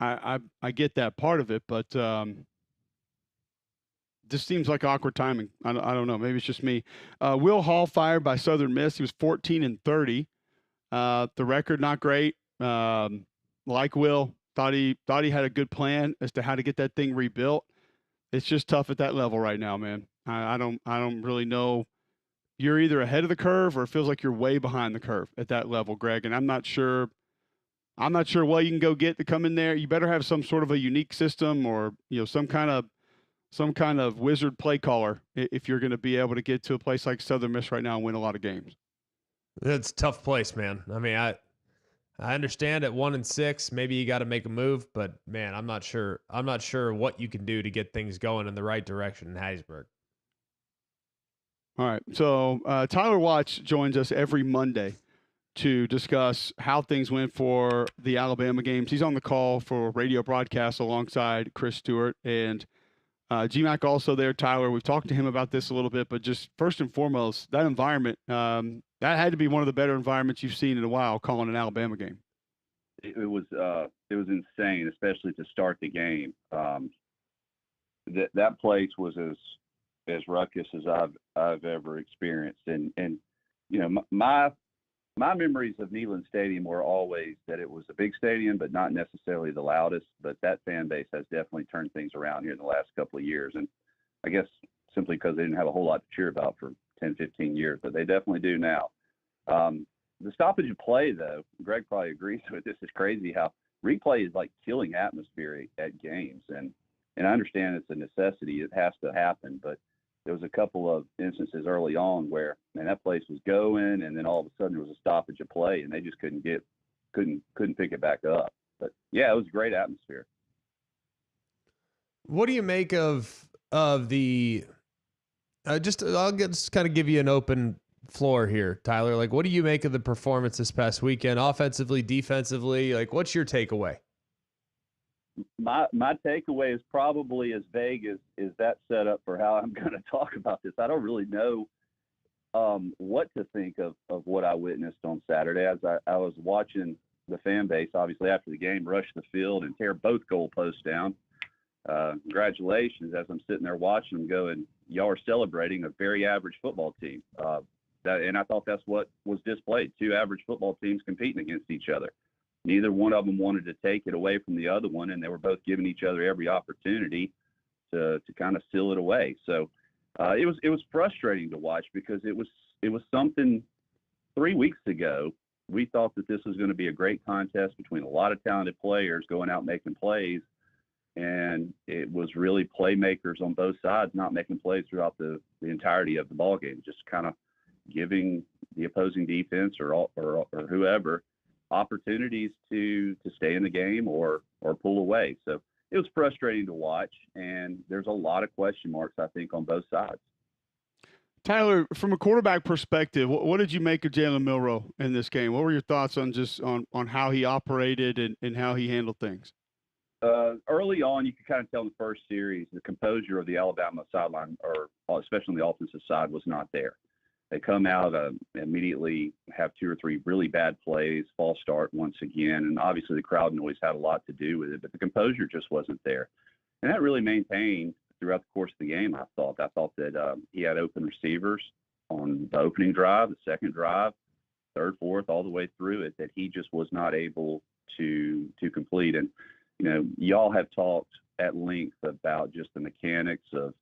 A: I get that part of it, but this seems like awkward timing. I don't know. Maybe it's just me. Will Hall fired by Southern Miss. He was 14-30. The record not great. Like Will, thought he had a good plan as to how to get that thing rebuilt. It's just tough at that level right now, man. I don't really know. You're either ahead of the curve or it feels like you're way behind the curve at that level, Greg. And I'm not sure what you can go get to come in there. You better have some sort of a unique system or some kind of wizard play caller if you're going to be able to get to a place like Southern Miss right now and win a lot of games.
B: It's a tough place, man. I mean, I understand at 1-6, maybe you got to make a move, but man, I'm not sure what you can do to get things going in the right direction in Hattiesburg.
A: All right. So Tyler Watts joins us every Monday to discuss how things went for the Alabama games. He's on the call for radio broadcast alongside Chris Stewart and GMAC also there, Tyler. We've talked to him about this a little bit, but just first and foremost, that environment, that had to be one of the better environments you've seen in a while, calling an Alabama game.
O: It was insane, especially to start the game. That place was as ruckus as I've ever experienced, and you know, my memories of Neyland Stadium were always that it was a big stadium, but not necessarily the loudest. But that fan base has definitely turned things around here in the last couple of years. And I guess simply because they didn't have a whole lot to cheer about for 10, 15 years, but they definitely do now. The stoppage of play, though, Greg probably agrees with this, is crazy how replay is like killing atmosphere at games. And I understand it's a necessity. It has to happen. But there was a couple of instances early on where, man, that place was going, and then all of a sudden there was a stoppage of play, and they just couldn't pick it back up. But yeah, it was a great atmosphere.
B: What do you make of the? I'll just kind of give you an open floor here, Tyler. Like, what do you make of the performance this past weekend, offensively, defensively? Like, what's your takeaway?
O: My takeaway is probably as vague as that setup for how I'm going to talk about this. I don't really know what to think of what I witnessed on Saturday. As I was watching the fan base, obviously after the game, rush the field and tear both goalposts down. Congratulations, as I'm sitting there watching them going, y'all are celebrating a very average football team. And I thought that's what was displayed, two average football teams competing against each other. Neither one of them wanted to take it away from the other one, and they were both giving each other every opportunity to kind of seal it away. So it was frustrating to watch because it was something 3 weeks ago. We thought that this was going to be a great contest between a lot of talented players going out making plays, and it was really playmakers on both sides not making plays throughout the entirety of the ball game, just kind of giving the opposing defense or whoever opportunities to stay in the game or pull away. So it was frustrating to watch, and there's a lot of question marks, I think, on both sides.
A: Tyler, from a quarterback perspective, what did you make of Jalen Milroe in this game? What were your thoughts on just on how he operated and how he handled things?
O: Early on, you could kind of tell in the first series, the composure of the Alabama sideline, or especially on the offensive side, was not there. They come out immediately, have two or three really bad plays, false start once again, and obviously the crowd noise had a lot to do with it, but the composure just wasn't there. And that really maintained throughout the course of the game, I thought. I thought that he had open receivers on the opening drive, the second drive, third, fourth, all the way through it, that he just was not able to complete. And, you know, y'all have talked at length about just the mechanics of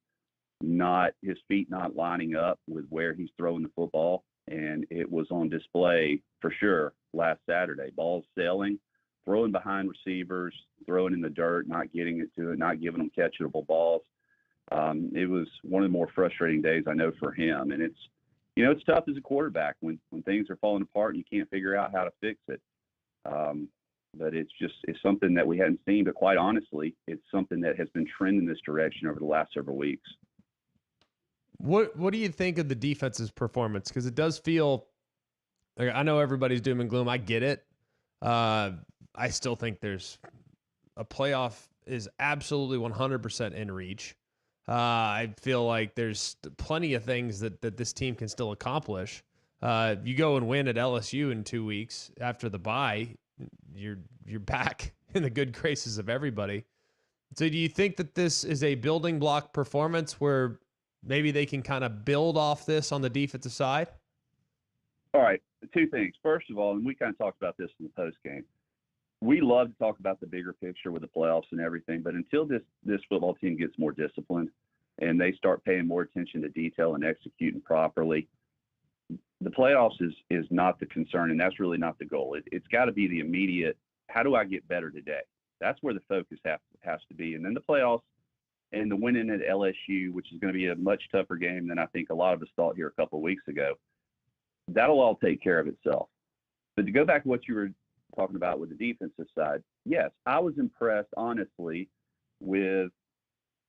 O: his feet not lining up with where he's throwing the football, and it was on display for sure last Saturday. Balls sailing, throwing behind receivers, throwing in the dirt, not getting it to it, not giving them catchable balls. It was one of the more frustrating days I know for him, and it's tough as a quarterback when things are falling apart and you can't figure out how to fix it. But it's something that we hadn't seen, but quite honestly, it's something that has been trending this direction over the last several weeks.
B: What do you think of the defense's performance? Because it does feel like, I know everybody's doom and gloom. I get it. I still think there's a playoff is absolutely 100% in reach. I feel like there's plenty of things that this team can still accomplish. You go and win at LSU in 2 weeks after the bye, you're back in the good graces of everybody. So do you think that this is a building block performance where maybe they can kind of build off this on the defensive side?
O: All right, two things. First of all, and we kind of talked about this in the post game, we love to talk about the bigger picture with the playoffs and everything, but until this football team gets more disciplined and they start paying more attention to detail and executing properly, the playoffs is not the concern, and that's really not the goal. It's got to be the immediate, how do I get better today? That's where the focus has to be. And then the playoffs and the winning at LSU, which is going to be a much tougher game than I think a lot of us thought here a couple of weeks ago, that'll all take care of itself. But to go back to what you were talking about with the defensive side, yes, I was impressed, honestly, with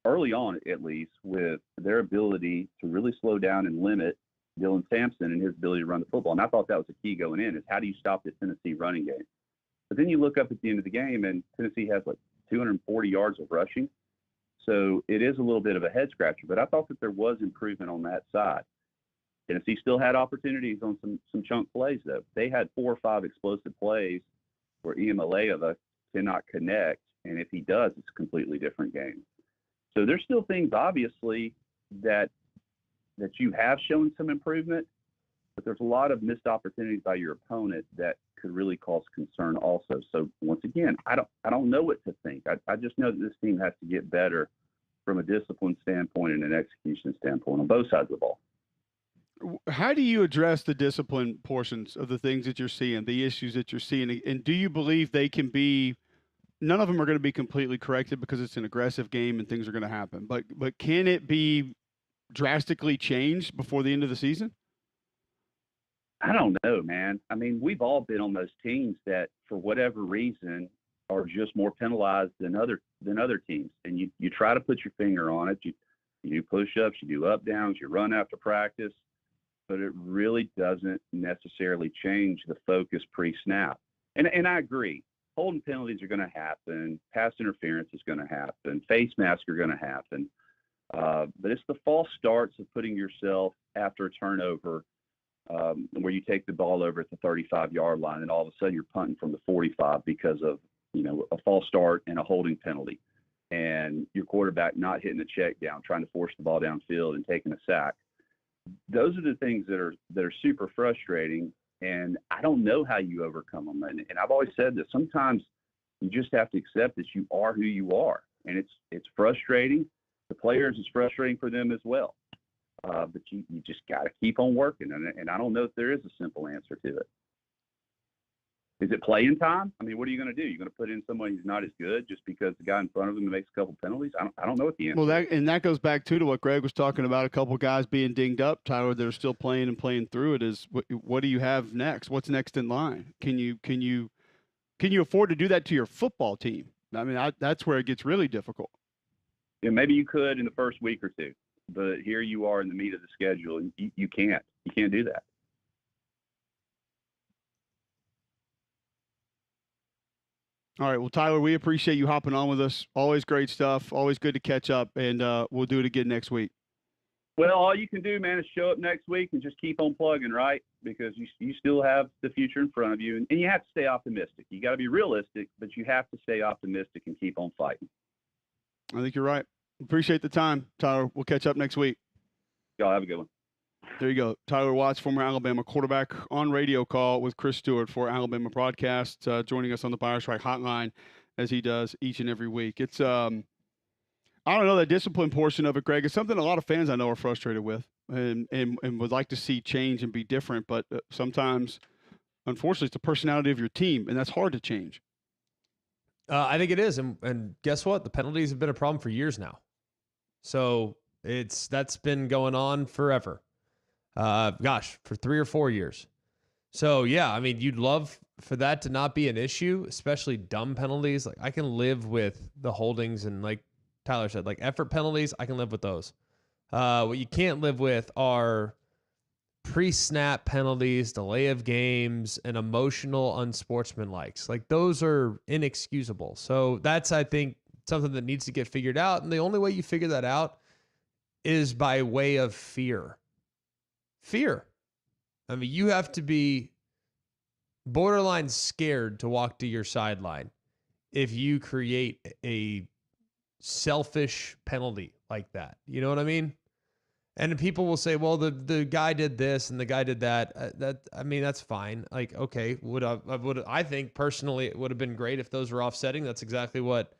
O: early on, at least, with their ability to really slow down and limit Dylan Sampson and his ability to run the football. And I thought that was the key going in, is how do you stop the Tennessee running game? But then you look up at the end of the game, and Tennessee has like 240 yards of rushing. So it is a little bit of a head scratcher. But I thought that there was improvement on that side. Tennessee still had opportunities on some chunk plays, though. They had 4 or 5 explosive plays where Iamaleava cannot connect, and if he does, it's a completely different game. So there's still things, obviously, that you have shown some improvement, but there's a lot of missed opportunities by your opponent that could really cause concern also. So once again, I don't know what to think. I just know that this team has to get better from a discipline standpoint and an execution standpoint on both sides of the ball.
A: How do you address the discipline portions of the things that you're seeing, the issues that you're seeing? And do you believe they can be – none of them are going to be completely corrected because it's an aggressive game and things are going to happen. But can it be drastically changed before the end of the season?
O: I don't know, man. I mean, we've all been on those teams that, for whatever reason, are just more penalized than other teams. And you try to put your finger on it. You do push-ups, you do up-downs, you run after practice. But it really doesn't necessarily change the focus pre-snap. And I agree. Holding penalties are going to happen. Pass interference is going to happen. Face masks are going to happen. But it's the false starts of putting yourself after a turnover where you take the ball over at the 35-yard line, and all of a sudden you're punting from the 45 because of, a false start and a holding penalty. And your quarterback not hitting the check down, trying to force the ball downfield and taking a sack. Those are the things that are super frustrating, and I don't know how you overcome them. And I've always said that sometimes you just have to accept that you are who you are, and it's frustrating. The players, it's frustrating for them as well. But you just got to keep on working, and I don't know if there is a simple answer to it. Is it playing time? I mean, what are you going to do? You're going to put in somebody who's not as good just because the guy in front of them makes a couple penalties? I don't know what the answer is.
A: Well, that goes back to what Greg was talking about, a couple guys being dinged up, Tyler, that are still playing and playing through it. Is what do you have next? What's next in line? Can you afford to do that to your football team? I mean, that's where it gets really difficult.
O: Yeah, maybe you could in the first week or two, but here you are in the meat of the schedule, and you can't do that.
A: All right. Well, Tyler, we appreciate you hopping on with us. Always great stuff. Always good to catch up, and we'll do it again next week.
O: Well, all you can do, man, is show up next week and just keep on plugging, right? Because you still have the future in front of you, and you have to stay optimistic. You got to be realistic, but you have to stay optimistic and keep on fighting.
A: I think you're right. Appreciate the time, Tyler. We'll catch up next week.
O: Y'all have a good one.
A: There you go. Tyler Watts, former Alabama quarterback, on radio call with Chris Stewart for Alabama Broadcast, joining us on the Buyer Strike Hotline as he does each and every week. It's, I don't know, that discipline portion of it, Greg, is something a lot of fans I know are frustrated with and would like to see change and be different. But sometimes, unfortunately, it's the personality of your team, and that's hard to change.
B: I think it is. And guess what? The penalties have been a problem for years now. So that's been going on forever. For 3 or 4 years. So, yeah, I mean, you'd love for that to not be an issue, especially dumb penalties. Like, I can live with the holdings and, like Tyler said, like effort penalties, I can live with those. What you can't live with are pre-snap penalties, delay of games, and emotional unsportsmanlikes. Like, those are inexcusable. So that's, I think, something that needs to get figured out. And the only way you figure that out is by way of fear. Fear. I mean, you have to be borderline scared to walk to your sideline if you create a selfish penalty like that. You know what I mean? And people will say, well, the guy did this and the guy did that. That's fine. Like, okay, I think personally it would have been great if those were offsetting. That's exactly what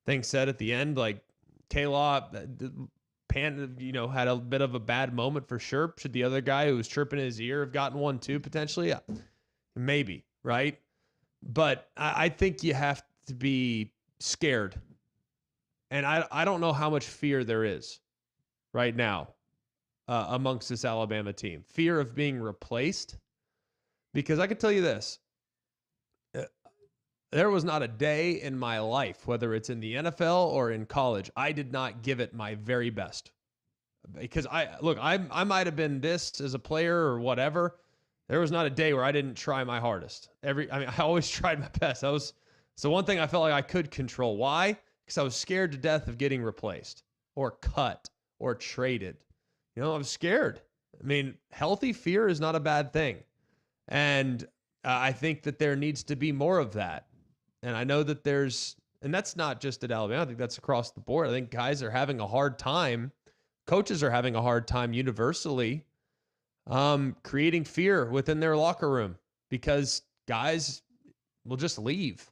B: things said at the end. Like, K-Law had a bit of a bad moment for sure. Should the other guy who was chirping in his ear have gotten one too, potentially? Yeah, maybe, right? But I think you have to be scared. And I don't know how much fear there is right now amongst this Alabama team. Fear of being replaced. Because I can tell you this. There was not a day in my life, whether it's in the NFL or in college, I did not give it my very best. because I might have been this as a player or whatever. There was not a day where I didn't try my hardest. I always tried my best. So one thing I felt like I could control. Why? Because I was scared to death of getting replaced or cut or traded. I was scared. I mean, healthy fear is not a bad thing. And I think that there needs to be more of that. And I know that and that's not just at Alabama. I think that's across the board. I think guys are having a hard time. Coaches are having a hard time universally creating fear within their locker room because guys will just leave.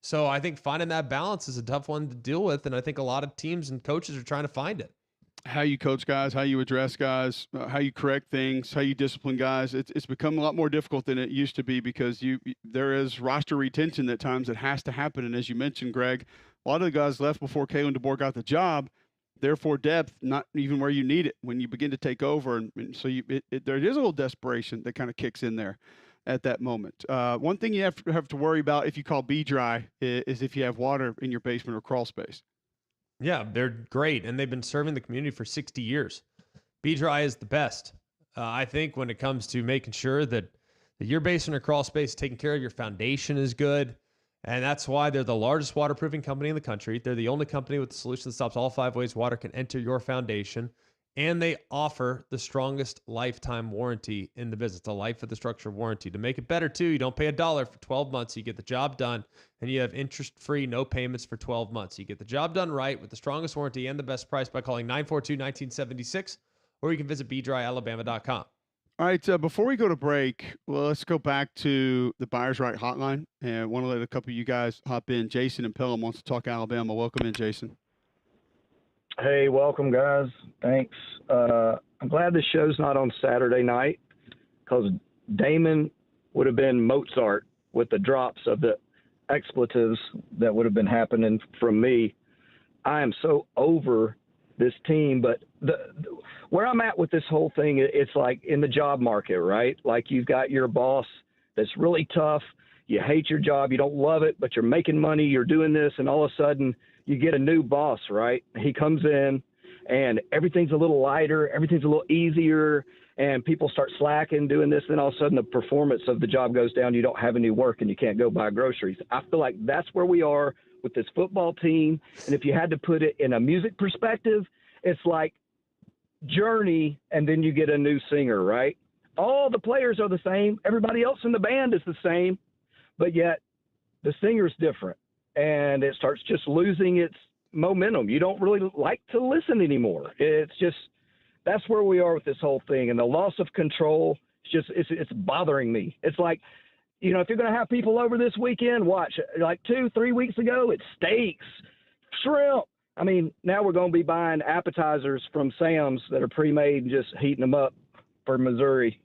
B: So I think finding that balance is a tough one to deal with. And I think a lot of teams and coaches are trying to find it.
A: How you coach guys, how you address guys, how you correct things, how you discipline guys. It's become a lot more difficult than it used to be because there is roster retention at times that has to happen. And as you mentioned, Greg, a lot of the guys left before Kalen DeBoer got the job. Therefore, depth, not even where you need it when you begin to take over. And so there is a little desperation that kind of kicks in there at that moment. One thing you have to worry about if you call B-Dry is if you have water in your basement or crawl space.
B: Yeah, they're great, and they've been serving the community for 60 years. B-Dry is the best. I think when it comes to making sure that your basement or crawl space is taken care of, your foundation is good, and that's why they're the largest waterproofing company in the country. They're the only company with the solution that stops all 5 ways water can enter your foundation, and they offer the strongest lifetime warranty in the business, the life of the structure warranty. To make it better, too, you don't pay $1 for 12 months. You get the job done, and you have interest-free, no payments for 12 months. You get the job done right with the strongest warranty and the best price by calling 942-1976, or you can visit bdryalabama.com.
A: All right, before we go to break, let's go back to the Buyers Right hotline, and I want to let a couple of you guys hop in. Jason and Pelham wants to talk Alabama. Welcome in, Jason.
P: Hey, welcome, guys. Thanks. I'm glad this show's not on Saturday night because Damon would have been Mozart with the drops of the expletives that would have been happening from me. I am so over this team, but where I'm at with this whole thing, it's like in the job market, right? Like you've got your boss that's really tough. You hate your job. You don't love it, but you're making money. You're doing this, and all of a sudden you get a new boss, right? He comes in and everything's a little lighter, everything's a little easier, and people start slacking doing this. Then all of a sudden the performance of the job goes down. You don't have any work and you can't go buy groceries. I feel like that's where we are with this football team. And if you had to put it in a music perspective, it's like Journey and then you get a new singer, right? All the players are the same. Everybody else in the band is the same, but yet the singer's different. And it starts just losing its momentum. You don't really like to listen anymore. It's just, that's where we are with this whole thing. And the loss of control, it's bothering me. It's like, if you're going to have people over this weekend, watch. Like 2-3 weeks ago, it's steaks, shrimp. I mean, now we're going to be buying appetizers from Sam's that are pre-made and just heating them up for Missouri.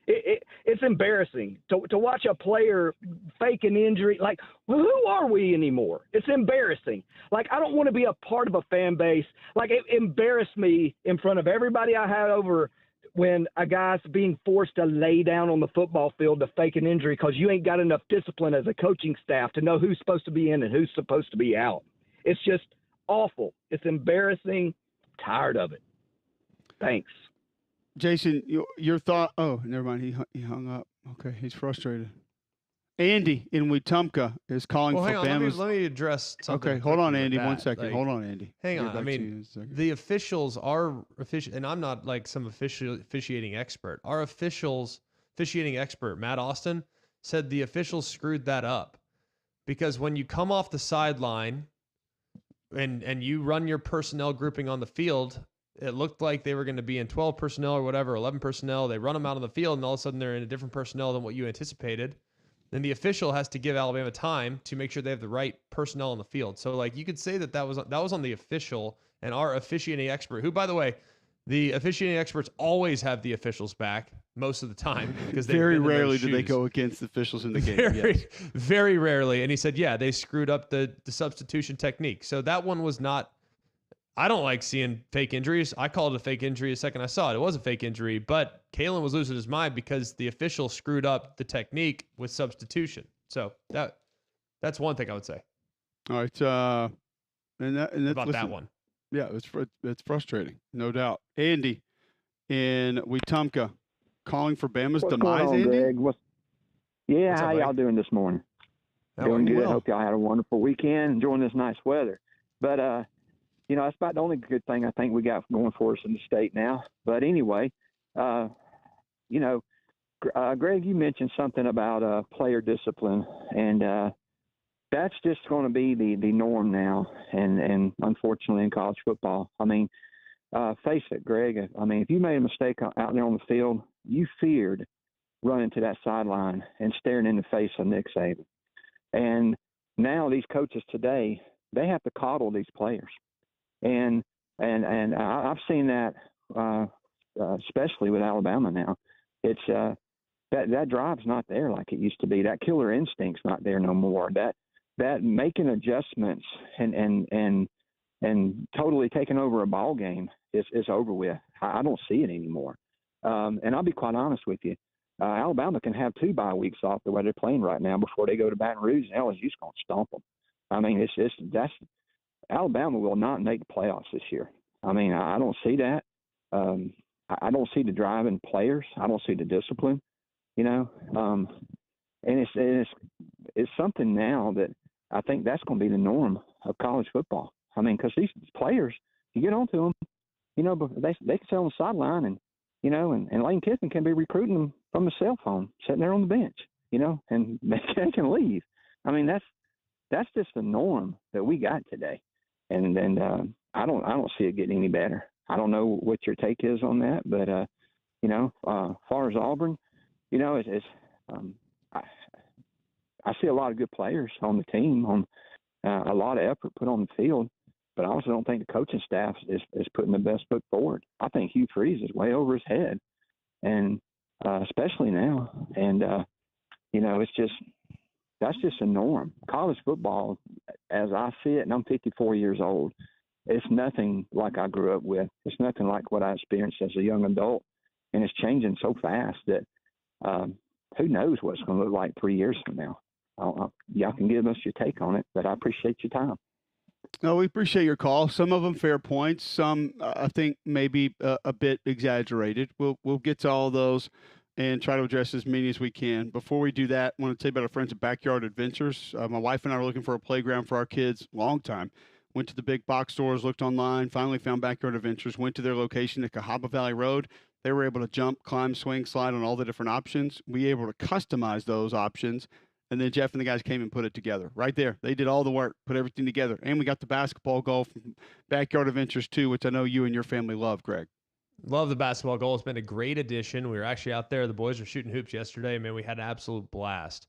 P: It's embarrassing to watch a player fake an injury. Like, who are we anymore? It's embarrassing. Like, I don't want to be a part of a fan base. Like, it embarrassed me in front of everybody I had over when a guy's being forced to lay down on the football field to fake an injury because you ain't got enough discipline as a coaching staff to know who's supposed to be in and who's supposed to be out. It's just awful. It's embarrassing. Tired of it. Thanks.
A: Jason, your thought? Oh, never mind. He hung up. Okay, he's frustrated. Andy in Wetumpka is calling for Bama's.
B: Let me address something.
A: Okay, hold on, Andy. 1 second. Hold on, Andy.
B: Hang on. I mean, the officials are and I'm not like some officiating expert. Our officiating expert, Matt Austin, said the officials screwed that up because when you come off the sideline and you run your personnel grouping on the field, it looked like they were going to be in 12 personnel or whatever, 11 personnel. They run them out on the field, and all of a sudden they're in a different personnel than what you anticipated. Then the official has to give Alabama time to make sure they have the right personnel on the field. So, like, you could say that was on the official and our officiating expert, who, by the way, the officiating experts always have the officials back most of the time because
A: very rarely do they go against the officials in the game.
B: Very rarely. And he said, yeah, they screwed up the substitution technique. So that one was not. I don't like seeing fake injuries. I called it a fake injury the second I saw it. It was a fake injury, but Kalen was losing his mind because the official screwed up the technique with substitution. So that's one thing I would say.
A: All right. And
B: about that one.
A: Yeah, it's frustrating, no doubt. Andy in Wetumpka calling for Bama's
Q: What's
A: demise,
Q: going on,
A: Andy?
Q: Greg? Yeah,
A: What's up,
Q: how
A: buddy?
Q: y'all doing this morning?
A: Doing
Q: good.
A: well.
Q: Hope y'all had a wonderful weekend, enjoying this nice weather. But, that's about the only good thing I think we got going for us in the state now. But anyway, Greg, you mentioned something about player discipline, and that's just going to be the norm now, and unfortunately in college football. I mean, face it, Greg. I mean, if you made a mistake out there on the field, you feared running to that sideline and staring in the face of Nick Saban. And now these coaches today, they have to coddle these players, and I've seen that especially with Alabama now. It's that drive's not there like it used to be. That killer instinct's not there no more. That making adjustments and totally taking over a ball game is over with. I don't see it anymore. And I'll be quite honest with you. Alabama can have 2 bye weeks off the way they're playing right now before they go to Baton Rouge, and LSU's going to stomp them. I mean, Alabama will not make the playoffs this year. I mean, I don't see that. I don't see the drive in players. I don't see the discipline, and it's something now that I think that's going to be the norm of college football. I mean, because these players, you get onto them, but they can sit on the sideline and Lane Kiffin can be recruiting them from the cell phone, sitting there on the bench, and they can leave. I mean, that's just the norm that we got today, and I don't see it getting any better. I don't know what your take is on that, but as far as Auburn, I see a lot of good players on the team, on a lot of effort put on the field. But I also don't think the coaching staff is putting the best foot forward. I think Hugh Freeze is way over his head, and especially now. And that's just a norm. College football, as I see it, and I'm 54 years old, it's nothing like I grew up with. It's nothing like what I experienced as a young adult, and it's changing so fast that who knows what it's going to look like 3 years from now. Y'all can give us your take on it, but I appreciate your time.
A: No, we appreciate your call. Some of them fair points. Some I think maybe a bit exaggerated. We'll get to all those and try to address as many as we can. Before we do that, I want to tell you about our friends at Backyard Adventures. My wife and I were looking for a playground for our kids a long time. Went to the big box stores, looked online, finally found Backyard Adventures, went to their location at Cahaba Valley Road. They were able to jump, climb, swing, slide on all the different options. We were able to customize those options. And then Jeff and the guys came and put it together right there. They did all the work, put everything together. And we got the basketball goal from Backyard Adventures too, which I know you and your family love, Greg.
B: Love the basketball goal. It's been a great addition. We were actually out there. The boys were shooting hoops yesterday. Man, we had an absolute blast.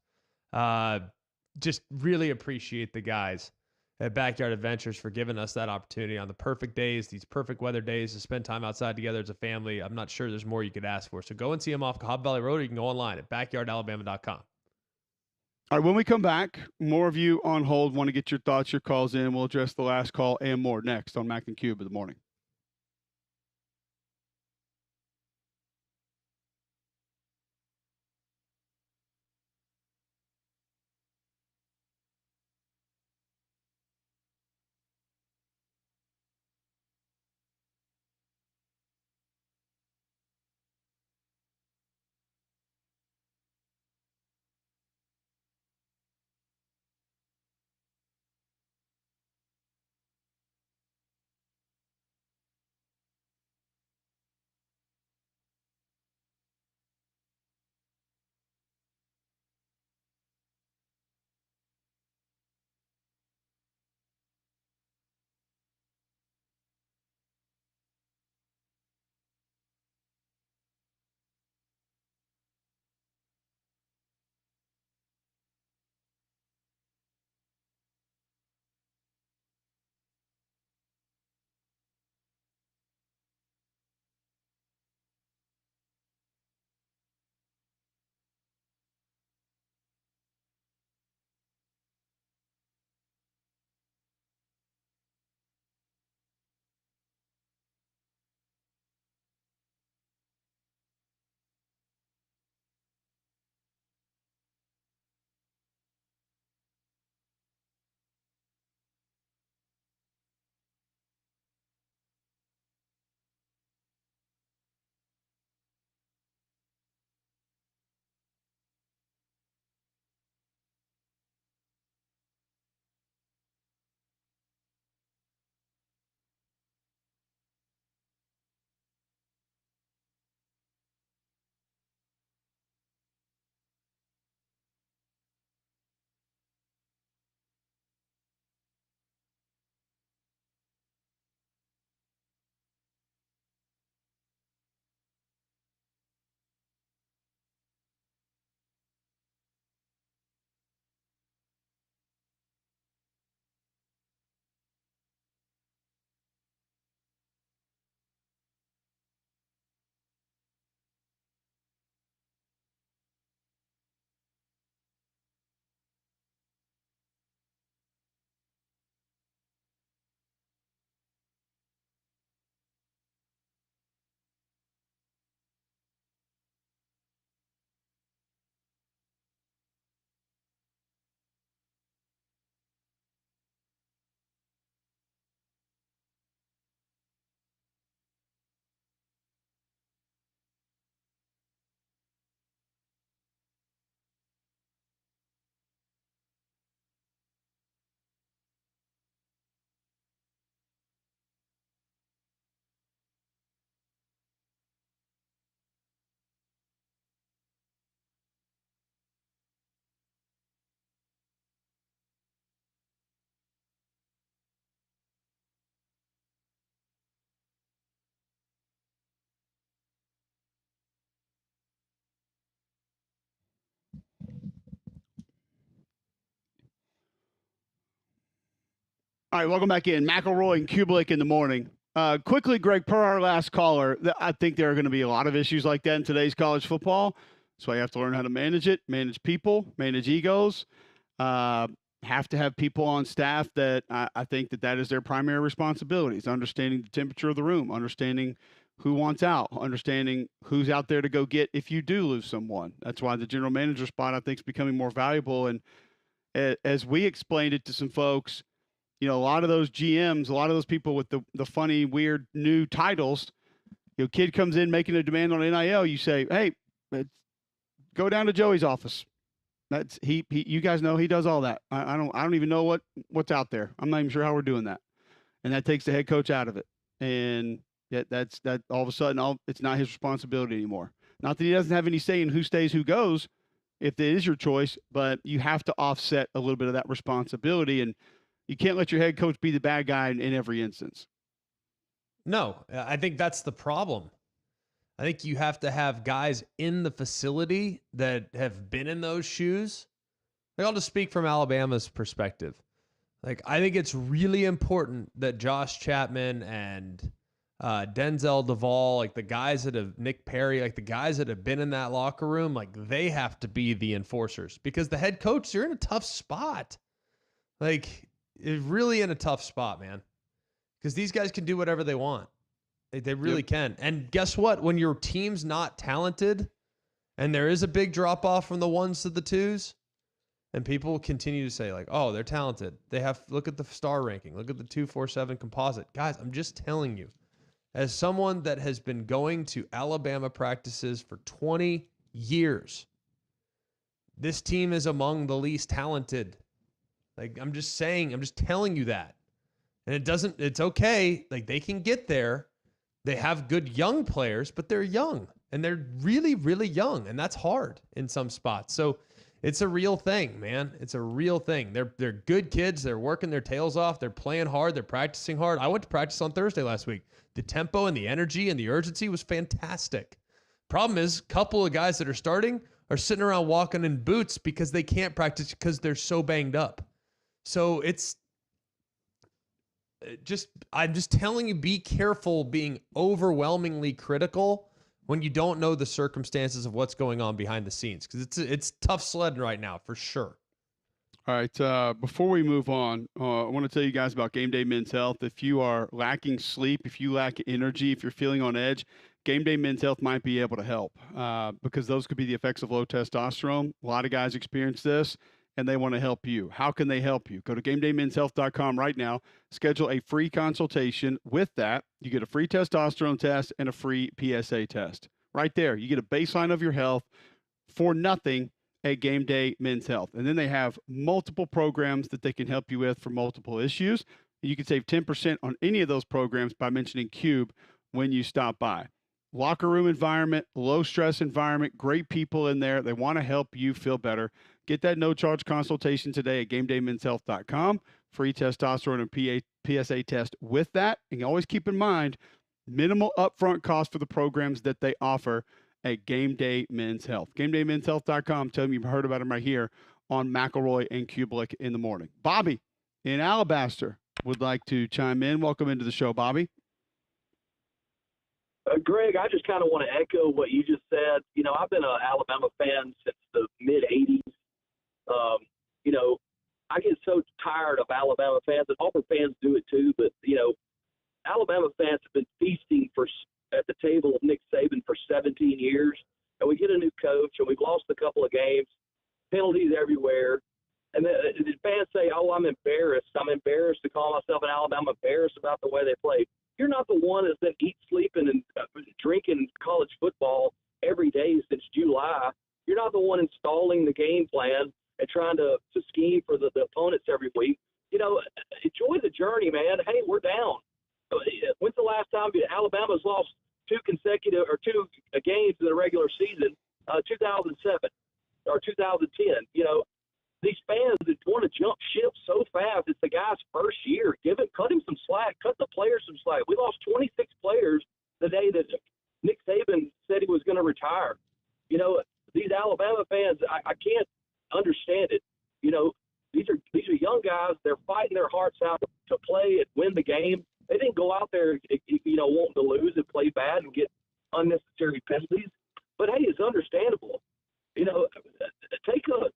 B: Just really appreciate the guys at Backyard Adventures for giving us that opportunity on the perfect days, these perfect weather days, to spend time outside together as a family. I'm not sure there's more you could ask for. So go and see them off Cahaba Valley Road, or you can go online at backyardalabama.com.
A: All right, when we come back, more of you on hold want to get your thoughts, your calls in. We'll address the last call and more next on Mac and Cube in the morning. All right, welcome back in. McElroy and Kublik in the morning. Quickly, Greg, per our last caller, I think there are going to be a lot of issues like that in today's college football. So you have to learn how to manage it, manage people, manage egos. Have to have people on staff that I think that is their primary responsibilities, understanding the temperature of the room, understanding who wants out, understanding who's out there to go get if you do lose someone. That's why the general manager spot, I think, is becoming more valuable. And as we explained it to some folks, a lot of those GMs, a lot of those people with the funny, weird new titles, kid comes in making a demand on NIL, you say, hey, go down to Joey's office. That's he you guys know he does all that. I don't even know what's out there. I'm not even sure how we're doing that. And that takes the head coach out of it. And that all of a sudden it's not his responsibility anymore. Not that he doesn't have any say in who stays, who goes, if it is your choice, but you have to offset a little bit of that responsibility, and you can't let your head coach be the bad guy in every instance.
B: No, I think that's the problem. I think you have to have guys in the facility that have been in those shoes. I'll just speak from Alabama's perspective. I think it's really important that Josh Chapman and Denzel Duvall, the guys that have Nick Perry, the guys that have been in that locker room, they have to be the enforcers, because the head coach, you're in a tough spot. It's really in a tough spot, man, because these guys can do whatever they want. They really can. And guess what? When your team's not talented and there is a big drop off from the 1s to the 2s, and people continue to say oh, they're talented. Look at the star ranking. Look at the 247 composite. Guys, I'm just telling you, as someone that has been going to Alabama practices for 20 years, this team is among the least talented. I'm just telling you that. And it's okay. They can get there. They have good young players, but they're young, and they're really, really young, and that's hard in some spots. So it's a real thing, man. It's a real thing. They're good kids. They're working their tails off. They're playing hard. They're practicing hard. I went to practice on Thursday last week. The tempo and the energy and the urgency was fantastic. Problem is, a couple of guys that are starting are sitting around walking in boots because they can't practice because they're so banged up. So I'm just telling you, be careful being overwhelmingly critical when you don't know the circumstances of what's going on behind the scenes, because it's tough sledding right now for sure.
A: All right, before we move on, I want to tell you guys about Game Day Men's Health. If you are lacking sleep, if you lack energy, if you're feeling on edge, Game Day Men's Health might be able to help, because those could be the effects of low testosterone. A lot of guys experience this, and they want to help you. How can they help you? Go to GameDayMen'sHealth.com right now. Schedule a free consultation. With that, you get a free testosterone test and a free PSA test. Right there, you get a baseline of your health for nothing at Game Day Men's Health. And then they have multiple programs that they can help you with for multiple issues. You can save 10% on any of those programs by mentioning Cube when you stop by. Locker room environment, low stress environment, great people in there. They want to help you feel better. Get that no-charge consultation today at GameDayMen'sHealth.com. Free testosterone and PSA test with that. And always keep in mind, minimal upfront cost for the programs that they offer at Game Day Men's Health. GameDayMen'sHealth.com. Tell them you've heard about them right here on McElroy and Kublik in the morning. Bobby in Alabaster would like to chime in. Welcome into the show, Bobby.
R: Greg, I just kind of want to echo what you just said. I've been an Alabama fan since the mid-'80s. I get so tired of Alabama fans, and Auburn fans do it too, but, Alabama fans have been feasting at the table of Nick Saban for 17 years, and we get a new coach, and we've lost a couple of games, penalties everywhere, and the fans say, oh, I'm embarrassed. I'm embarrassed to call myself an Alabama, embarrassed about the way they play. You're not the one that's been sleeping and drinking college football every day since July. You're not the one installing the game plan and trying to scheme for the opponents every week. Enjoy the journey, man. Hey, we're down. When's the last time Alabama's lost two games in the regular season? 2007 or 2010. These fans that want to jump ship so fast. It's the guy's first year. Cut him some slack. Cut the players some slack. We lost 26 players the day that Nick Saban said he was going to retire. These Alabama fans, I can't understand it. These are young guys. They're fighting their hearts out to play and win the game. They didn't go out there, wanting to lose and play bad and get unnecessary penalties. But hey, it's understandable. Take a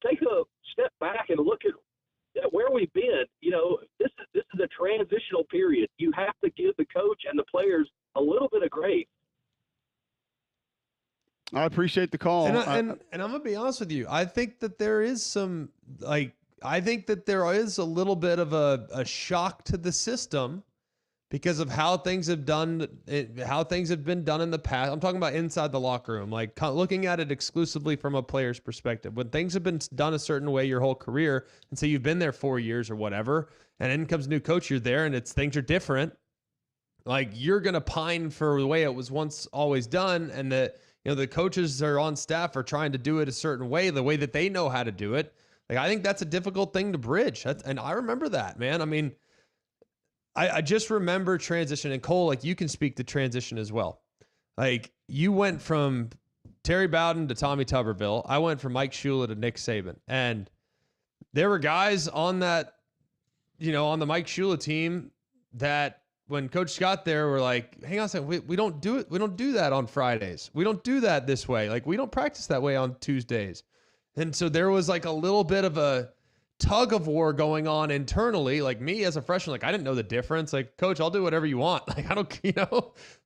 R: step back and look at where we've been. This is a transitional period. You have to give the coach and the players a little bit of grace.
A: I appreciate the call.
B: And I'm going to be honest with you. I think that there is a little bit of a shock to the system because of how things have been done in the past. I'm talking about inside the locker room, like looking at it exclusively from a player's perspective. When things have been done a certain way your whole career, and say you've been there 4 years or whatever, and then comes a new coach, you're there, and things are different. Like, you're going to pine for the way it was once always done, and that the coaches that are on staff are trying to do it a certain way, the way that they know how to do it. Like, I think that's a difficult thing to bridge. And I remember that, man. I mean, I just remember transition. And Cole, like, you can speak to transition as well. Like, you went from Terry Bowden to Tommy Tuberville. I went from Mike Shula to Nick Saban. And there were guys on that, on the Mike Shula team that when Coach got there, we're like, hang on a second, we don't do it. We don't do that on Fridays. We don't do that this way. Like, we don't practice that way on Tuesdays. And so there was like a little bit of a tug of war going on internally. Like, me as a freshman, like, I didn't know the difference. Like, Coach, I'll do whatever you want. Like, I don't,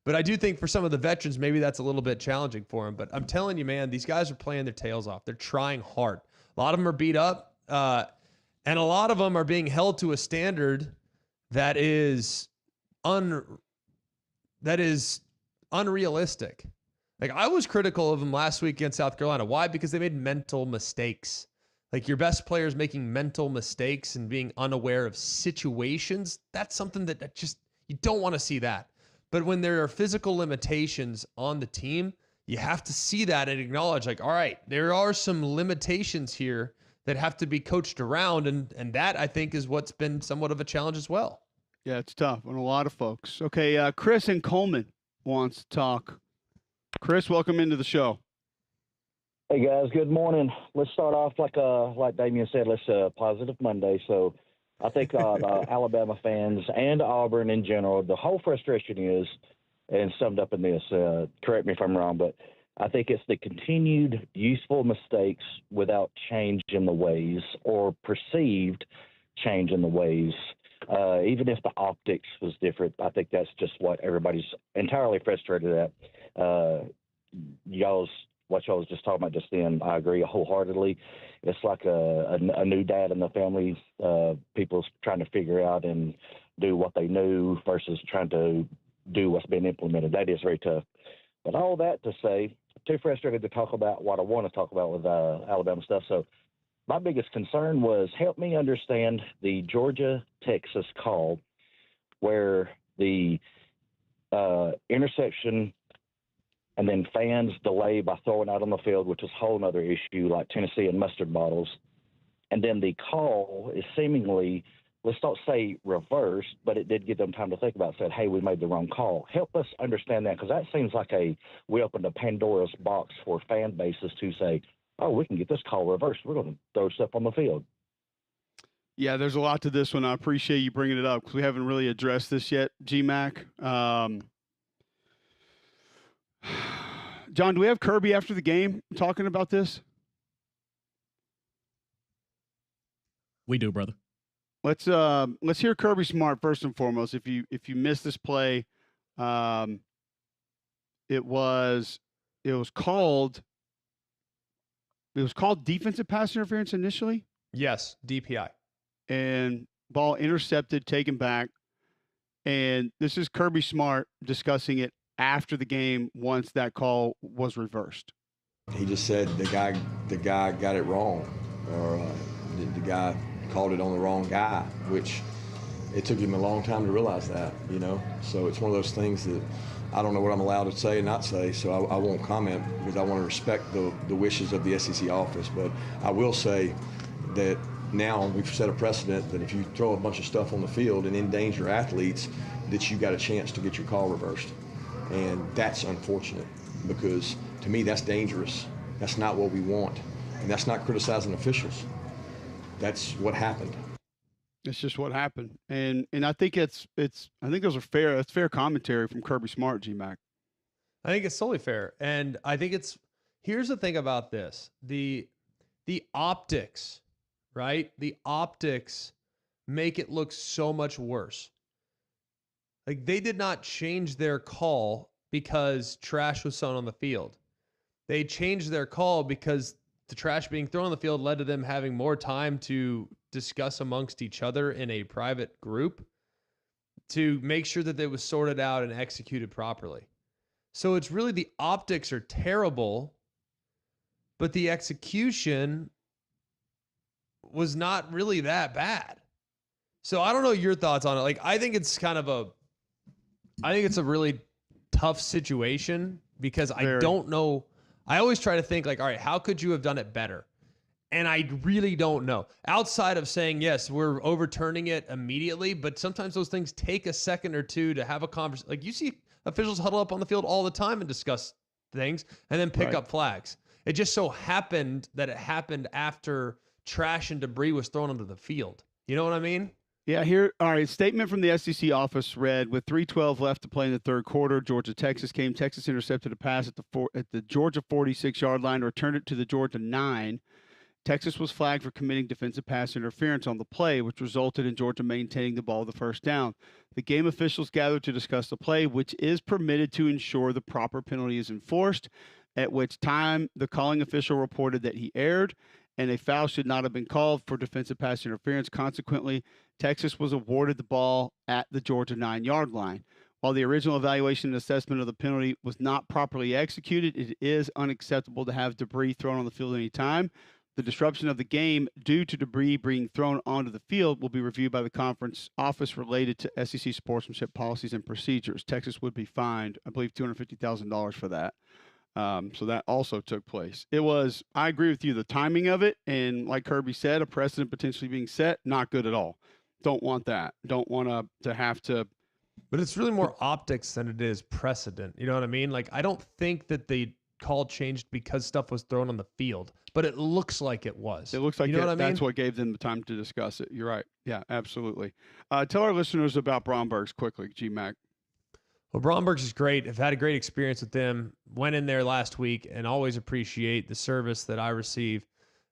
B: but I do think for some of the veterans, maybe that's a little bit challenging for them. But I'm telling you, man, these guys are playing their tails off. They're trying hard. A lot of them are beat up. And a lot of them are being held to a standard that is unrealistic. Like, I was critical of them last week against South Carolina. Why? Because they made mental mistakes. Like, your best players making mental mistakes and being unaware of situations. That's something that just, you don't want to see that. But when there are physical limitations on the team, you have to see that and acknowledge, like, all right, there are some limitations here that have to be coached around. And that, I think, is what's been somewhat of a challenge as well.
A: Yeah, it's tough on a lot of folks. Okay, Chris in Coleman wants to talk. Chris, welcome into the show.
S: Hey guys, good morning. Let's start off like Damian said. Let's positive Monday. So I think the Alabama fans and Auburn in general, the whole frustration is, and summed up in this. Correct me if I'm wrong, but I think it's the continued useful mistakes without change in the ways or perceived change in the ways. Even if the optics was different, I think that's just what everybody's entirely frustrated at. What y'all was just talking about just then, I agree wholeheartedly. It's like a new dad in the family. People's trying to figure out and do what they knew versus trying to do what's been implemented. That is very tough. But all that to say, too frustrated to talk about what I want to talk about with Alabama stuff. So my biggest concern was help me understand the Georgia-Texas call where the interception and then fans delay by throwing out on the field, which is a whole other issue, like Tennessee and mustard bottles. And then the call is seemingly, let's not say reversed, but it did give them time to think about it, said, hey, we made the wrong call. Help us understand that, because that seems like we opened a Pandora's box for fan bases to say, oh, we can get this call reversed. We're going to throw stuff on the field.
A: Yeah, there's a lot to this one. I appreciate you bringing it up because we haven't really addressed this yet, G-Mac. John, do we have Kirby after the game talking about this?
I: We do, brother.
A: Let's hear Kirby Smart first and foremost. If you missed this play, it was called defensive pass interference initially.
B: Yes, DPI.
A: And ball intercepted, taken back. And this is Kirby Smart discussing it after the game once that call was reversed.
T: He just said the guy got it wrong, or the guy called it on the wrong guy, which it took him a long time to realize that, So it's one of those things that I don't know what I'm allowed to say and not say, so I won't comment because I want to respect the wishes of the SEC office. But I will say that now we've set a precedent that if you throw a bunch of stuff on the field and endanger athletes, that you got a chance to get your call reversed. And that's unfortunate because, to me, that's dangerous. That's not what we want. And that's not criticizing officials. that's what happened.
A: It's just what happened, and I think I think those are fair. That's fair commentary from Kirby Smart, G-Mac.
B: I think it's totally fair, and I think here's the thing about this: the optics, right? The optics make it look so much worse. Like, they did not change their call because trash was thrown on the field. They changed their call because the trash being thrown on the field led to them having more time to discuss amongst each other in a private group to make sure that it was sorted out and executed properly. So it's really, the optics are terrible, but the execution was not really that bad. So I don't know your thoughts on it. Like, I think it's a really tough situation because I don't know. I always try to think like, all right, how could you have done it better? And I really don't know. Outside of saying, yes, we're overturning it immediately, but sometimes those things take a second or two to have a conversation. Like, you see officials huddle up on the field all the time and discuss things and then pick up flags. It just so happened that it happened after trash and debris was thrown onto the field. You know what I mean?
A: Yeah, here, all right, statement from the SEC office read, with 3:12 left to play in the third quarter, Georgia-Texas game. Texas intercepted a pass at the Georgia 46-yard line, returned it to the Georgia 9. Texas was flagged for committing defensive pass interference on the play, which resulted in Georgia maintaining the ball the first down. The game officials gathered to discuss the play, which is permitted to ensure the proper penalty is enforced, at which time the calling official reported that he erred and a foul should not have been called for defensive pass interference. Consequently, Texas was awarded the ball at the Georgia 9-yard line. While the original evaluation and assessment of the penalty was not properly executed, it is unacceptable to have debris thrown on the field at any time. The disruption of the game due to debris being thrown onto the field will be reviewed by the conference office related to SEC sportsmanship policies and procedures. Texas would be fined, I believe, $250,000 for that. So that also took place. I agree with you, the timing of it, and like Kirby said, a precedent potentially being set, not good at all. Don't want that. Don't want to have to.
B: But it's really more optics than it is precedent. You know what I mean? Like, I don't think that the call changed because stuff was thrown on the field, but it looks like it was.
A: It looks like
B: you know what I mean?
A: That's what gave them the time to discuss it. You're right. Yeah, absolutely. Tell our listeners about Bromberg's quickly, G-Mac.
B: Well, Bromberg's is great. I've had a great experience with them. Went in there last week and always appreciate the service that I receive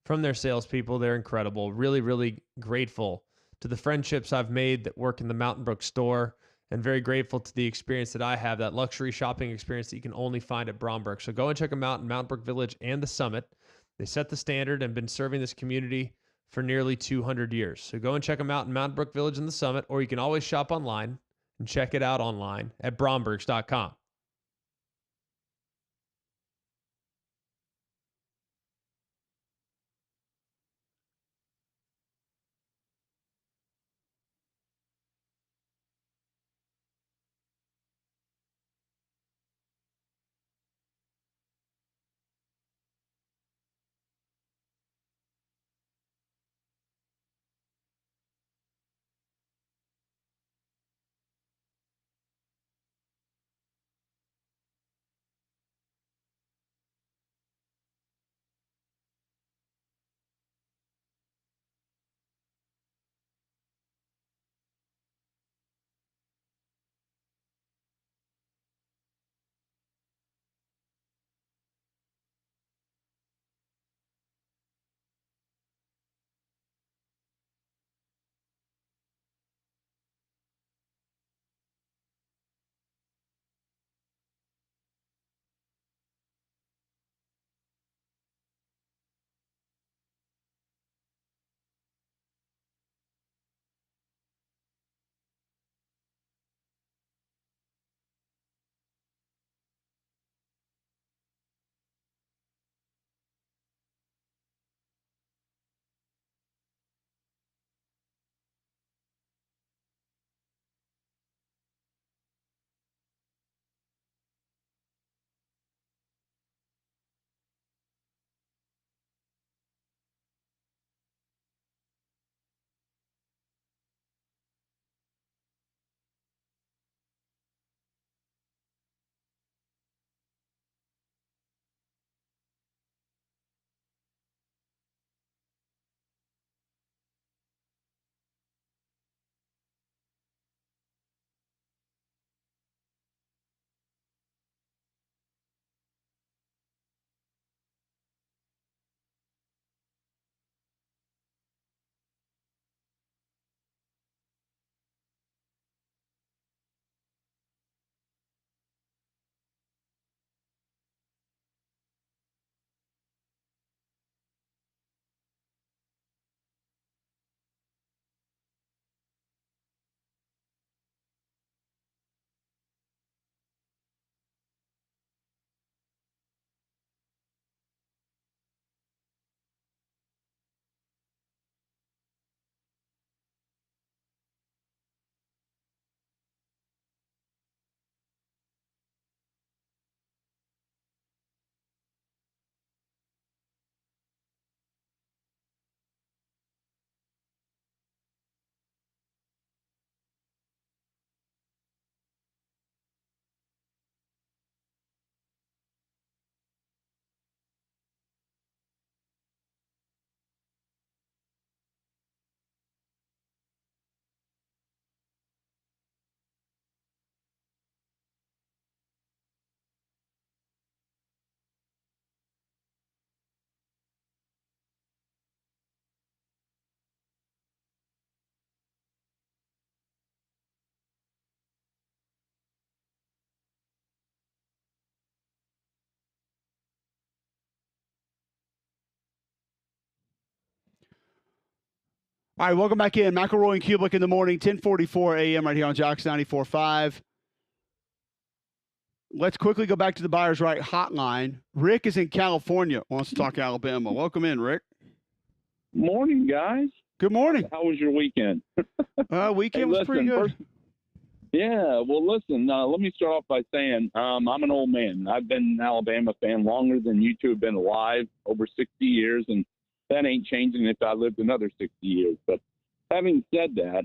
B: from their salespeople. They're incredible. Really, really grateful to the friendships I've made that work in the Mountain Brook store, and very grateful to the experience that I have, that luxury shopping experience that you can only find at Bromberg. So go and check them out in Mountain Brook Village and the Summit. They set the standard and been serving this community for nearly 200 years. So go and check them out in Mountain Brook Village and the Summit, or you can always shop online and check it out online at brombergs.com.
A: All right, welcome back in. McElroy and Kubelik in the morning, 10:44 a.m. right here on Jocks 94.5. Let's quickly go back to the Buyers Right hotline. Rick is in California, wants to talk Alabama. Welcome in, Rick.
U: Morning, guys.
A: Good morning.
U: How was your weekend?
A: Weekend was pretty good.
U: Well, listen, let me start off by saying I'm an old man. I've been an Alabama fan longer than you two have been alive, over 60 years, and that ain't changing if I lived another 60 years. But having said that,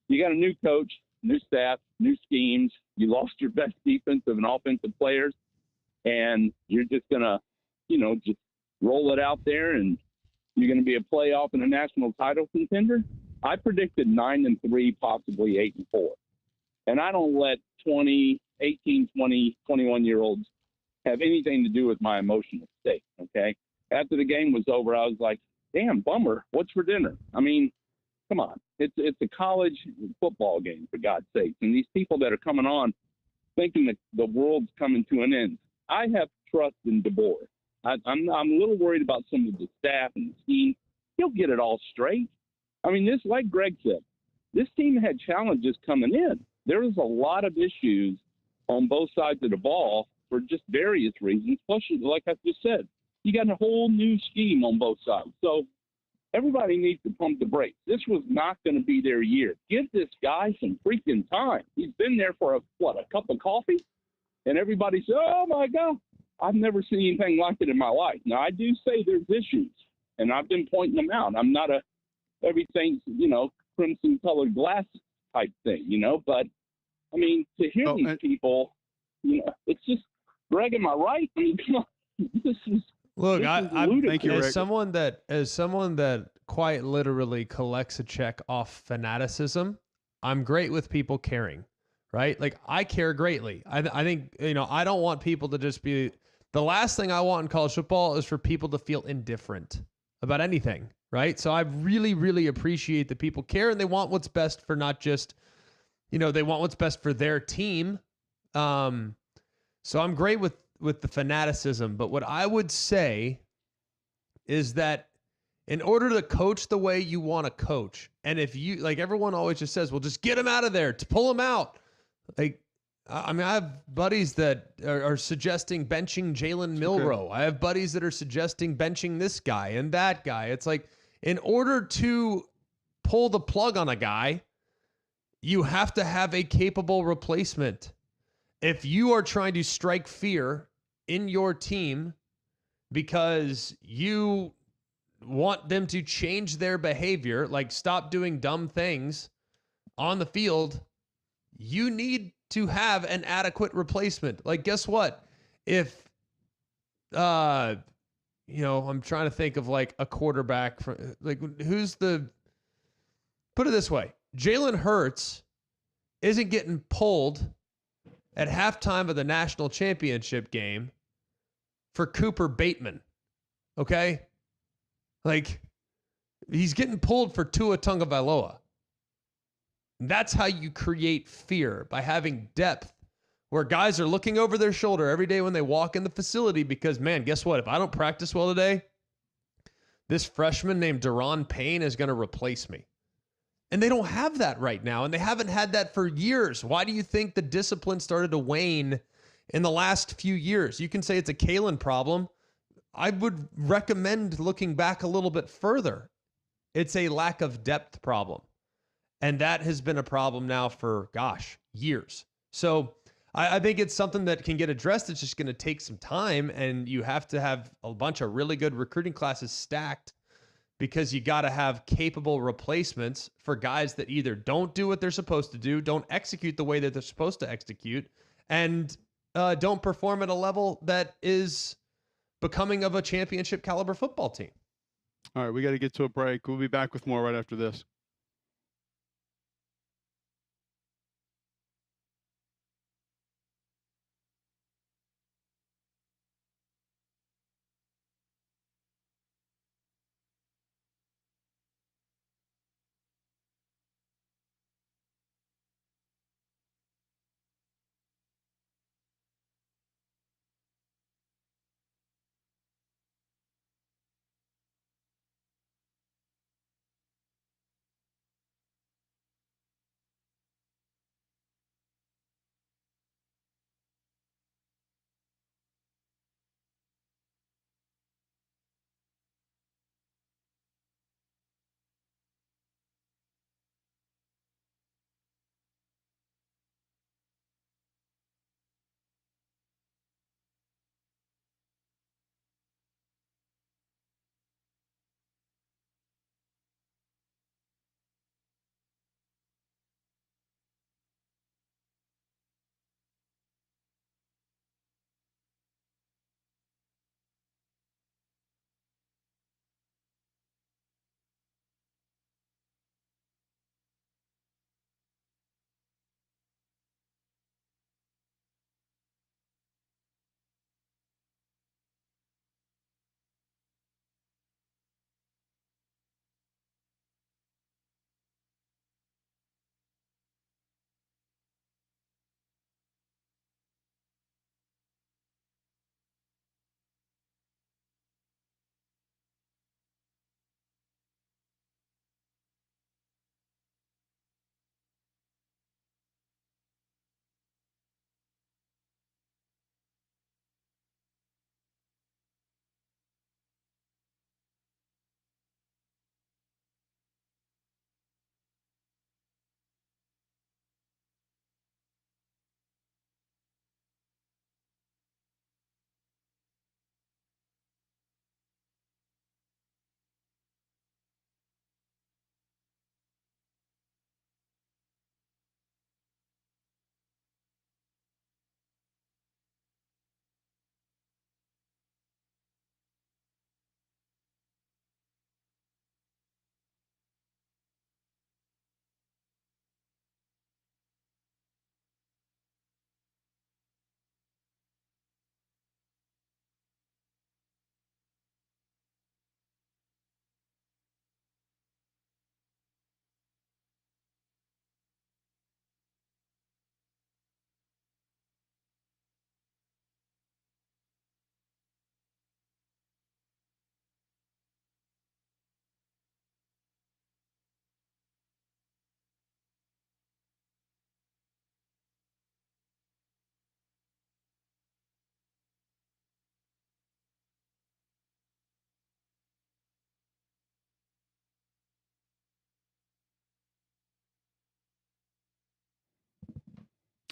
U: you got a new coach, new staff, new schemes. You lost your best defensive and offensive players, and you're just going to, just roll it out there, and you're going to be a playoff and a national title contender. I predicted 9-3, possibly 8-4. And I don't let 20, 18, 20, 21-year-olds have anything to do with my emotional state, okay? After the game was over, I was like, damn, bummer. What's for dinner? I mean, come on. It's a college football game, for God's sake. And these people that are coming on thinking that the world's coming to an end. I have trust in DeBoer. I'm a little worried about some of the staff and the team. He'll get it all straight. I mean, this, like Greg said, this team had challenges coming in. There was a lot of issues on both sides of the ball for just various reasons. Plus, like I just said, you got a whole new scheme on both sides. So everybody needs to pump the brakes. This was not going to be their year. Give this guy some freaking time. He's been there for, a cup of coffee? And everybody says, oh, my God, I've never seen anything like it in my life. Now, I do say there's issues, and I've been pointing them out. I'm not a everything's, crimson-colored glasses type thing, but, I mean, to hear these people, it's just, Greg, am I right? I mean, come on. This is
B: Look, I'm
A: Thank you, Rick.
B: as someone that quite literally collects a check off fanaticism, I'm great with people caring, right? Like, I care greatly. I think, I don't want people to just be, the last thing I want in college football is for people to feel indifferent about anything, right? So I really, really appreciate that people care and they want what's best for not just, they want what's best for their team. So I'm great with the fanaticism, but what I would say is that in order to coach the way you want to coach, and if you, like everyone always just says, well, just get him out of there, to pull him out. Like, I mean, I have buddies that are suggesting benching Jalen Milroe. Okay. I have buddies that are suggesting benching this guy and that guy. It's like, in order to pull the plug on a guy, you have to have a capable replacement. If you are trying to strike fear in your team because you want them to change their behavior, like stop doing dumb things on the field, you need to have an adequate replacement. Like, guess what? If, I'm trying to think of like a quarterback from, like, put it this way, Jalen Hurts isn't getting pulled at halftime of the national championship game for Cooper Bateman. Okay? Like, he's getting pulled for Tua Tagovailoa. That's how you create fear, by having depth where guys are looking over their shoulder every day when they walk in the facility because, man, guess what? If I don't practice well today, this freshman named Daron Payne is going to replace me. And they don't have that right now, and they haven't had that for years. Why do you think the discipline started to wane in the last few years? You can say it's a Kalen problem. I would recommend looking back a little bit further. It's a lack of depth problem. And that has been a problem now for, years. So I think it's something that can get addressed. It's just going to take some time, and you have to have a bunch of really good recruiting classes stacked because you got to have capable replacements for guys that either don't do what they're supposed to do, don't execute the way that they're supposed to execute, and don't perform at a level that is becoming of a championship caliber football team.
A: All right, we got to get to a break. We'll be back with more right after this.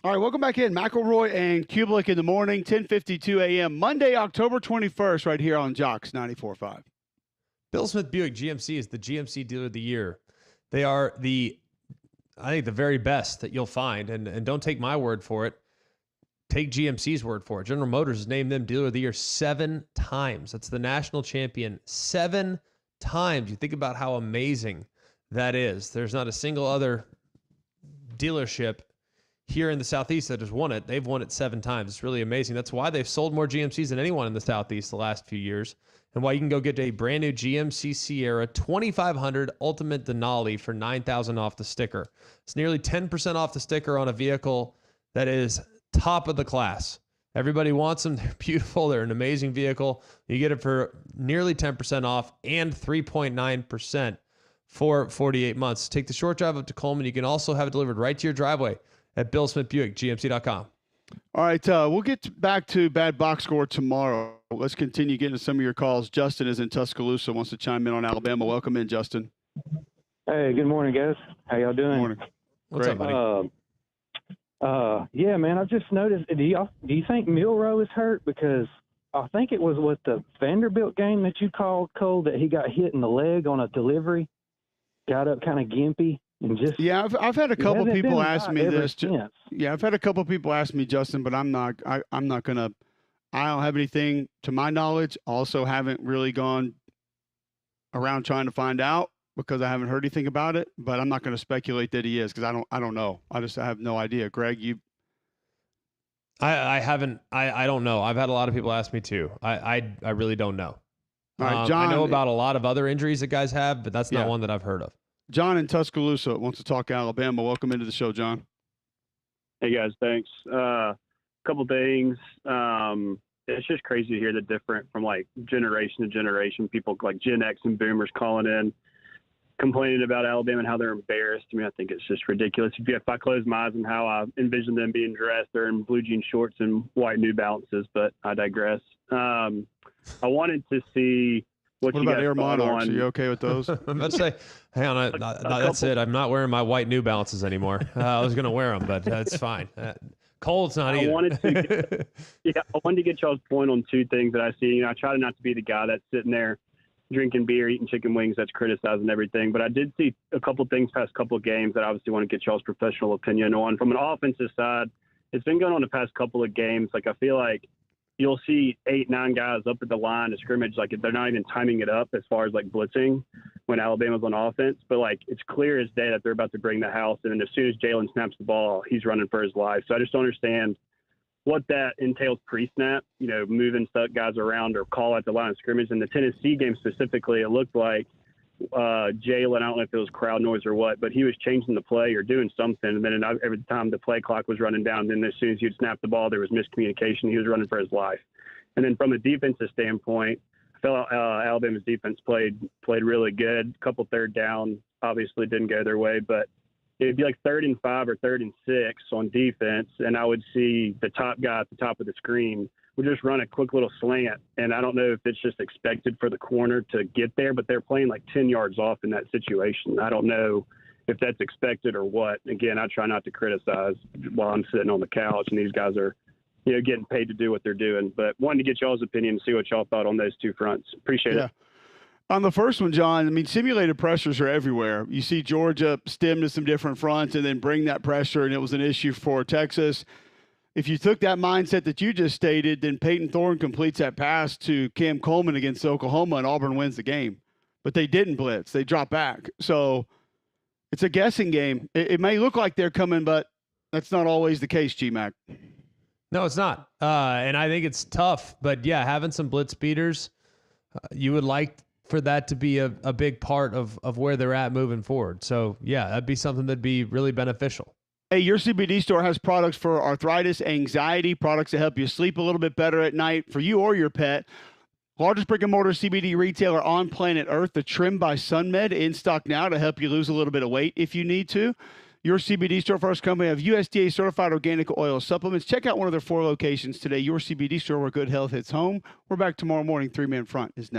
A: All right, welcome back in. McElroy and Kublik in the morning, 10:52 a.m. Monday, October 21st, right here on Jocks 94.5.
B: Bill Smith Buick GMC is the GMC Dealer of the Year. They are the very best that you'll find. And don't take my word for it. Take GMC's word for it. General Motors has named them Dealer of the Year 7 times. That's the national champion 7 times. You think about how amazing that is. There's not a single other dealership here in the Southeast that has won it. They've won it 7 times. It's really amazing. That's why they've sold more GMCs than anyone in the Southeast the last few years, and why you can go get a brand new GMC Sierra 2500 Ultimate Denali for $9,000 off the sticker. It's nearly 10% off the sticker on a vehicle that is top of the class. Everybody wants them. They're beautiful. They're an amazing vehicle. You get it for nearly 10% off and 3.9% for 48 months. Take the short drive up to Coleman. You can also have it delivered right to your driveway at Bill Smith Buick, GMC.com.
A: All right, we'll get back to bad box score tomorrow. Let's continue getting to some of your calls. Justin is in Tuscaloosa, wants to chime in on Alabama. Welcome in, Justin.
C: Hey, good morning, guys. How y'all doing?
A: Good morning.
B: What's up, buddy?
C: Yeah, man, I just noticed. Do you think Milroe is hurt? Because I think it was with the Vanderbilt game that you called, Cole, that he got hit in the leg on a delivery, got up kind of gimpy. And just,
A: I've had a couple people ask me this.
C: Since.
A: Yeah, I've had a couple people ask me, Justin, but I'm not gonna. I don't have anything to my knowledge. Also, haven't really gone around trying to find out because I haven't heard anything about it. But I'm not going to speculate that he is because I don't know. I have no idea. Greg, you.
B: I haven't. I don't know. I've had a lot of people ask me too. I really don't know.
A: All right, John.
B: I know about a lot of other injuries that guys have, but that's not one that I've heard of.
A: John in Tuscaloosa wants to talk Alabama. Welcome into the show, John.
V: Hey, guys. Thanks. Couple things. It's just crazy to hear the different from like generation to generation. People like Gen X and Boomers calling in, complaining about Alabama and how they're embarrassed. I mean, I think it's just ridiculous. If I close my eyes on how I envision them being dressed, they're in blue jean shorts and white New Balances, but I digress. I wanted to see what you
A: about
V: guys
A: Air
V: thought
A: Monarchs?
V: on.
A: Are you okay with those?
B: Let's say, hang on, that's it. I'm not wearing my white New Balances anymore. I was going to wear them, but that's fine. Cold's not either.
V: I wanted to get y'all's point on 2 things that I see. You know, I try not to be the guy that's sitting there drinking beer, eating chicken wings, that's criticizing everything. But I did see a couple things past couple of games that I obviously want to get y'all's professional opinion on. From an offensive side, it's been going on the past couple of games. Like, I feel like you'll see 8-9 guys up at the line of scrimmage. Like, they're not even timing it up as far as like blitzing when Alabama's on offense. But like, it's clear as day that they're about to bring the house. And as soon as Jalen snaps the ball, he's running for his life. So I just don't understand what that entails pre-snap, you know, moving guys around or call at the line of scrimmage. In the Tennessee game specifically, it looked like Jalen, I don't know if it was crowd noise or what, but he was changing the play or doing something. And then every time the play clock was running down, then as soon as you'd snap the ball, there was miscommunication. He was running for his life. And then from a defensive standpoint, I felt Alabama's defense played really good. A couple third down obviously didn't go their way, but it'd be like 3rd and 5 or 3rd and 6 on defense, and I would see the top guy at the top of the screen would just run a quick little slant. And I don't know if it's just expected for the corner to get there, but they're playing like 10 yards off in that situation. I don't know if that's expected or what. Again, I try not to criticize while I'm sitting on the couch and these guys are, you know, getting paid to do what they're doing. But wanted to get y'all's opinion and see what y'all thought on those 2 fronts. Appreciate it.
A: On the first one, John, I mean, simulated pressures are everywhere. You see Georgia stem to some different fronts and then bring that pressure, and it was an issue for Texas. If you took that mindset that you just stated, then Peyton Thorne completes that pass to Cam Coleman against Oklahoma, and Auburn wins the game. But they didn't blitz. They dropped back. So it's a guessing game. It may look like they're coming, but that's not always the case, G-Mac.
B: No, it's not. And I think it's tough. But, yeah, having some blitz beaters, you would like for that to be a big part of where they're at moving forward. So, yeah, that'd be something that'd be really beneficial.
A: Hey, your CBD store has products for arthritis, anxiety, products that help you sleep a little bit better at night for you or your pet. Largest brick-and-mortar CBD retailer on planet Earth, the Trim by SunMed, in stock now to help you lose a little bit of weight if you need to. Your CBD store first company of USDA certified organic oil supplements. Check out one of their 4 locations today. Your CBD store where good health hits home. We're back tomorrow morning. 3-Man Front is next.